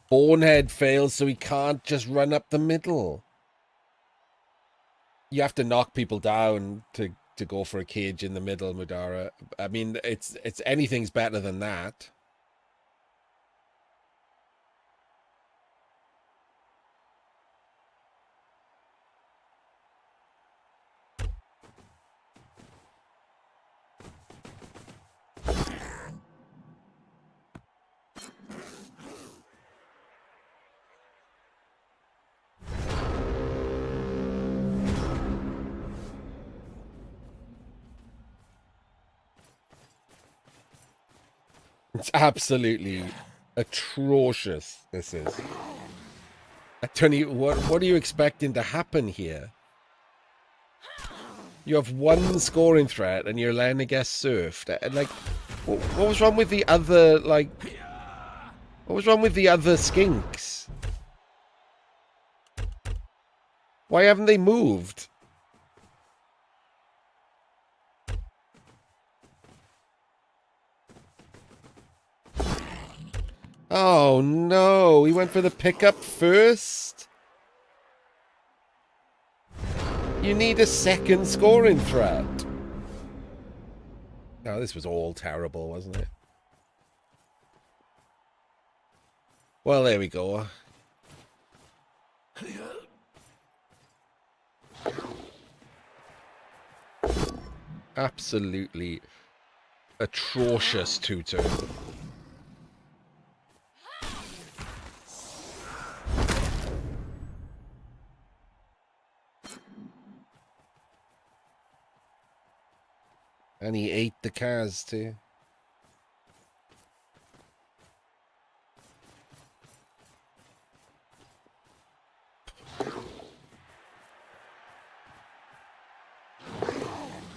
Bonehead fails, so he can't just run up the middle. You have to knock people down to go for a cage in the middle, Mudara. I mean, it's anything's better than that. It's absolutely atrocious, this is. Tony, what are you expecting to happen here? You have one scoring threat and you're letting it get surfed. And like, what was wrong with the other, like... What was wrong with the other skinks? Why haven't they moved? Oh no, he went for the pickup first? You need a second scoring threat. Oh, this was all terrible, wasn't it? Well, there we go. Absolutely atrocious two-turn. And he ate the cars too.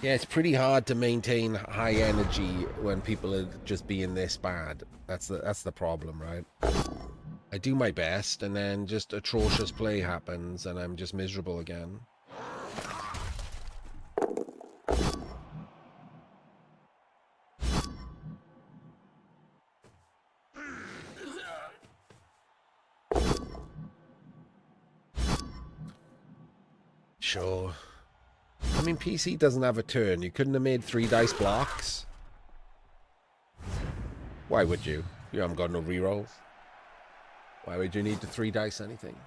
Yeah, it's pretty hard to maintain high energy when people are just being this bad. That's the problem, right? I do my best, and then just atrocious play happens, and I'm just miserable again. Sure. I mean, PC doesn't have a turn. You couldn't have made 3 dice blocks. Why would you? You haven't got no rerolls. Why would you need to 3 dice anything?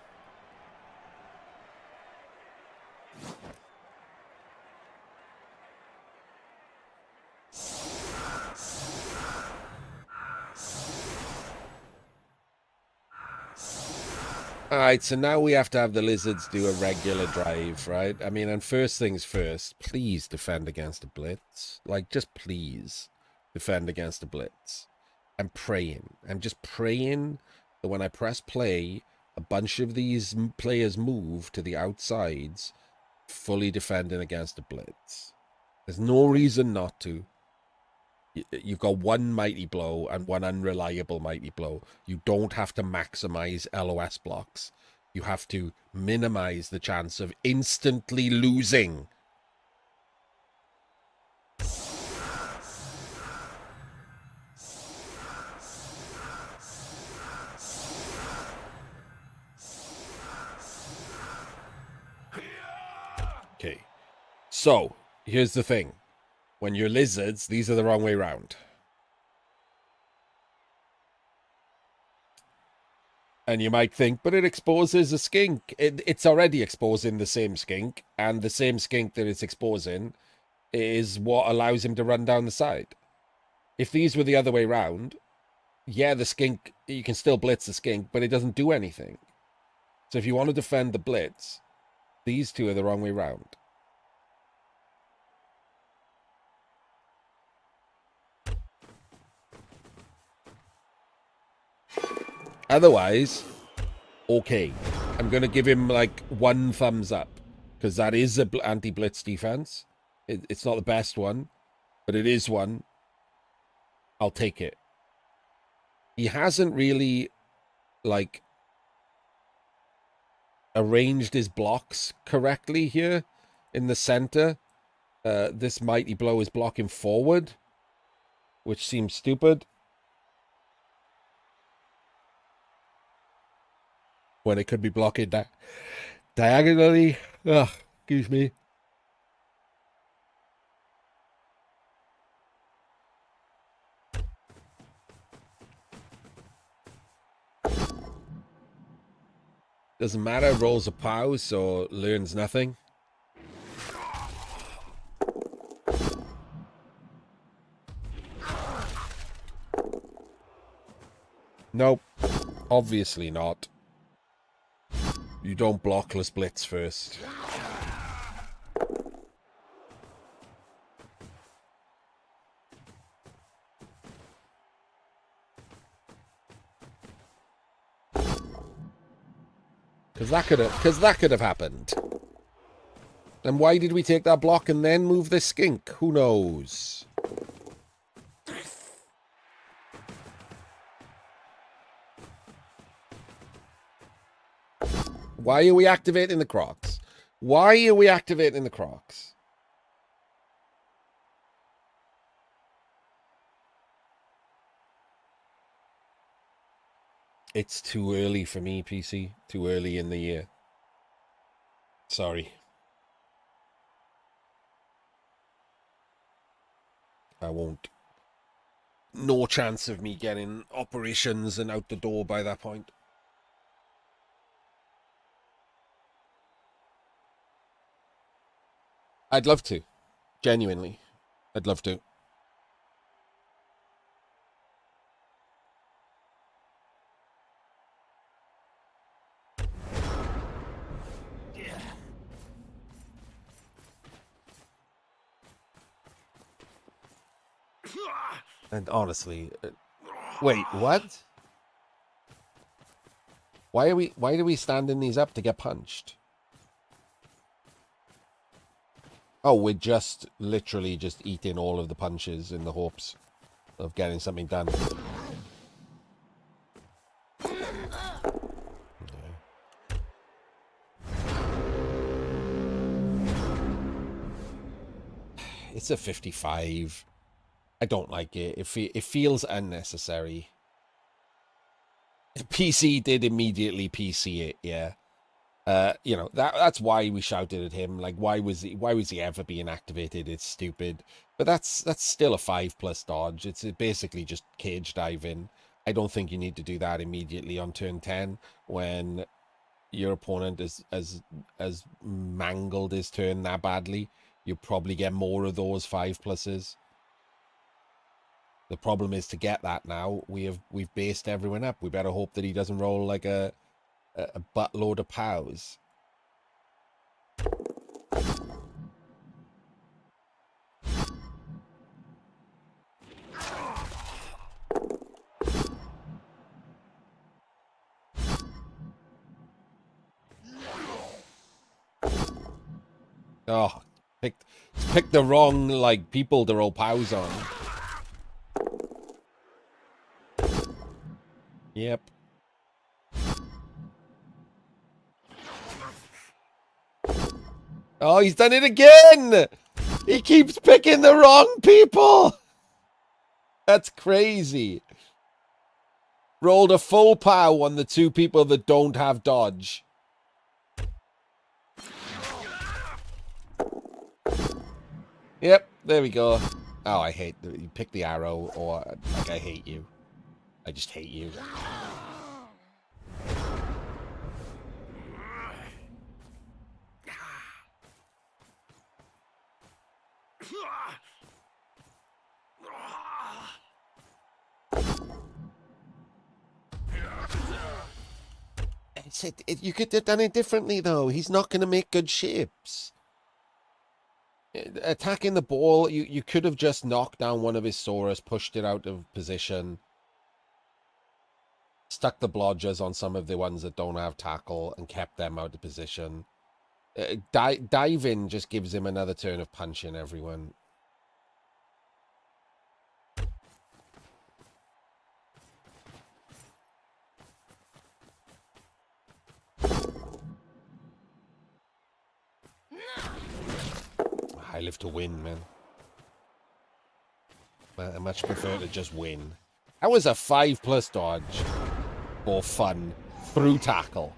Alright, so now we have to have the lizards do a regular drive, right? I mean, and first things first, please defend against a blitz. Like, just please defend against a blitz. I'm praying. I'm just praying that when I press play, a bunch of these players move to the outsides, fully defending against a blitz. There's no reason not to. You've got one mighty blow and one unreliable mighty blow. You don't have to maximize LOS blocks. You have to minimize the chance of instantly losing. So, here's the thing. When you're lizards, these are the wrong way round. And you might think, but it exposes a skink. It's already exposing the same skink, and the same skink that it's exposing is what allows him to run down the side. If these were the other way round, yeah, the skink, you can still blitz the skink, but it doesn't do anything. So if you want to defend the blitz, these two are the wrong way round. Otherwise, okay. I'm going to give him like 1 thumbs up, because that is an anti-blitz defense. It's not the best one, but it is one. I'll take it. He hasn't really, like, arranged his blocks correctly here in the center. This Mighty Blow is blocking forward, which seems stupid. When it could be blocking diagonally. Ugh, excuse me. Doesn't matter, rolls a POW, so learns nothing. Nope, obviously not. You don't blockless blitz first. Because that could have happened. And why did we take that block and then move this skink? Who knows? Why are we activating the Crocs? Why are we activating the Crocs? It's too early for me, PC. Too early in the year. Sorry. I won't. No chance of me getting operations and out the door by that point. I'd love to. Genuinely. I'd love to. And honestly, wait, what? Why do we standing these up to get punched? Oh, we're just literally just eating all of the punches in the hopes of getting something done. It's a 55. I don't like it. It feels unnecessary. PC did immediately PC it, yeah. You know, that's why we shouted at him. Like, why was he ever being activated? It's stupid. But that's still a 5+ dodge. It's basically just cage diving. I don't think you need to do that immediately on turn 10 when your opponent has mangled his turn that badly. You probably get more of those 5+s. The problem is to get that now. We've based everyone up. We better hope that he doesn't roll like a buttload of POWs. Oh, picked the wrong like people to roll POWs on. Yep. Oh, he's done it again! He keeps picking the wrong people! That's crazy. Rolled a full POW on the 2 people that don't have dodge. Yep, there we go. Oh, I hate you. Pick the arrow, or like I hate you. I just hate you. You could have done it differently, though. He's not going to make good shapes. Attacking the ball, you could have just knocked down one of his Saurus, pushed it out of position, stuck the blodgers on some of the ones that don't have tackle, and kept them out of position. Diving just gives him another turn of punching everyone. I live to win, man. I much prefer to just win. That was a 5+ dodge for fun through tackle.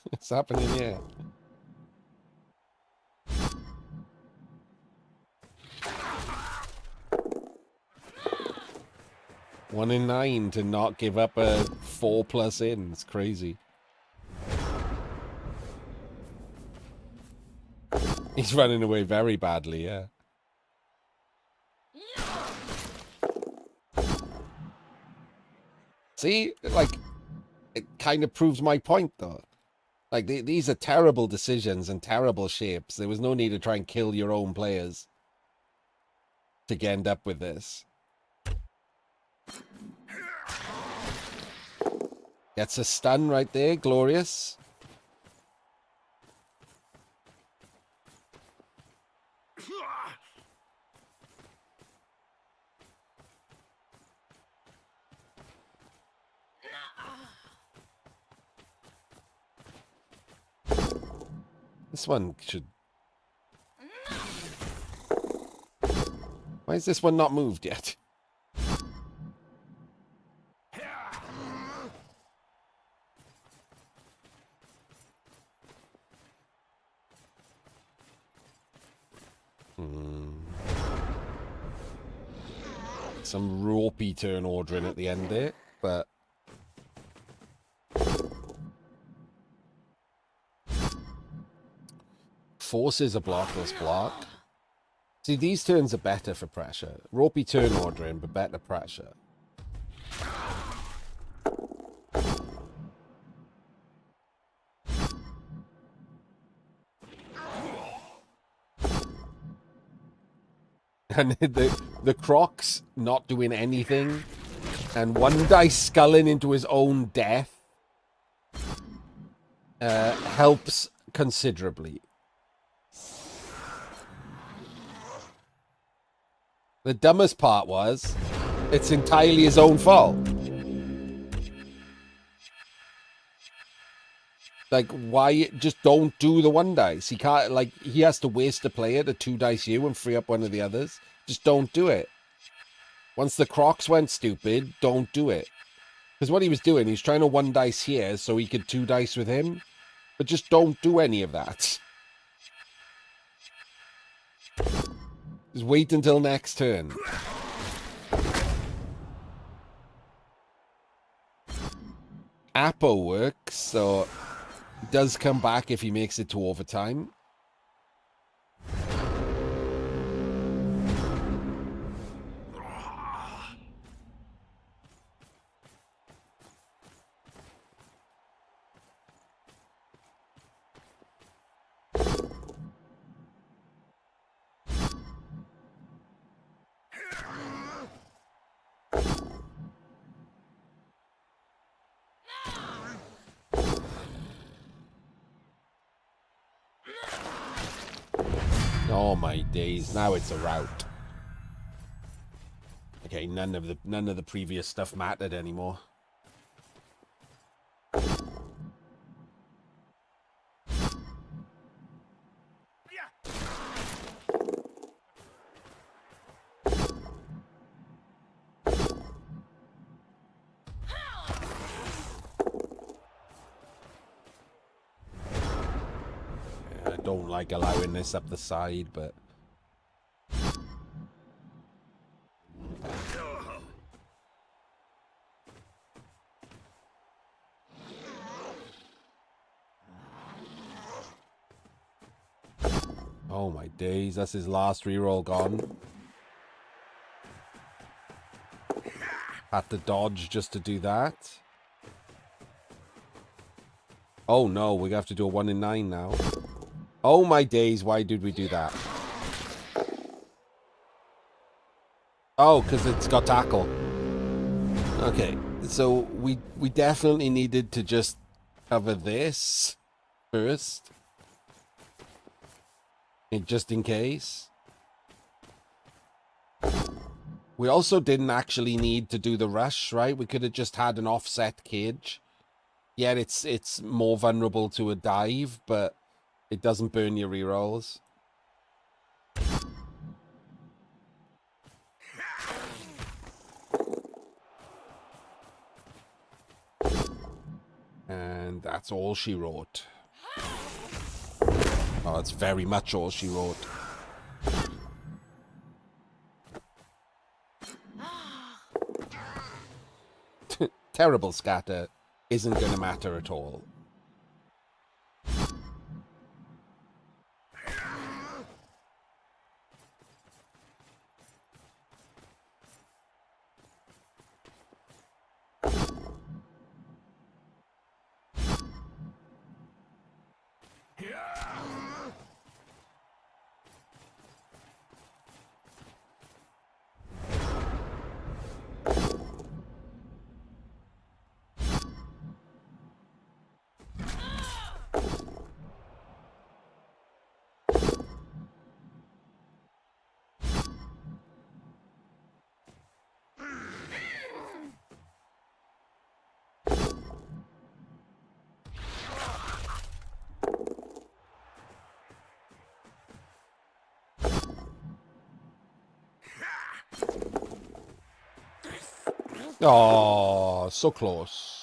What's happening here? One in 9 to not give up a 4+ in. It's crazy. He's running away very badly, yeah. See? Like, it kind of proves my point, though. Like, these are terrible decisions and terrible shapes. There was no need to try and kill your own players to end up with this. Gets a stun right there. Glorious. This one should... Why is this one not moved yet? Some ropey turn ordering at the end there, but... Forces a blockless block. See, these turns are better for pressure. Ropey turn ordering, but better pressure. And the Crocs not doing anything, and one dice sculling into his own death helps considerably. The dumbest part was, it's entirely his own fault. Like, why just don't do the 1 dice? He can't, like, he has to waste a player to 2 dice you and free up one of the others. Just don't do it. Once the Crocs went stupid, don't do it. Because what he was doing, he was trying to 1 dice here so he could 2 dice with him. But just don't do any of that. Just wait until next turn. Apo works, so he does come back if he makes it to overtime. Oh my days, now it's a rout. Okay, none of the previous stuff mattered anymore. I don't like allowing this up the side, but oh my days, that's his last reroll gone. Had to dodge just to do that. Oh no, we have to do a 1 in 9 now. Oh my days, why did we do that? Oh, because it's got tackle. Okay, so we definitely needed to just cover this first. Just in case. We also didn't actually need to do the rush, right? We could have just had an offset cage. Yeah, it's more vulnerable to a dive, but it doesn't burn your rerolls. And that's all she wrote. Oh, that's very much all she wrote. Terrible scatter isn't going to matter at all. Oh, so close.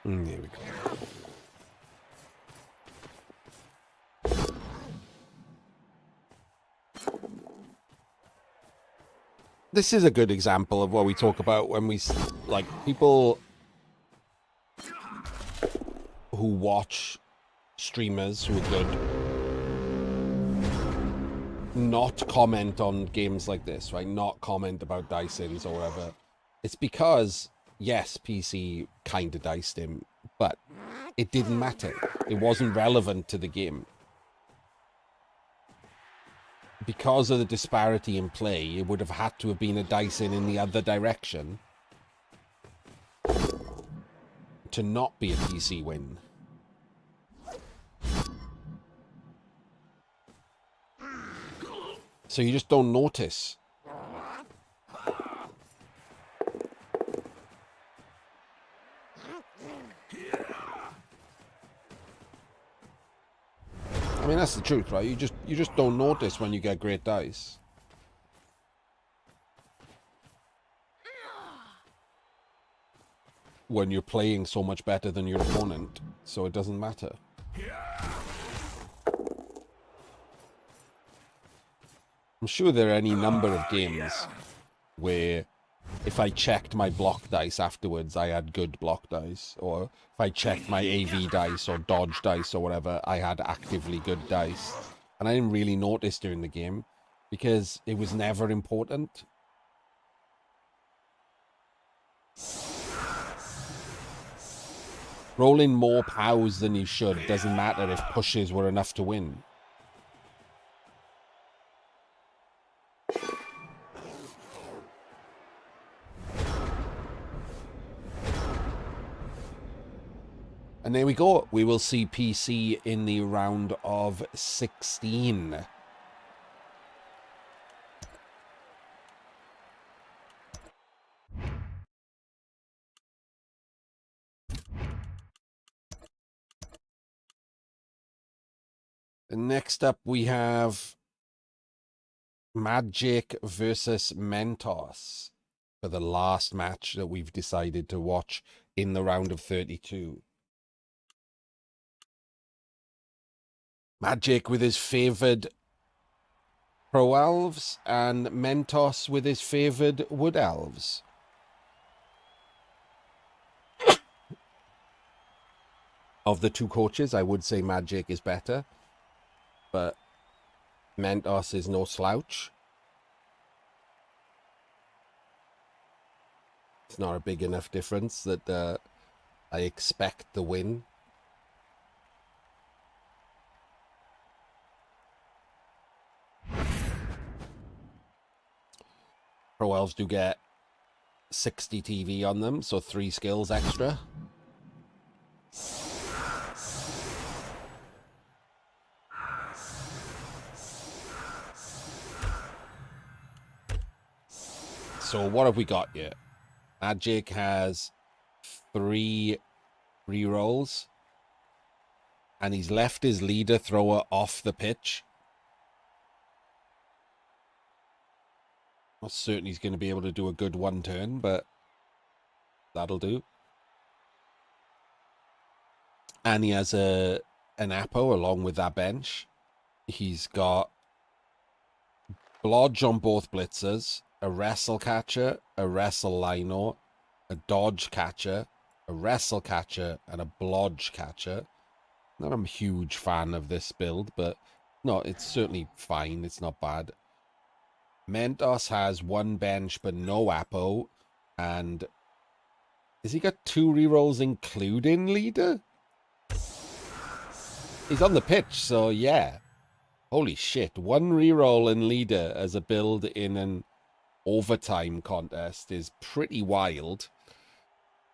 There we go. This is a good example of what we talk about when we, like, people who watch streamers who are good not comment on games like this, right? Not comment about dice-ins or whatever. It's because, yes, PC kind of diced him, but it didn't matter. It wasn't relevant to the game. Because of the disparity in play, it would have had to have been a dice-in in the other direction to not be a PC win. So you just don't notice. I mean, that's the truth, right? You just don't notice when you get great dice. When you're playing so much better than your opponent, so it doesn't matter. I'm sure there are any number of games where if I checked my block dice afterwards, I had good block dice. Or if I checked my AV dice or dodge dice or whatever, I had actively good dice. And I didn't really notice during the game because it was never important. Rolling more POWs than you should doesn't matter if pushes were enough to win. And there we go. We will see PC in the round of 16. Next up, we have Magic versus Mentos for the last match that we've decided to watch in the round of 32. Magic with his favoured Pro Elves and Mentos with his favoured Wood Elves. Of the two coaches, I would say Magic is better, but Mentos is no slouch. It's not a big enough difference that I expect the win. Pro Elves do get 60 TV on them, so 3 skills extra. So what have we got here? Magic has 3 rerolls, and he's left his leader thrower off the pitch. Not certain he's going to be able to do a good one turn, but that'll do. And he has an Apo along with that bench. He's got Blodge on both blitzers, a Wrestle Catcher, a Wrestle Lino, a Dodge Catcher, a Wrestle Catcher, and a Blodge Catcher. Not a huge fan of this build, but no, it's certainly fine. It's not bad. Mentos has 1 bench but no Apo, and has he got 2 rerolls including leader? He's on the pitch, so yeah. Holy shit, 1 reroll in leader as a build in an overtime contest is pretty wild.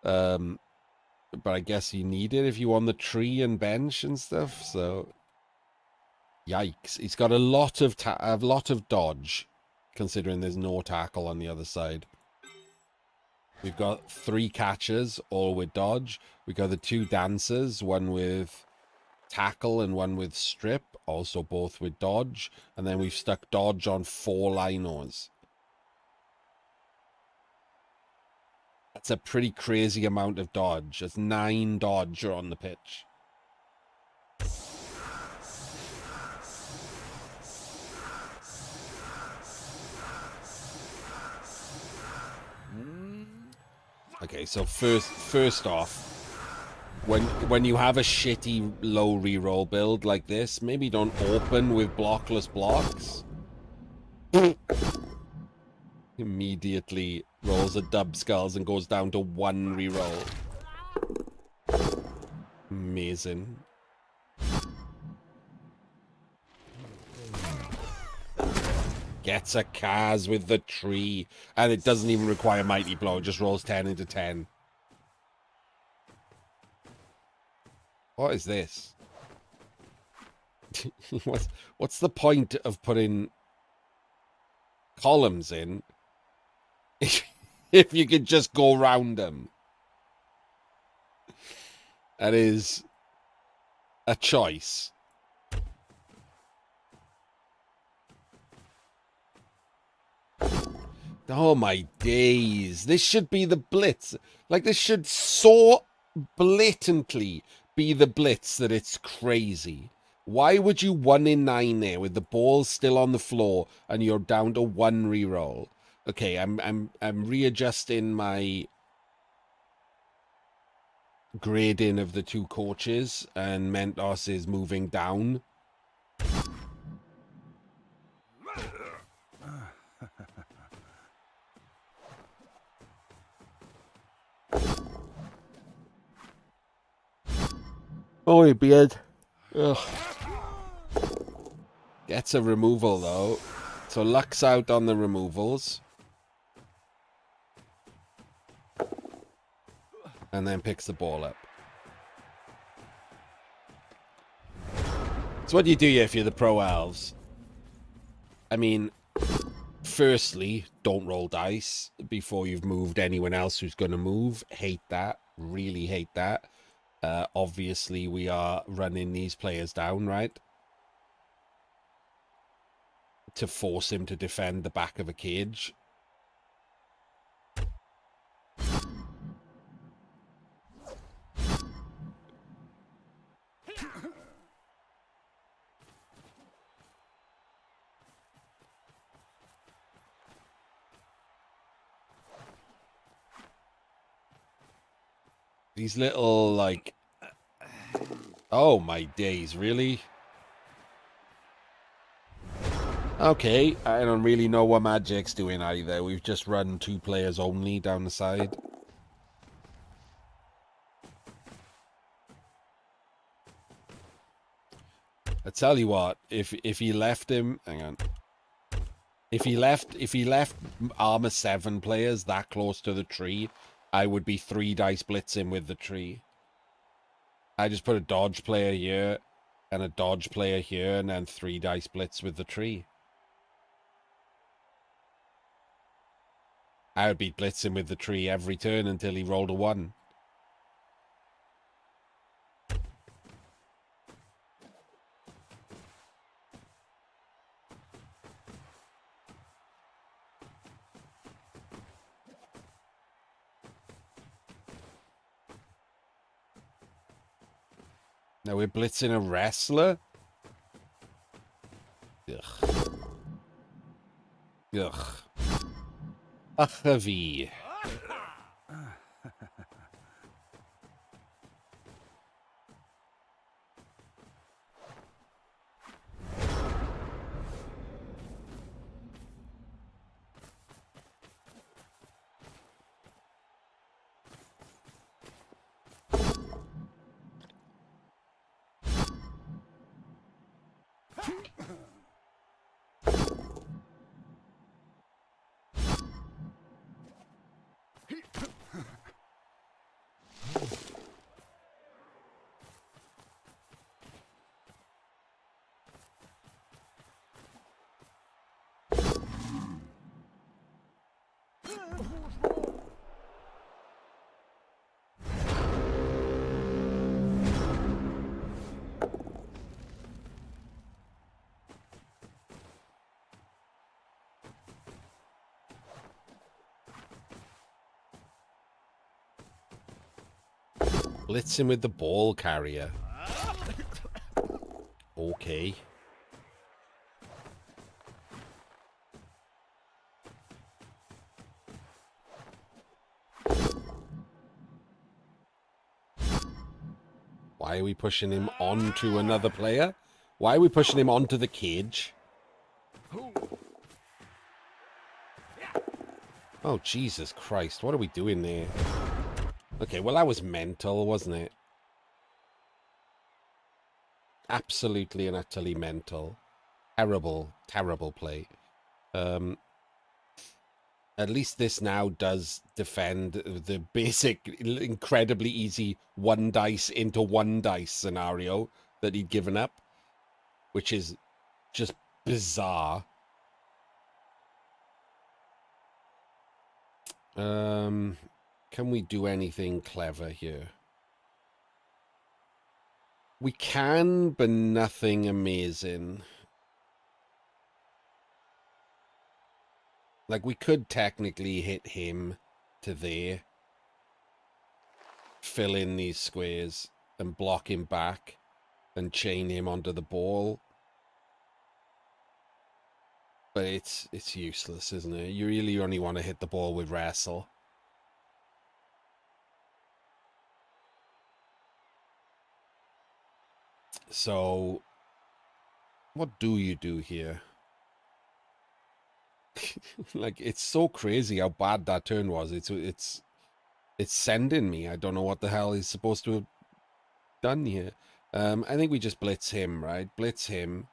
But I guess you need it if you want the tree and bench and stuff, so yikes. He's got a lot of dodge, considering there's no tackle on the other side. We've got 3 catchers, all with dodge. We've got the 2 dancers, one with tackle and one with strip, also both with dodge. And then we've stuck dodge on 4 linos. That's a pretty crazy amount of dodge. That's 9 dodge on the pitch. Okay, so first off, when you have a shitty low reroll build like this, maybe don't open with blockless blocks. Immediately rolls a dub skulls and goes down to 1 reroll. Amazing. Gets a Kaz with the tree, and it doesn't even require Mighty Blow, it just rolls 10 into 10. What is this? What's the point of putting columns in if you could just go around them? That is a choice. Oh my days. This should be the blitz. Like, this should so blatantly be the blitz that it's crazy. Why would you 1 in 9 there with the ball still on the floor and you're down to 1 reroll? Okay, I'm readjusting my grading of the two coaches, and Mentos is moving down. Oi, beard. Ugh. Gets a removal, though. So Luck's out on the removals. And then picks the ball up. So what do you do if you're the pro elves? I mean, firstly, don't roll dice before you've moved anyone else who's going to move. Hate that. Really hate that. Obviously, we are running these players down, right? To force him to defend the back of a cage. These little, like... Oh, my days, really? Okay, I don't really know what Magic's doing either. We've just run 2 players only down the side. I tell you what, if he left him... Hang on. If he left armor 7 players that close to the tree, I would be 3 dice blitzing with the tree. I just put a dodge player here and a dodge player here and then 3 dice blitz with the tree. I would be blitzing with the tree every turn until he rolled a 1. Now we're blitzing a wrestler? Ugh. Ugh. Achavi. Blitzing with the ball carrier. Okay. Why are we pushing him onto another player? Why are we pushing him onto the cage? Oh, Jesus Christ. What are we doing there? Okay, well, that was mental, wasn't it? Absolutely and utterly mental. Terrible, terrible play. At least this now does defend the basic, incredibly easy 1 dice into 1 dice scenario that he'd given up, which is just bizarre. Can we do anything clever here? We can, but nothing amazing. Like, we could technically hit him to there, fill in these squares, and block him back, and chain him onto the ball. But it's useless, isn't it? You really only want to hit the ball with wrestle. So, what do you do here? Like, it's so crazy how bad that turn was. It's sending me. I don't know what the hell he's supposed to have done here. I think we just blitz him, right? Blitz him.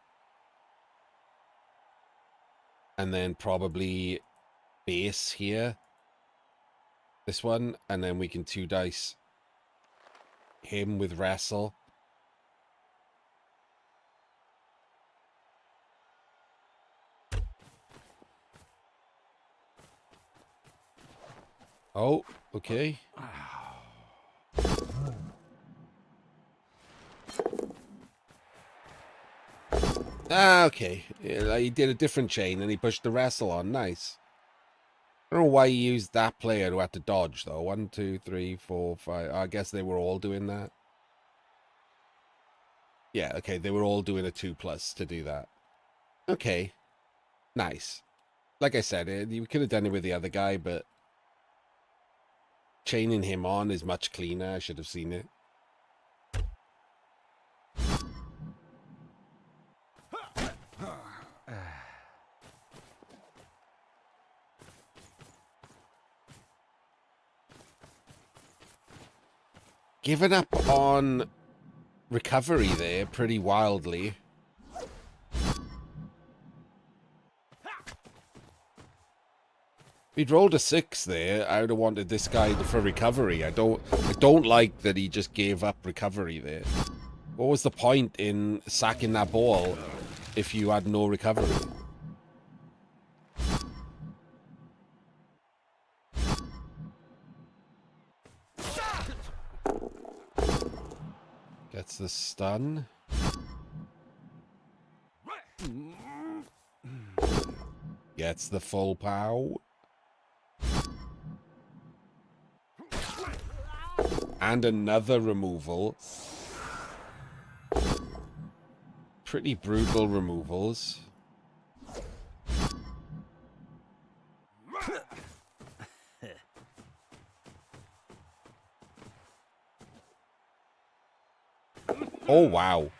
And then probably base here. This one. And then we can 2-dice him with wrestle. Oh, okay. Ah, okay. Yeah, he did a different chain and he pushed the wrestle on. Nice. I don't know why he used that player who had to dodge, though. 1, 2, 3, 4, 5. I guess they were all doing that. Yeah, okay. They were all doing a 2+ to do that. Okay. Nice. Like I said, you could have done it with the other guy, but chaining him on is much cleaner. I should have seen it. Giving up on recovery there pretty wildly. If he'd rolled a 6 there, I would have wanted this guy for recovery. I don't like that he just gave up recovery there. What was the point in sacking that ball if you had no recovery? Gets the stun. Gets the full pow. And another removal. Pretty brutal removals. Oh, wow.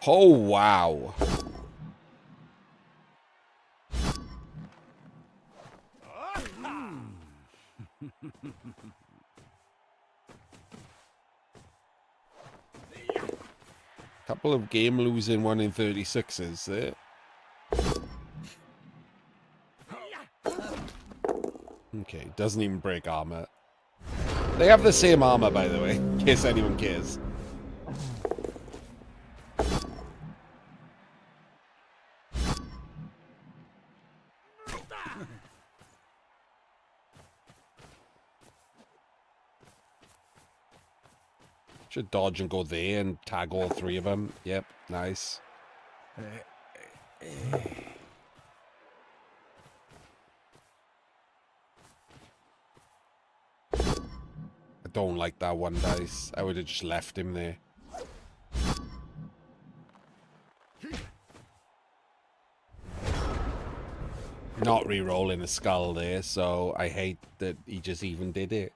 Oh, wow. Couple of game losing 1 in 36s there. Okay, doesn't even break armor. They have the same armor, by the way, in case anyone cares. Should dodge and go there and tag all 3 of them. Yep, nice. I don't like that 1 dice. I would have just left him there. Not re-rolling a skull there, so I hate that he just even did it.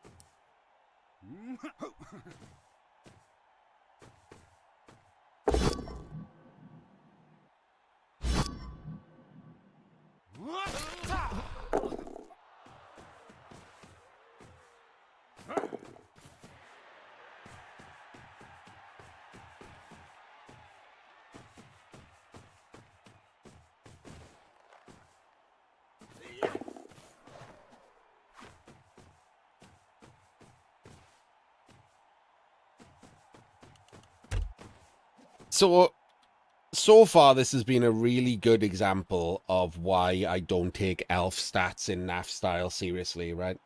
So far, this has been a really good example of why I don't take elf stats in NAF style seriously, right?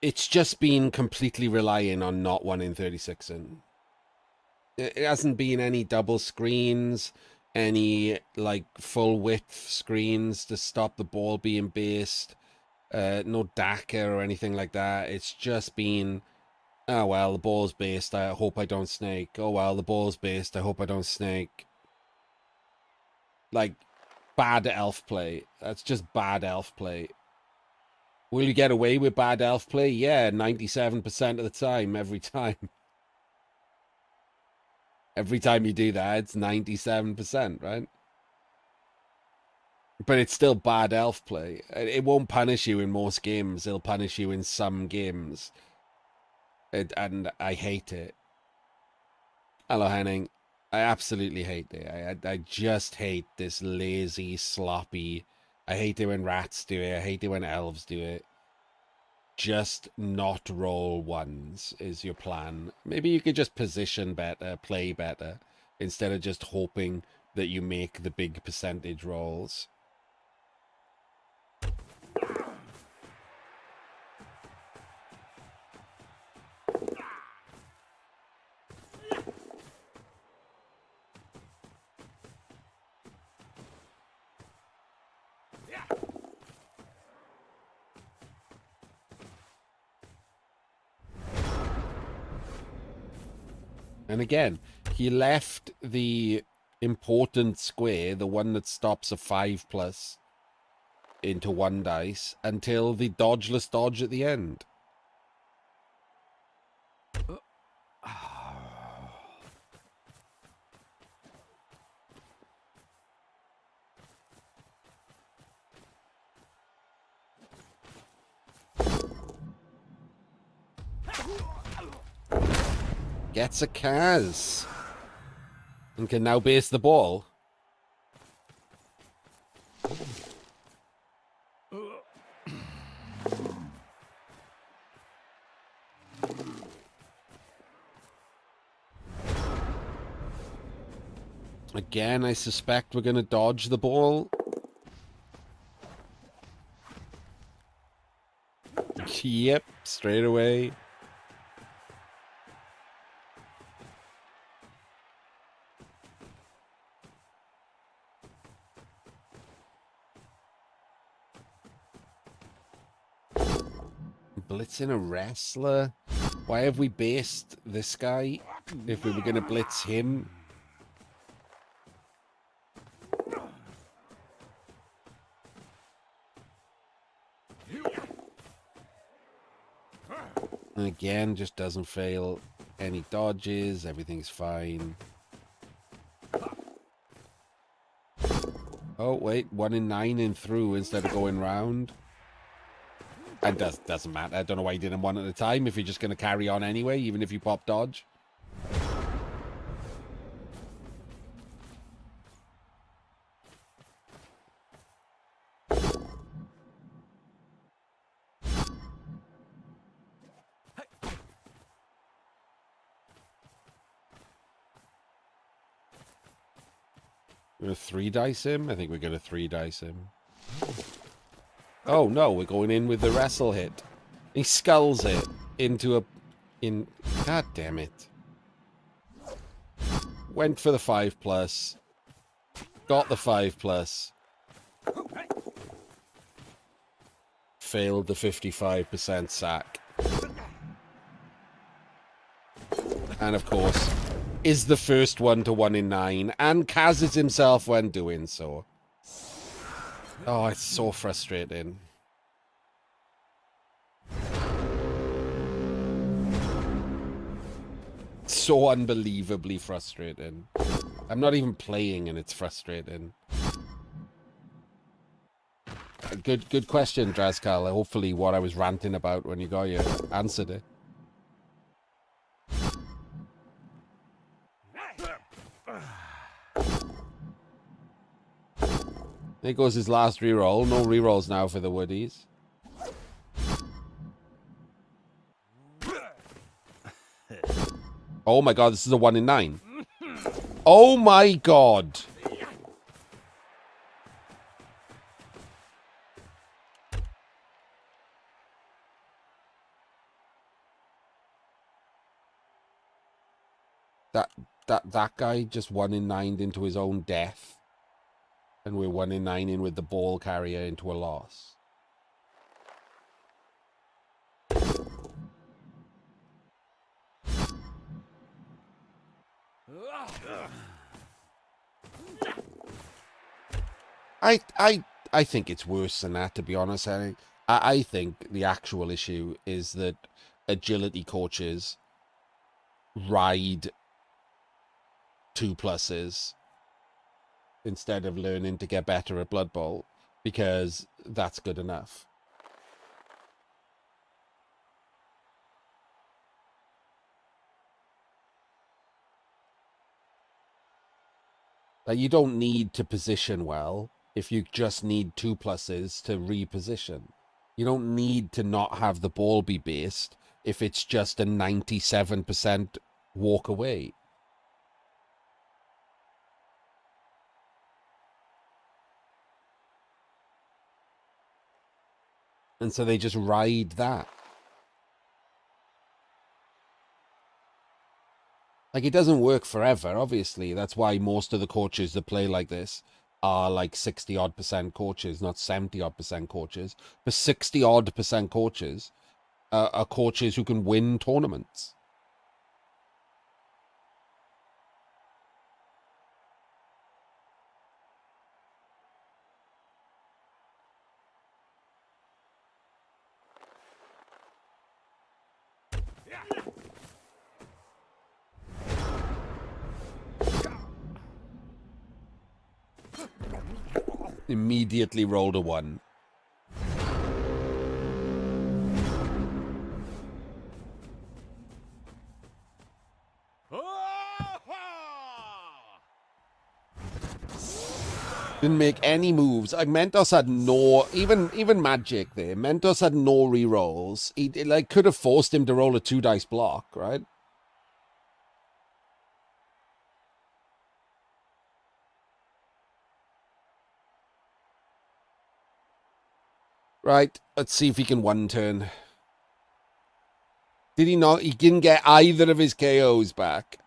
It's just been completely relying on not 1 in 36, and it hasn't been any double screens, any like full width screens to stop the ball being based, no DACA or anything like that. It's just been, oh well, the ball's based, I hope I don't snake. Oh well, the ball's based, I hope I don't snake. Like, bad elf play. That's just bad elf play. Will you get away with bad elf play? Yeah, 97% of the time, every time. Every time you do that, it's 97%, right? But it's still bad elf play. It won't punish you in most games. It'll punish you in some games. And I hate it. Hello, Henning. I absolutely hate it. I just hate this lazy, sloppy. I hate it when rats do it. I hate it when elves do it. Just not roll ones is your plan. Maybe you could just position better, play better, instead of just hoping that you make the big percentage rolls. And again, he left the important square, the one that stops a 5+, into 1 dice until the dodgeless dodge at the end. Gets a Kaz. And can now base the ball. Again, I suspect we're going to dodge the ball. Yep, straight away. Blitzing a wrestler? Why have we based this guy if we were going to blitz him? And again, just doesn't fail any dodges. Everything's fine. Oh, wait. 1 in 9 in through instead of going round. And doesn't matter. I don't know why you did them one at a time if you're just going to carry on anyway, even if you pop dodge. We're going to 3 dice him? I think we're going to 3 dice him. Oh, no, we're going in with the wrestle hit. He skulls it into a... God damn it. Went for the 5+. Got the 5+. Failed the 55% sack. And, of course, is the first one to 1 in 9. And Kazes himself when doing so. Oh, it's so frustrating. So unbelievably frustrating. I'm not even playing and it's frustrating. Good question, Drazkal. Hopefully what I was ranting about when you got here answered it. There goes his last reroll. No rerolls now for the Woodies. Oh my god, this is a 1 in 9. Oh my god. That guy just 1 in 9 into his own death. And we're 1 in 9 in with the ball carrier into a loss. I think it's worse than that, to be honest. I think the actual issue is that agility coaches ride 2+s instead of learning to get better at Blood Bowl, because that's good enough. Like, you don't need to position well if you just need 2+s to reposition. You don't need to not have the ball be based if it's just a 97% walk away. And so they just ride that. Like, it doesn't work forever, obviously. That's why most of the coaches that play like this are like 60-odd% coaches, not 70-odd% coaches. But 60-odd% coaches are coaches who can win tournaments. Immediately rolled a 1. Didn't make any moves. Like, Mentos had no, even Magic there. Mentos had no re-rolls. He like could have forced him to roll a 2-dice block, right? Right. Let's see if he can one turn. Did he not? He didn't get either of his KOs back.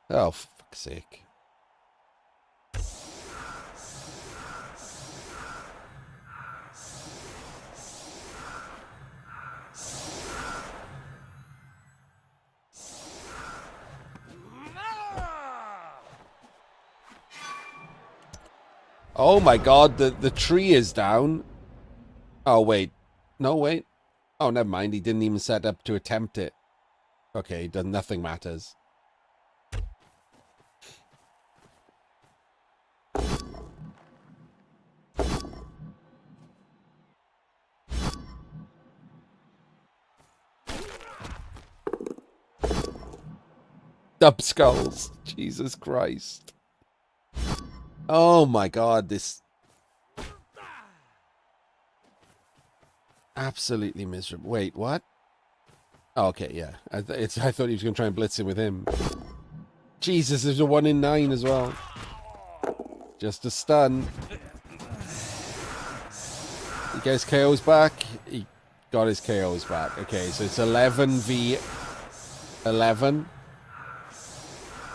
Oh, for fuck's sake. Oh my god, the tree is down. Oh, wait. No, wait. Oh, never mind. He didn't even set up to attempt it. Okay, nothing matters. Dub skulls. Jesus Christ. Oh my god, this... Absolutely miserable. Wait, what? Oh, okay, yeah. I thought he was going to try and blitz him with him. Jesus, there's a 1 in 9 as well. Just a stun. He gets KOs back. He got his KOs back. Okay, so it's 11 v 11.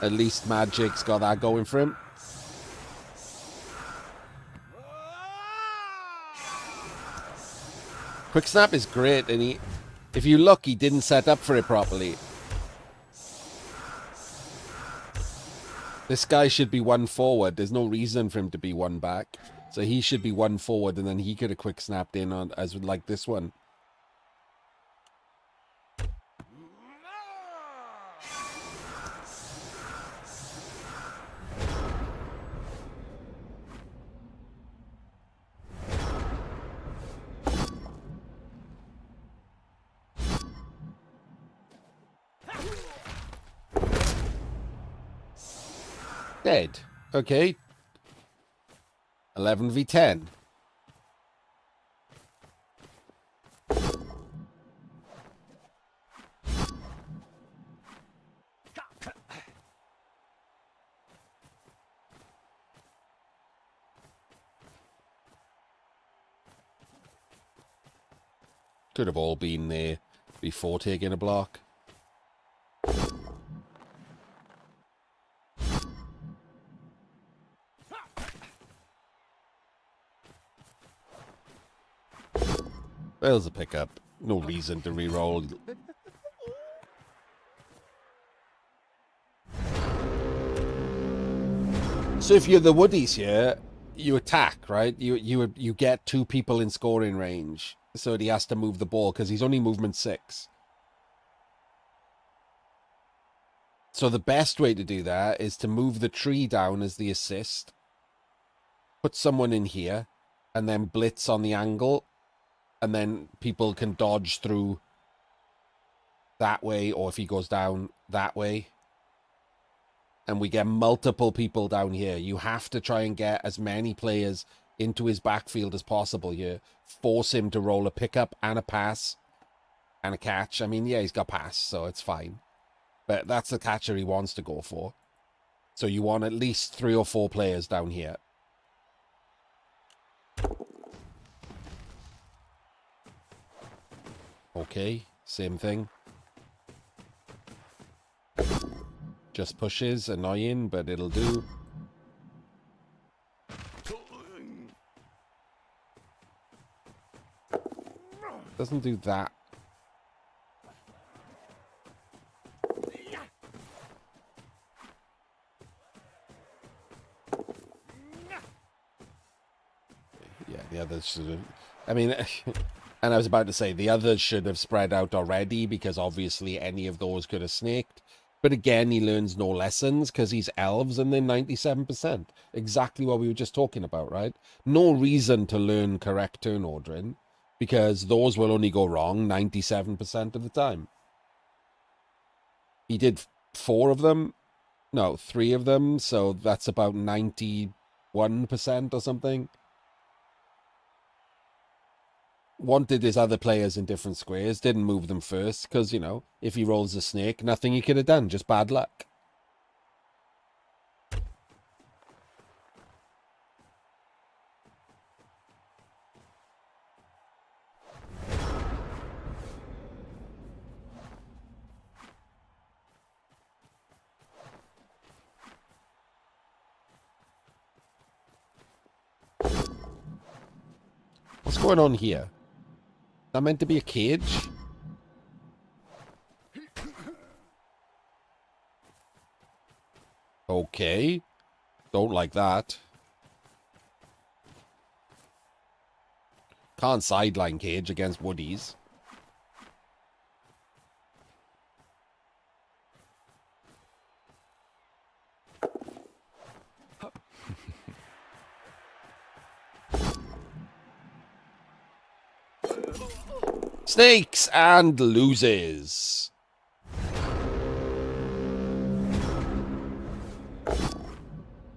At least Magic's got that going for him. Quick Snap is great, and if you look, he didn't set up for it properly. This guy should be 1 forward. There's no reason for him to be 1 back. So he should be 1 forward, and then he could have quick snapped in on as like this one. Dead. Okay. 11 v 10. Could have all been there before taking a block. There's a pickup. No reason to re-roll. So if you're the Woodies here, you attack, right? You get two people in scoring range, so that he has to move the ball because he's only movement 6. So the best way to do that is to move the tree down as the assist, put someone in here, and then blitz on the angle, and then people can dodge through that way, or if he goes down that way. And we get multiple people down here. You have to try and get as many players into his backfield as possible here. Force him to roll a pickup and a pass and a catch. I mean, yeah, he's got pass, so it's fine. But that's the catcher he wants to go for. So you want at least 3 or 4 players down here. Okay, same thing. Just pushes, annoying, but it'll do. Doesn't do that. Yeah, the others should have... I mean, and I was about to say, the others should have spread out already, because obviously any of those could have snaked. But again, he learns no lessons because he's elves and they're 97%. Exactly what we were just talking about, right? No reason to learn correct turn ordering because those will only go wrong 97% of the time. He did 4 of them. No, 3 of them. So that's about 91% or something. Wanted his other players in different squares, didn't move them first, because, you know, if he rolls a snake, nothing he could have done, just bad luck. What's going on here? Is that meant to be a cage? Okay. Don't like that. Can't sideline cage against woodies. Snakes and loses.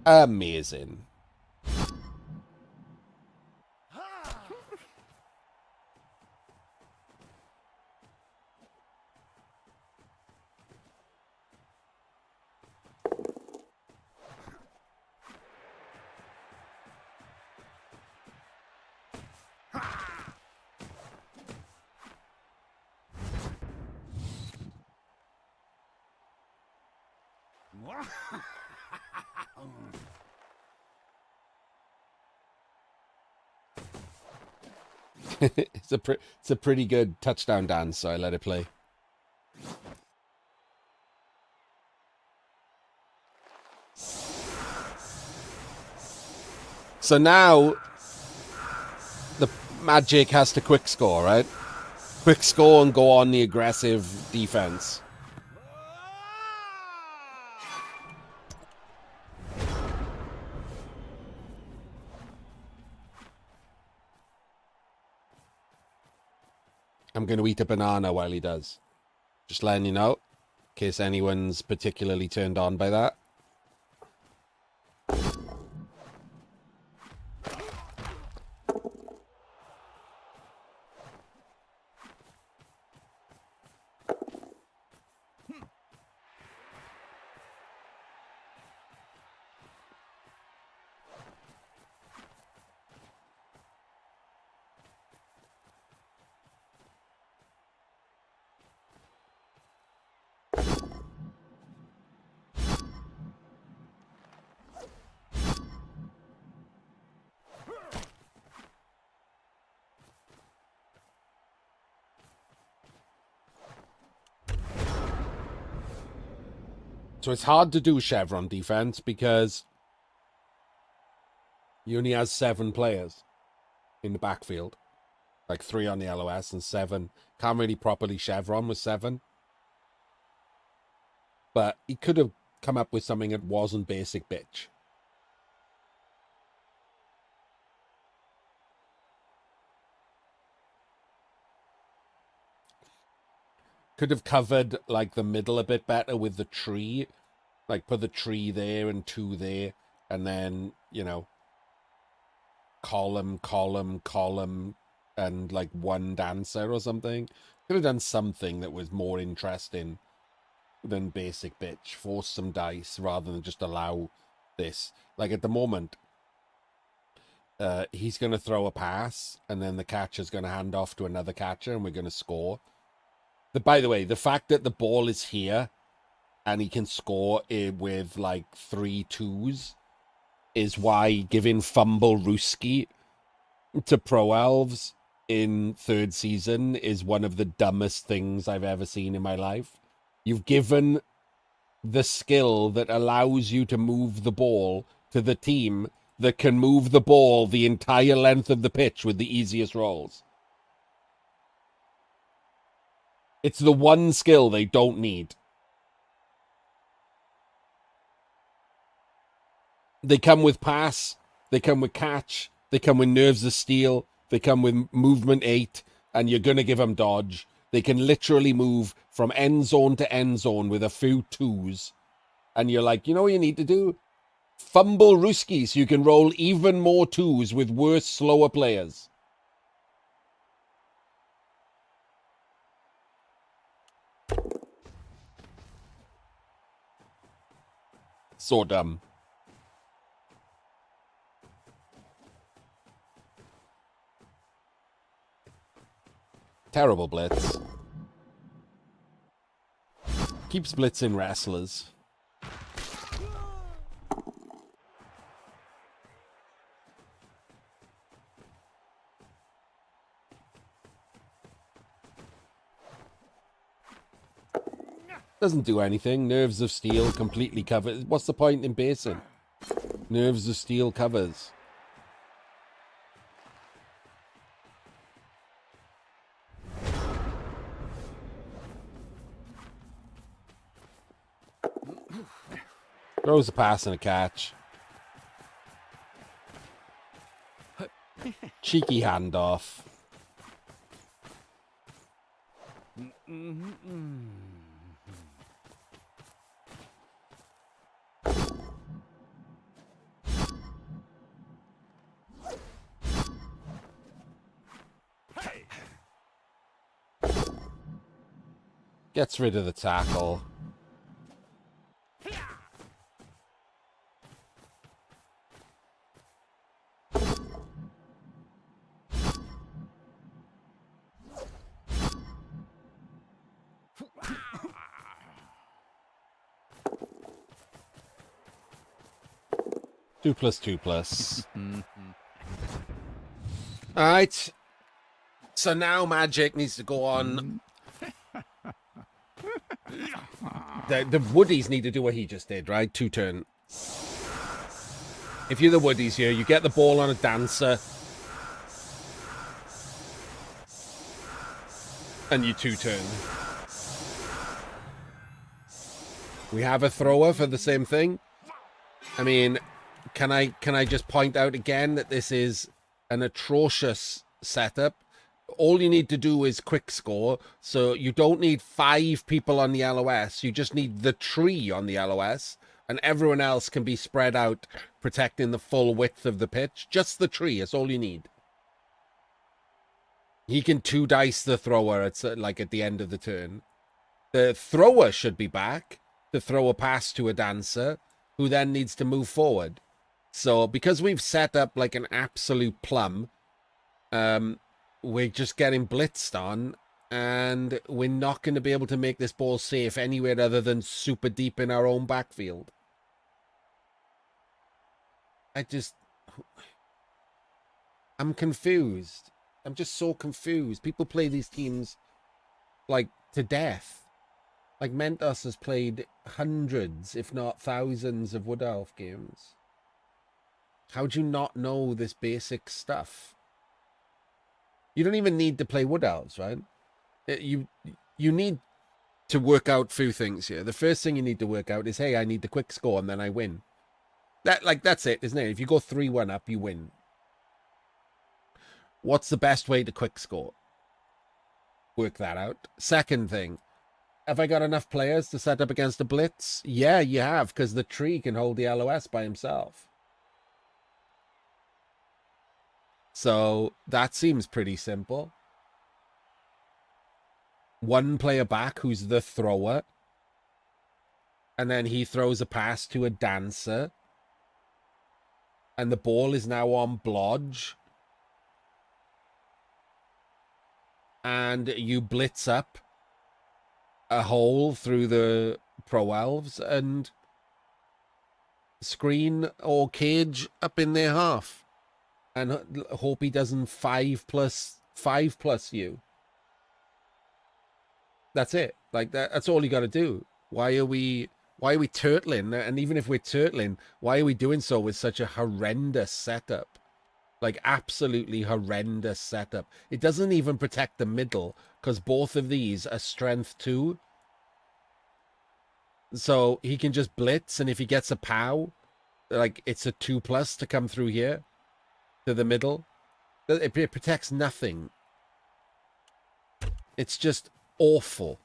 Amazing. It's a pretty good touchdown dance, so I let it play. So now the Magic has to quick score, right? Quick score and go on the aggressive defense. I'm going to eat a banana while he does. Just letting you know, in case anyone's particularly turned on by that. So it's hard to do chevron defense because He only has 7 players in the backfield. Like 3 on the LOS and 7. Can't really properly chevron with 7. But he could have come up with something that wasn't basic bitch. Could have covered like the middle a bit better with the tree. Like put the tree there and 2 there. And then, you know, column, and like 1 dancer or something. Could have done something that was more interesting than basic bitch. Force some dice rather than just allow this. Like at the moment, he's going to throw a pass and then the catcher's going to hand off to another catcher and we're going to score. By the way, the fact that the ball is here and he can score with like 3 2s is why giving Fumble Ruski to Pro Elves in 3rd season is one of the dumbest things I've ever seen in my life. You've given the skill that allows you to move the ball to the team that can move the ball the entire length of the pitch with the easiest rolls. It's the one skill they don't need. They come with pass, they come with catch, they come with nerves of steel, they come with movement 8, and you're going to give them dodge. They can literally move from end zone to end zone with a few 2s. And you're like, you know what you need to do? Fumble Ruski so you can roll even more 2s with worse, slower players. So dumb. Terrible blitz. Keeps blitzing wrestlers. Doesn't do anything. Nerves of steel completely covered. What's the point in basing? Nerves of steel covers. Throws a pass and a catch. Cheeky handoff. Gets rid of the tackle. Two plus. All right. So now Magic needs to go on. The Woodies need to do what he just did, right? 2 turn. If you're the Woodies here, you get the ball on a dancer. And you 2 turn. We have a thrower for the same thing. I mean, can I just point out again that this is an atrocious setup? All you need to do is quick score, so you don't need 5 people on the LOS. You just need the tree on the LOS, and everyone else can be spread out, protecting the full width of the pitch. Just the tree, that's all you need. He can 2 dice the thrower at the end of the turn. The thrower should be back to throw a pass to a dancer, who then needs to move forward. So because we've set up like an absolute plum, we're just getting blitzed on, and we're not going to be able to make this ball safe anywhere other than super deep in our own backfield. I'm confused. I'm just so confused. People play these teams like to death. Like Mentos has played hundreds, if not thousands, of Wood Elf games. How do you not know this basic stuff? You don't even need to play Wood Elves, right? You need to work out a few things here. The first thing you need to work out is, hey, I need the quick score and then I win. That's it, isn't it? If you go 3-1 up, you win. What's the best way to quick score? Work that out. Second thing, have I got enough players to set up against a blitz? Yeah, you have, because the tree can hold the LOS by himself. So that seems pretty simple. One player back who's the thrower. And then he throws a pass to a dancer. And the ball is now on Blodge. And you blitz up a hole through the Pro Elves and screen or cage up in their half. And hope he doesn't 5+5+ you. That's it. Like that's all you got to do. Why are we turtling? And even if we're turtling, why are we doing so with such a horrendous setup? Like absolutely horrendous setup. It doesn't even protect the middle because both of these are strength 2. So he can just blitz, and if he gets a POW, like it's a 2+ to come through here to the middle. It protects nothing. It's just awful.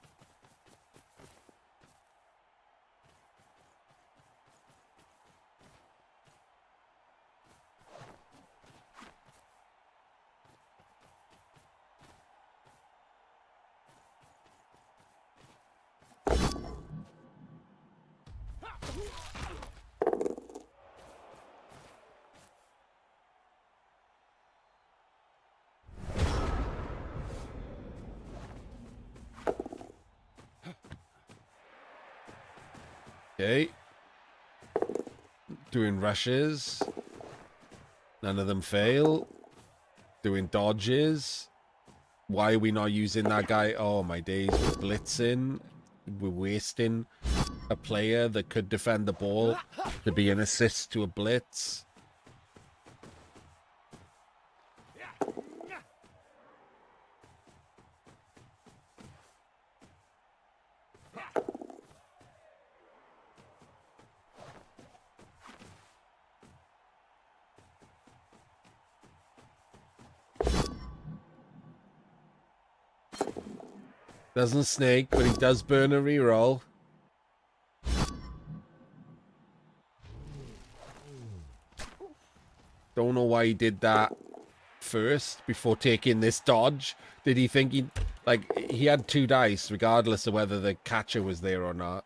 Okay. Doing rushes. None of them fail. Doing dodges. Why are we not using that guy? Oh, my days. We're blitzing. We're wasting a player that could defend the ball to be an assist to a blitz. Doesn't snake, but he does burn a reroll. Don't know why he did that first before taking this dodge. Did he think he... Like, he had 2 dice, regardless of whether the catcher was there or not.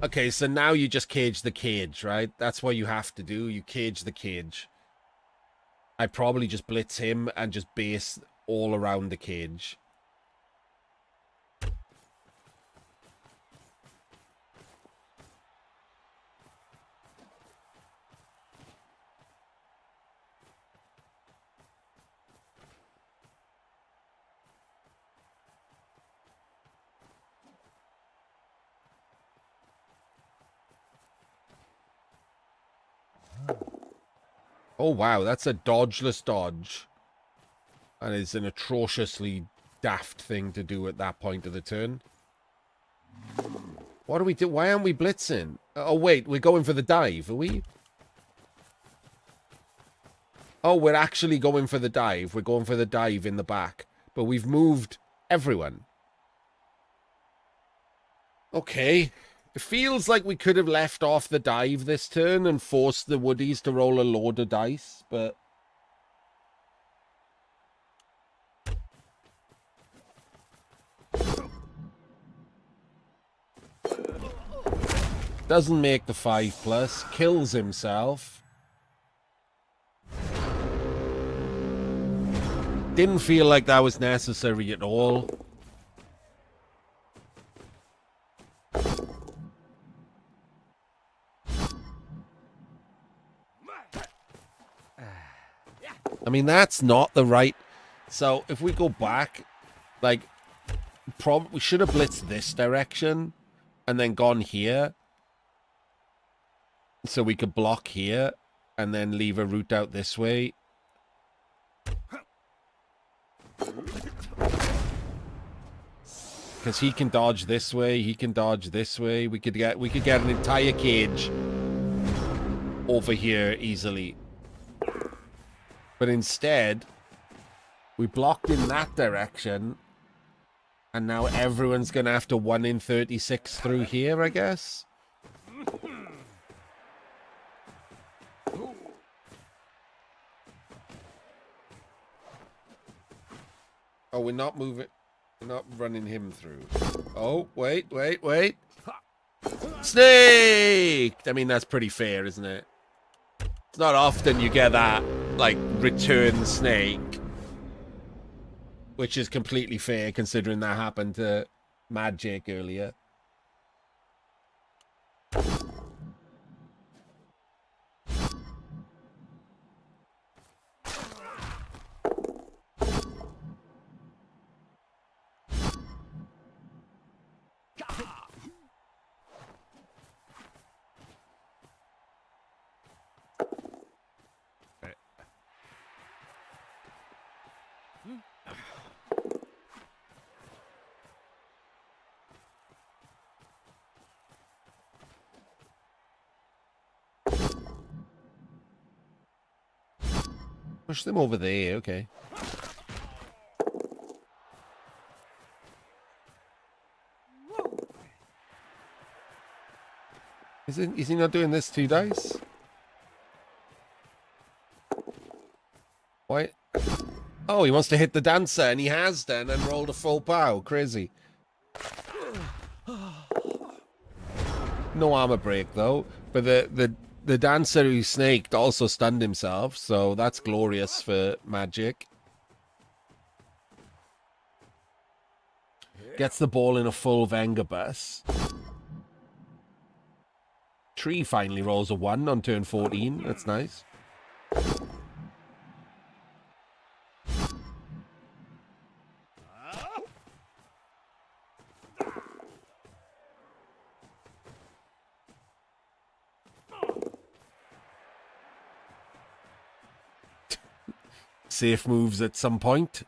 Okay, so now you just cage the cage, right? That's what you have to do. You cage the cage. I probably just blitz him and just base all around the cage. Oh, wow, that's a dodgeless dodge. And it's an atrociously daft thing to do at that point of the turn. What do we do? Why aren't we blitzing? Oh, wait, we're going for the dive, are we? Oh, we're actually going for the dive. We're going for the dive in the back. But we've moved everyone. Okay. It feels like we could have left off the dive this turn and forced the Woodies to roll a load of dice, but... Doesn't make the 5+, kills himself. Didn't feel like that was necessary at all. I mean, that's not the right... So, if we go back, like, we should have blitzed this direction and then gone here. So we could block here and then leave a route out this way. Because he can dodge this way, he can dodge this way. We could get an entire cage over here easily. But instead, we blocked in that direction. And now everyone's going to have to 1 in 36 through here, I guess. Oh, we're not moving. We're not running him through. Oh, wait. Snake! I mean, that's pretty fair, isn't it? It's not often you get that, like, return snake. Which is completely fair, considering that happened to Magic earlier. Push them over there, okay. Is he not doing this 2 dice? Why? Oh, he wants to hit the dancer, and he has done, and rolled a full pow. Crazy. No armor break, though. But the dancer who snaked also stunned himself, so that's glorious for Magic. Gets the ball in a full Vengabus. Tree finally rolls a 1 on turn 14. That's nice. Safe moves at some point.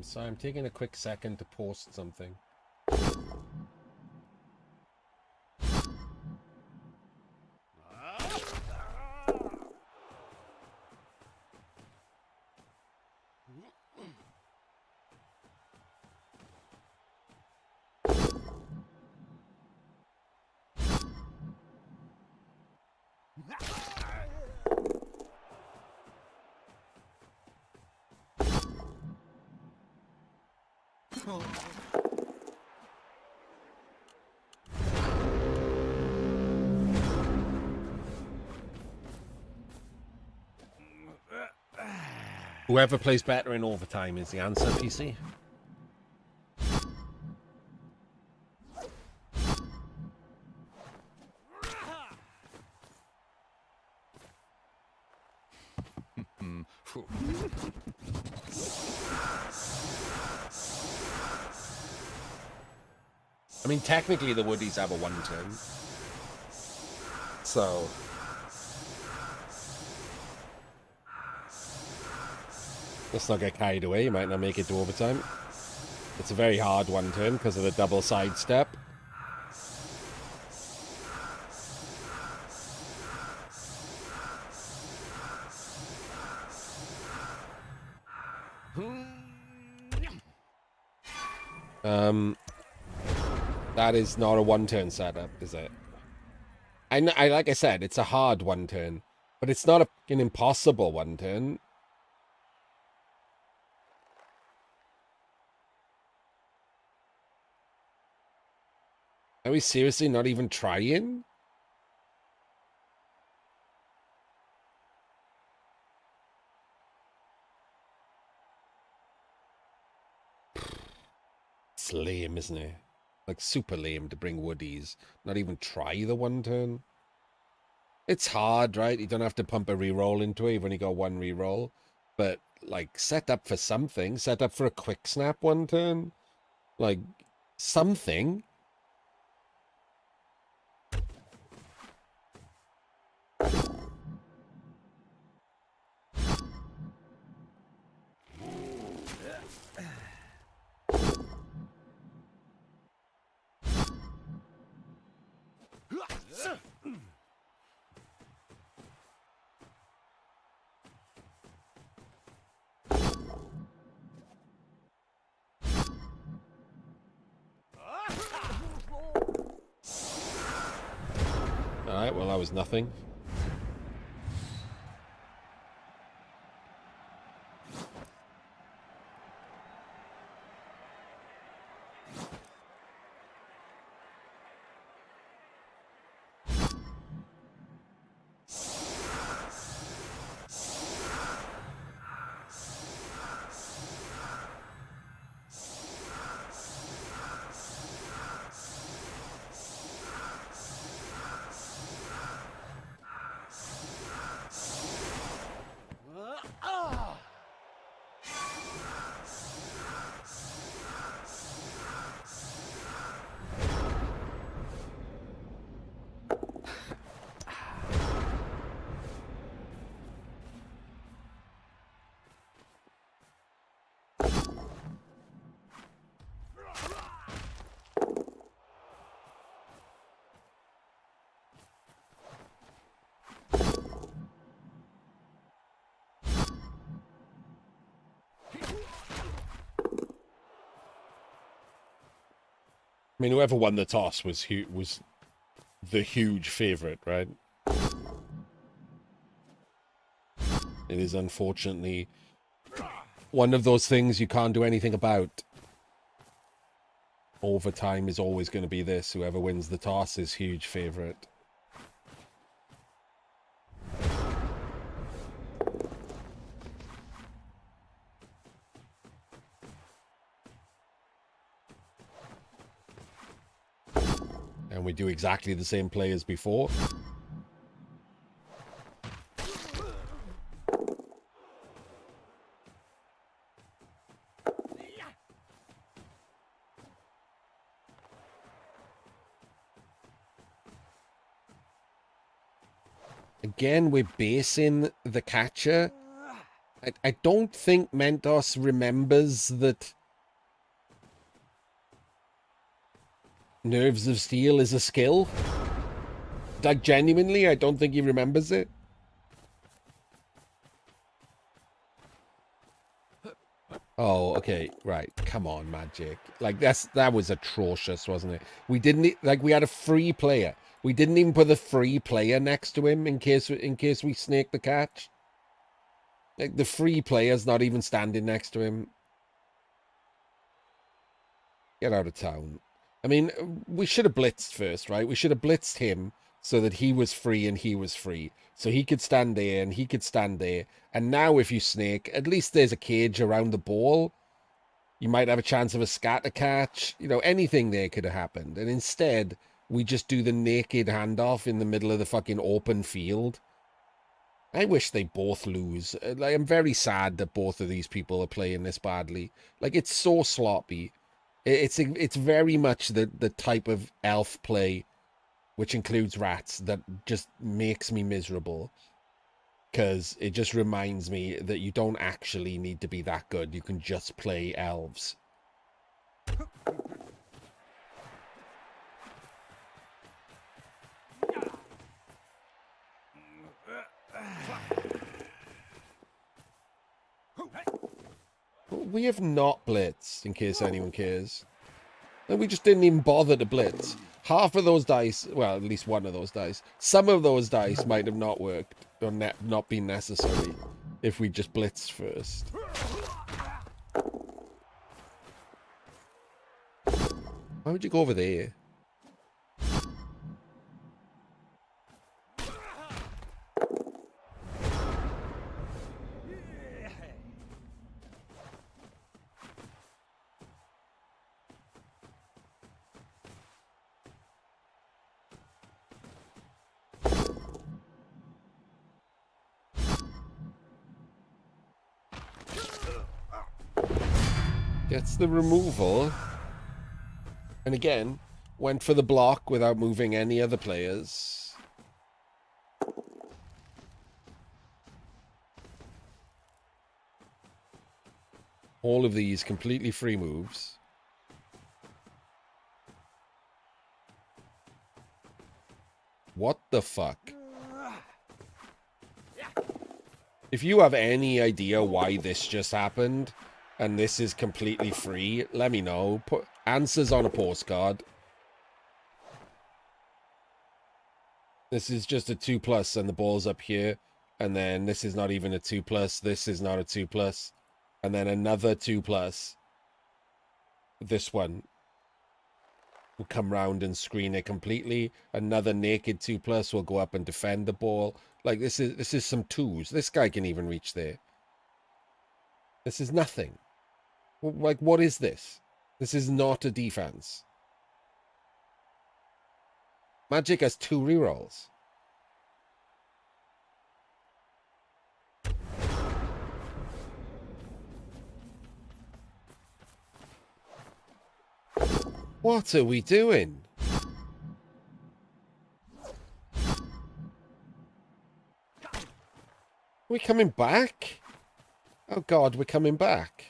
So I'm taking a quick second to post something. Whoever plays better in overtime is the answer, PC. I mean, technically the Woodies have a 1 turn. So... let's not get carried away. You might not make it to overtime. It's a very hard 1 turn because of the double sidestep. That is not a one-turn setup, is it? I like I said, it's a hard one-turn, but it's not an impossible one-turn. Are we seriously not even trying? It's lame, isn't it? Like, super lame to bring woodies. Not even try the one-turn. It's hard, right? You don't have to pump a reroll into it. You've only got one reroll. But, like, set up for something. Set up for a quick snap one turn. Like, something. Alright, well, that was nothing. I mean, whoever won the toss was the huge favorite, right? It is unfortunately one of those things you can't do anything about. Overtime is always going to be this. Whoever wins the toss is huge favorite. And we do exactly the same play as before. Again, we're basing the catcher. I don't think Mentos remembers that Nerves of Steel is a skill. Like, genuinely, I don't think he remembers it. Oh, okay, right. Come on, Magic. Like, that was atrocious, wasn't it? We didn't, like, we had a free player. We didn't even put the free player next to him in case we snake the catch. Like, the free player's not even standing next to him. Get out of town. I mean, we should have blitzed first, right? We should have blitzed him so that he was free and he was free. So he could stand there and he could stand there. And now if you snake, at least there's a cage around the ball. You might have a chance of a scatter catch. You know, anything there could have happened. And instead, we just do the naked handoff in the middle of the fucking open field. I wish they both lose. Like, I'm very sad that both of these people are playing this badly. Like, it's so sloppy. It's very much the type of elf play, which includes rats, that just makes me miserable. Because it just reminds me that you don't actually need to be that good. You can just play elves. We have not blitzed, in case anyone cares. And we just didn't even bother to blitz. Half of those dice, well, at least one of those dice, some of those dice might have not worked or not been necessary if we just blitzed first. Why would you go over there? Gets the removal. And again, went for the block without moving any other players. All of these completely free moves. What the fuck? If you have any idea why this just happened, and this is completely free, let me know. Put answers on a postcard. This is just a 2+, and the ball's up here. And then this is not even a 2+. This is not a 2+. And then another 2+. This one will come round and screen it completely. Another naked 2+ will go up and defend the ball. Like, this is some twos. This guy can even reach there. This is nothing. Like, what is this? This is not a defense. Magic has 2 rerolls. What are we doing? Are we coming back? Oh God, we're coming back.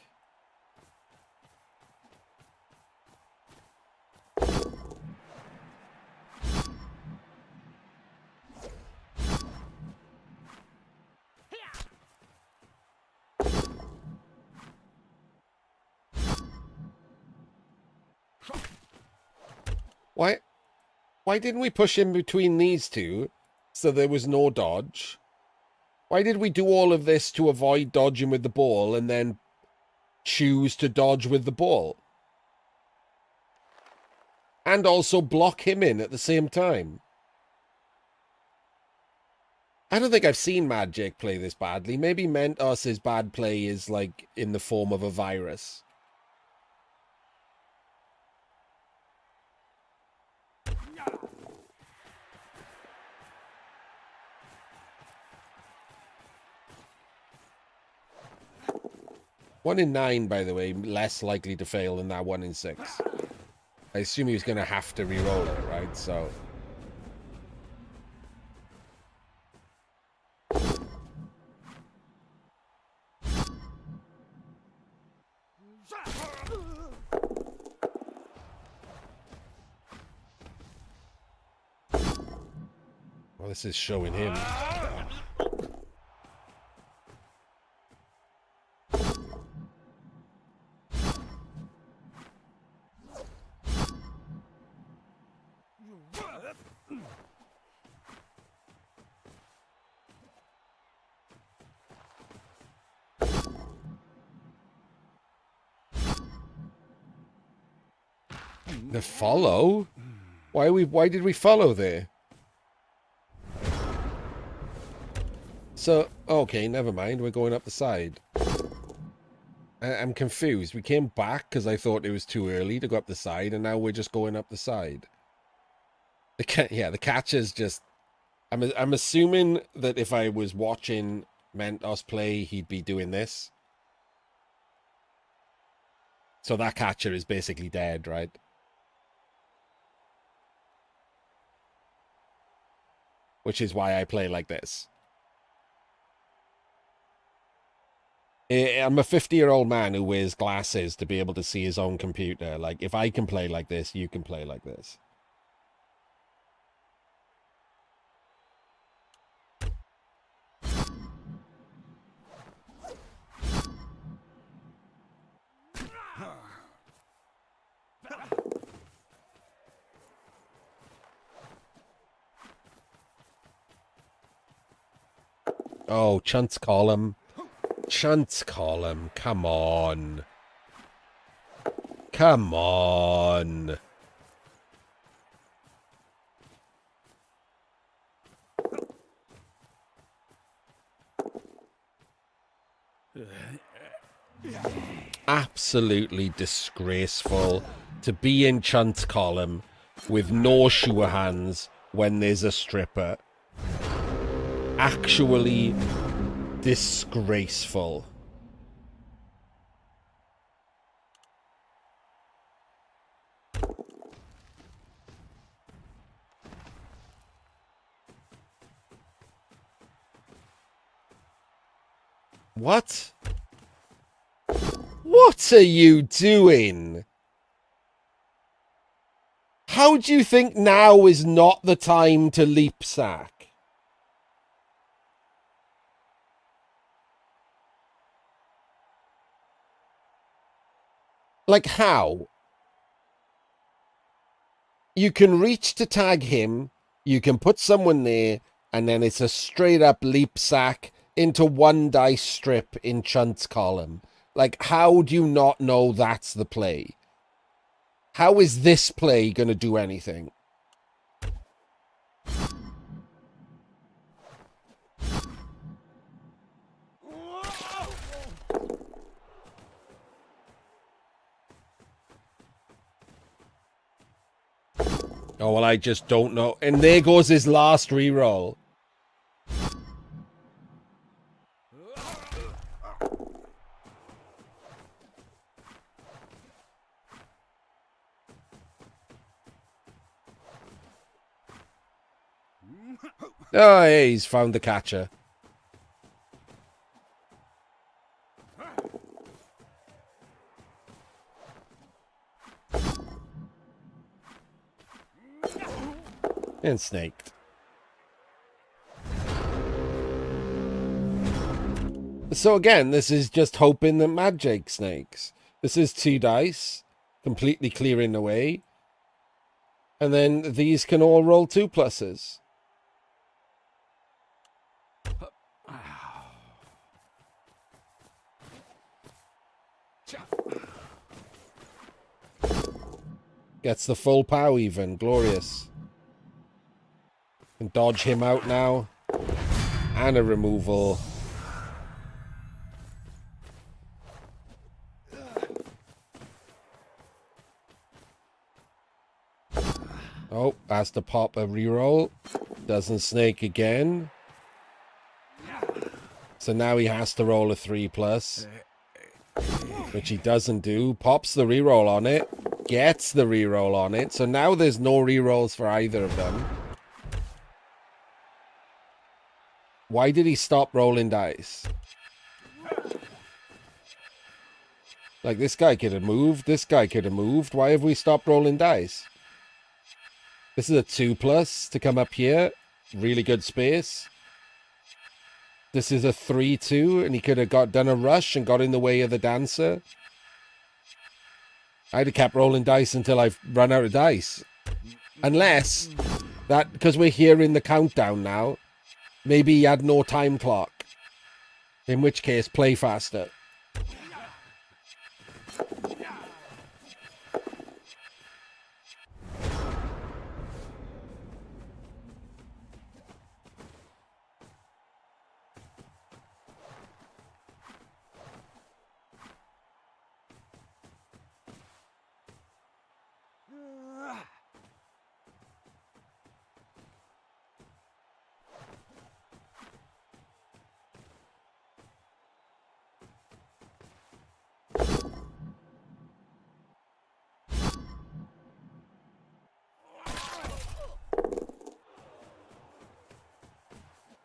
Why didn't we push in between these two so there was no dodge? Why did we do all of this to avoid dodging with the ball and then choose to dodge with the ball? And also block him in at the same time. I don't think I've seen Magic play this badly. Maybe Mentos' bad play is like in the form of a virus. One in 9, by the way, less likely to fail than that 1 in 6. I assume he was going to have to re-roll it, right? So... well, this is showing him. The follow? Why did we follow there? So, okay, never mind. We're going up the side. I'm confused. We came back because I thought it was too early to go up the side, and now we're just going up the side. Yeah, the catch is just... I'm assuming that if I was watching Mentos play, he'd be doing this. So that catcher is basically dead, right? Which is why I play like this. I'm a 50-year-old man who wears glasses to be able to see his own computer. Like, if I can play like this, you can play like this. Oh, Chance column. Chance column. Come on. Come on. Absolutely disgraceful to be in Chance column with no sure hands when there's a stripper. Actually disgraceful. What? What are you doing? How do you think now is not the time to leap sack? Like, how? You can reach to tag him, you can put someone there, and then it's a straight up leap sack into one dice strip in Chunt's column. Like, how do you not know that's the play? How is this play going to do anything? Oh, well, I just don't know. And there goes his last reroll. Oh, hey, he's found the catcher. And snaked. So again, this is just hoping that Magic snakes. This is 2 dice, completely clearing the way. And then these can all roll 2 pluses. Gets the full pow even. Glorious. Can dodge him out now. And a removal. Oh, has to pop a reroll. Doesn't snake again. So now he has to roll a 3 plus. Which he doesn't do. Pops the reroll on it. Gets the reroll on it. So now there's no rerolls for either of them. Why did he stop rolling dice? Like, this guy could have moved. This guy could have moved. Why have we stopped rolling dice? This is a 2 plus to come up here. Really good space. This is a 3-2, and he could have done a rush and got in the way of the dancer. I'd have kept rolling dice until I've run out of dice. Unless, because we're here in the countdown now, maybe he had no time clock. In which case, play faster.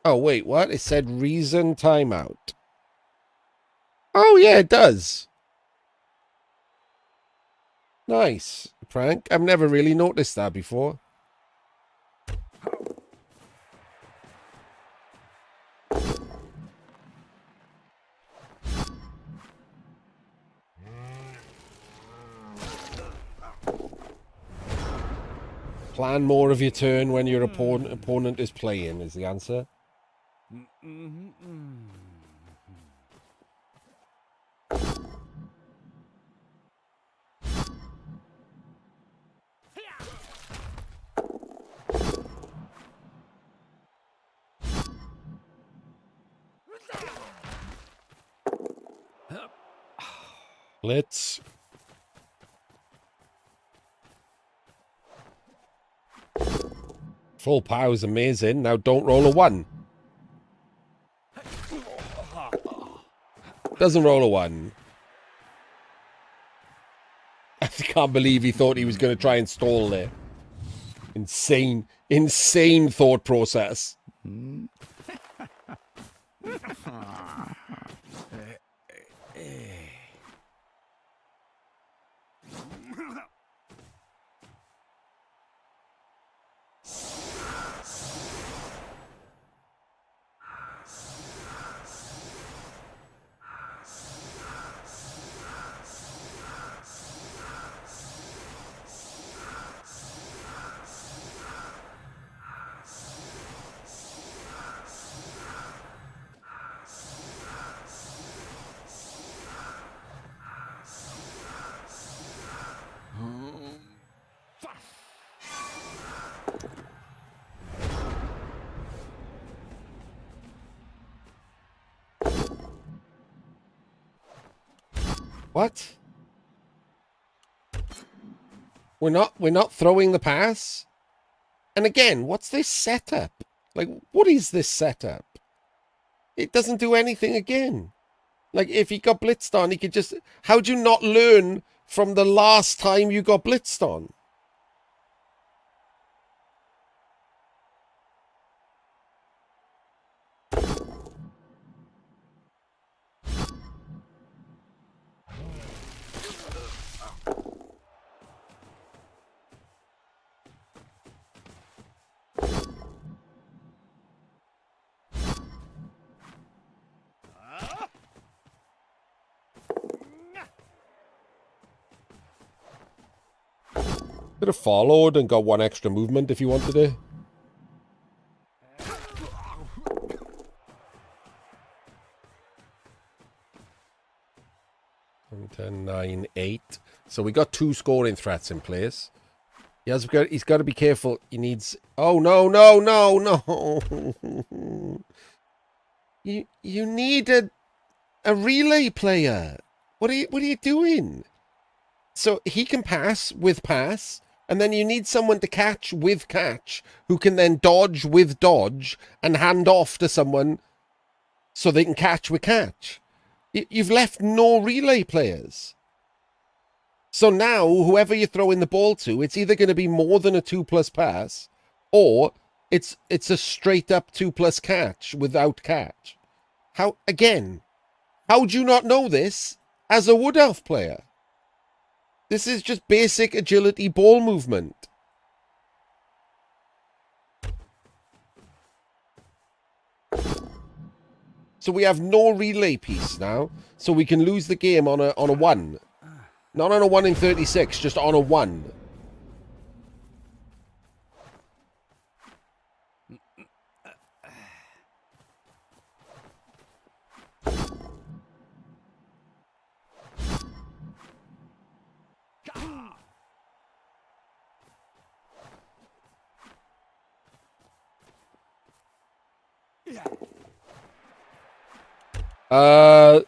Oh, wait, what? It said reason timeout. Oh, yeah, it does. Nice, Frank. I've never really noticed that before. Plan more of your turn when your opponent is playing, is the answer. Blitz. Full power is amazing. Now don't roll a 1. Doesn't roll a 1. I can't believe he thought he was going to try and stall there. Insane thought process. What? We're not throwing the pass? And again, what's this setup? Like, what is this setup? It doesn't do anything again. Like, if he got blitzed on, he could just... How'd you not learn from the last time you got blitzed on? Could have followed and got 1 extra movement if you wanted to. 10, 9, 8. So we got 2 scoring threats in place. He's got to be careful. He needs... Oh, no. You need a relay player. What are you doing? So he can pass with pass, and then you need someone to catch with catch, who can then dodge with dodge and hand off to someone so they can catch with catch. You've left no relay players. So now, whoever you're throwing the ball to, it's either going to be more than a 2+ pass, or it's a straight up 2+ catch without catch. How do you not know this as a Wood Elf player? This is just basic agility ball movement. So we have no relay piece now, so we can lose the game on a 1. Not on a 1 in 36, just on a 1.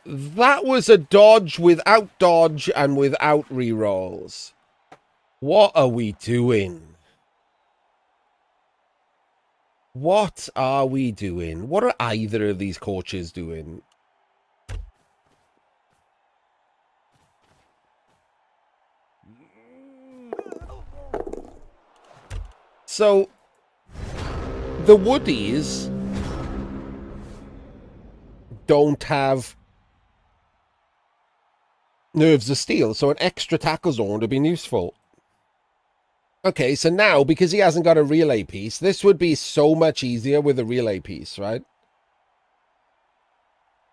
That was a dodge without dodge and without rerolls. What are we doing? What are we doing? What are either of these coaches doing? So, the Woodies don't have nerves of steel, so an extra tackle zone would have been useful. Okay, so now, because he hasn't got a relay piece, this would be so much easier with a relay piece, right?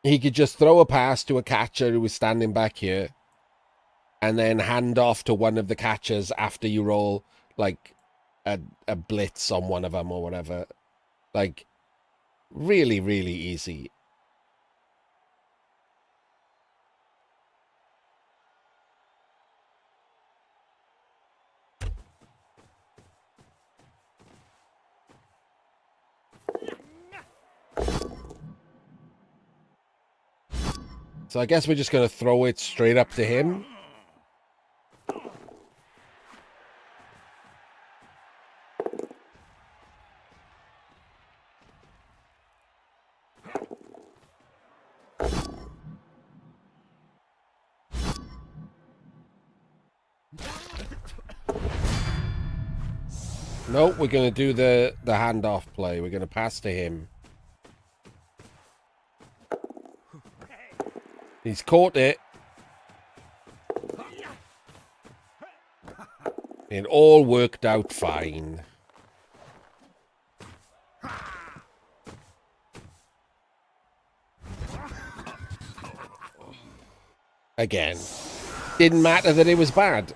He could just throw a pass to a catcher who was standing back here, and then hand off to one of the catchers after you roll, like, a blitz on one of them or whatever. Like, Really, really easy. So I guess we're just going to throw it straight up to him. Nope, we're going to do the handoff play. We're going to pass to him. He's caught it. It all worked out fine. Again. Didn't matter that it was bad.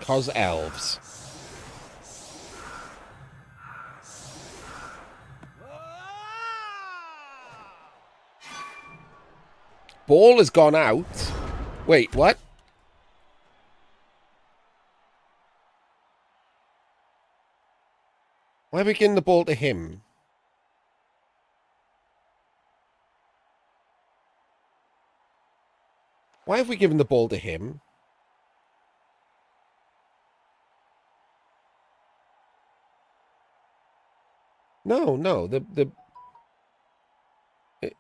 Cause elves. Ball has gone out. Wait, what? Why are we giving the ball to him? Why have we given the ball to him? No, no.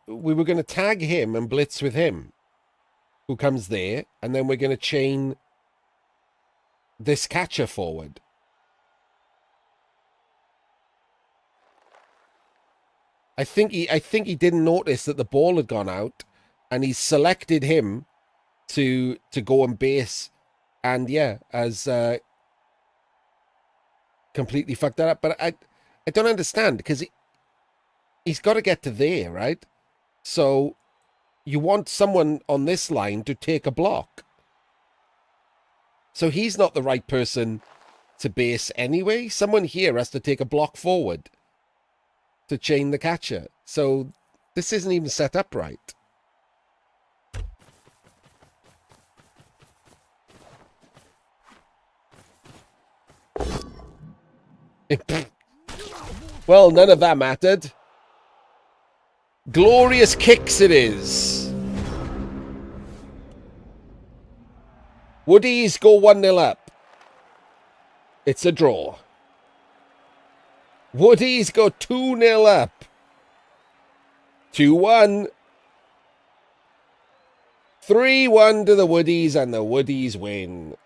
We were going to tag him and blitz with him, who comes there, and then we're going to chain this catcher forward. I think he didn't notice that the ball had gone out, and he selected him to go and base, and yeah, as completely fucked that up. But I don't understand, because he's got to get to there, right? So you want someone on this line to take a block. So he's not the right person to base anyway. Someone here has to take a block forward to chain the catcher. So this isn't even set up right. Well, none of that mattered. Glorious kicks it is. Woodies go 1-0 up. It's a draw. Woodies go 2-0 up. 2-1. 3-1 to the Woodies, and the Woodies win.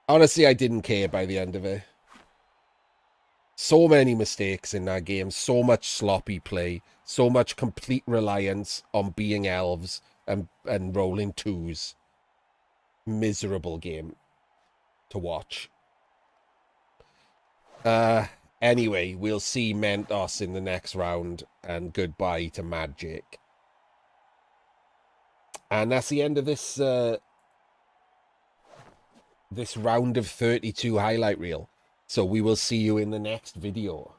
Honestly, I didn't care by the end of it. So many mistakes in that game, so much sloppy play, so much complete reliance on being elves and rolling twos. Miserable game to watch. Anyway, we'll see Mentos in the next round, and goodbye to Magic. And that's the end of this this round of 32 highlight reel. So we will see you in the next video.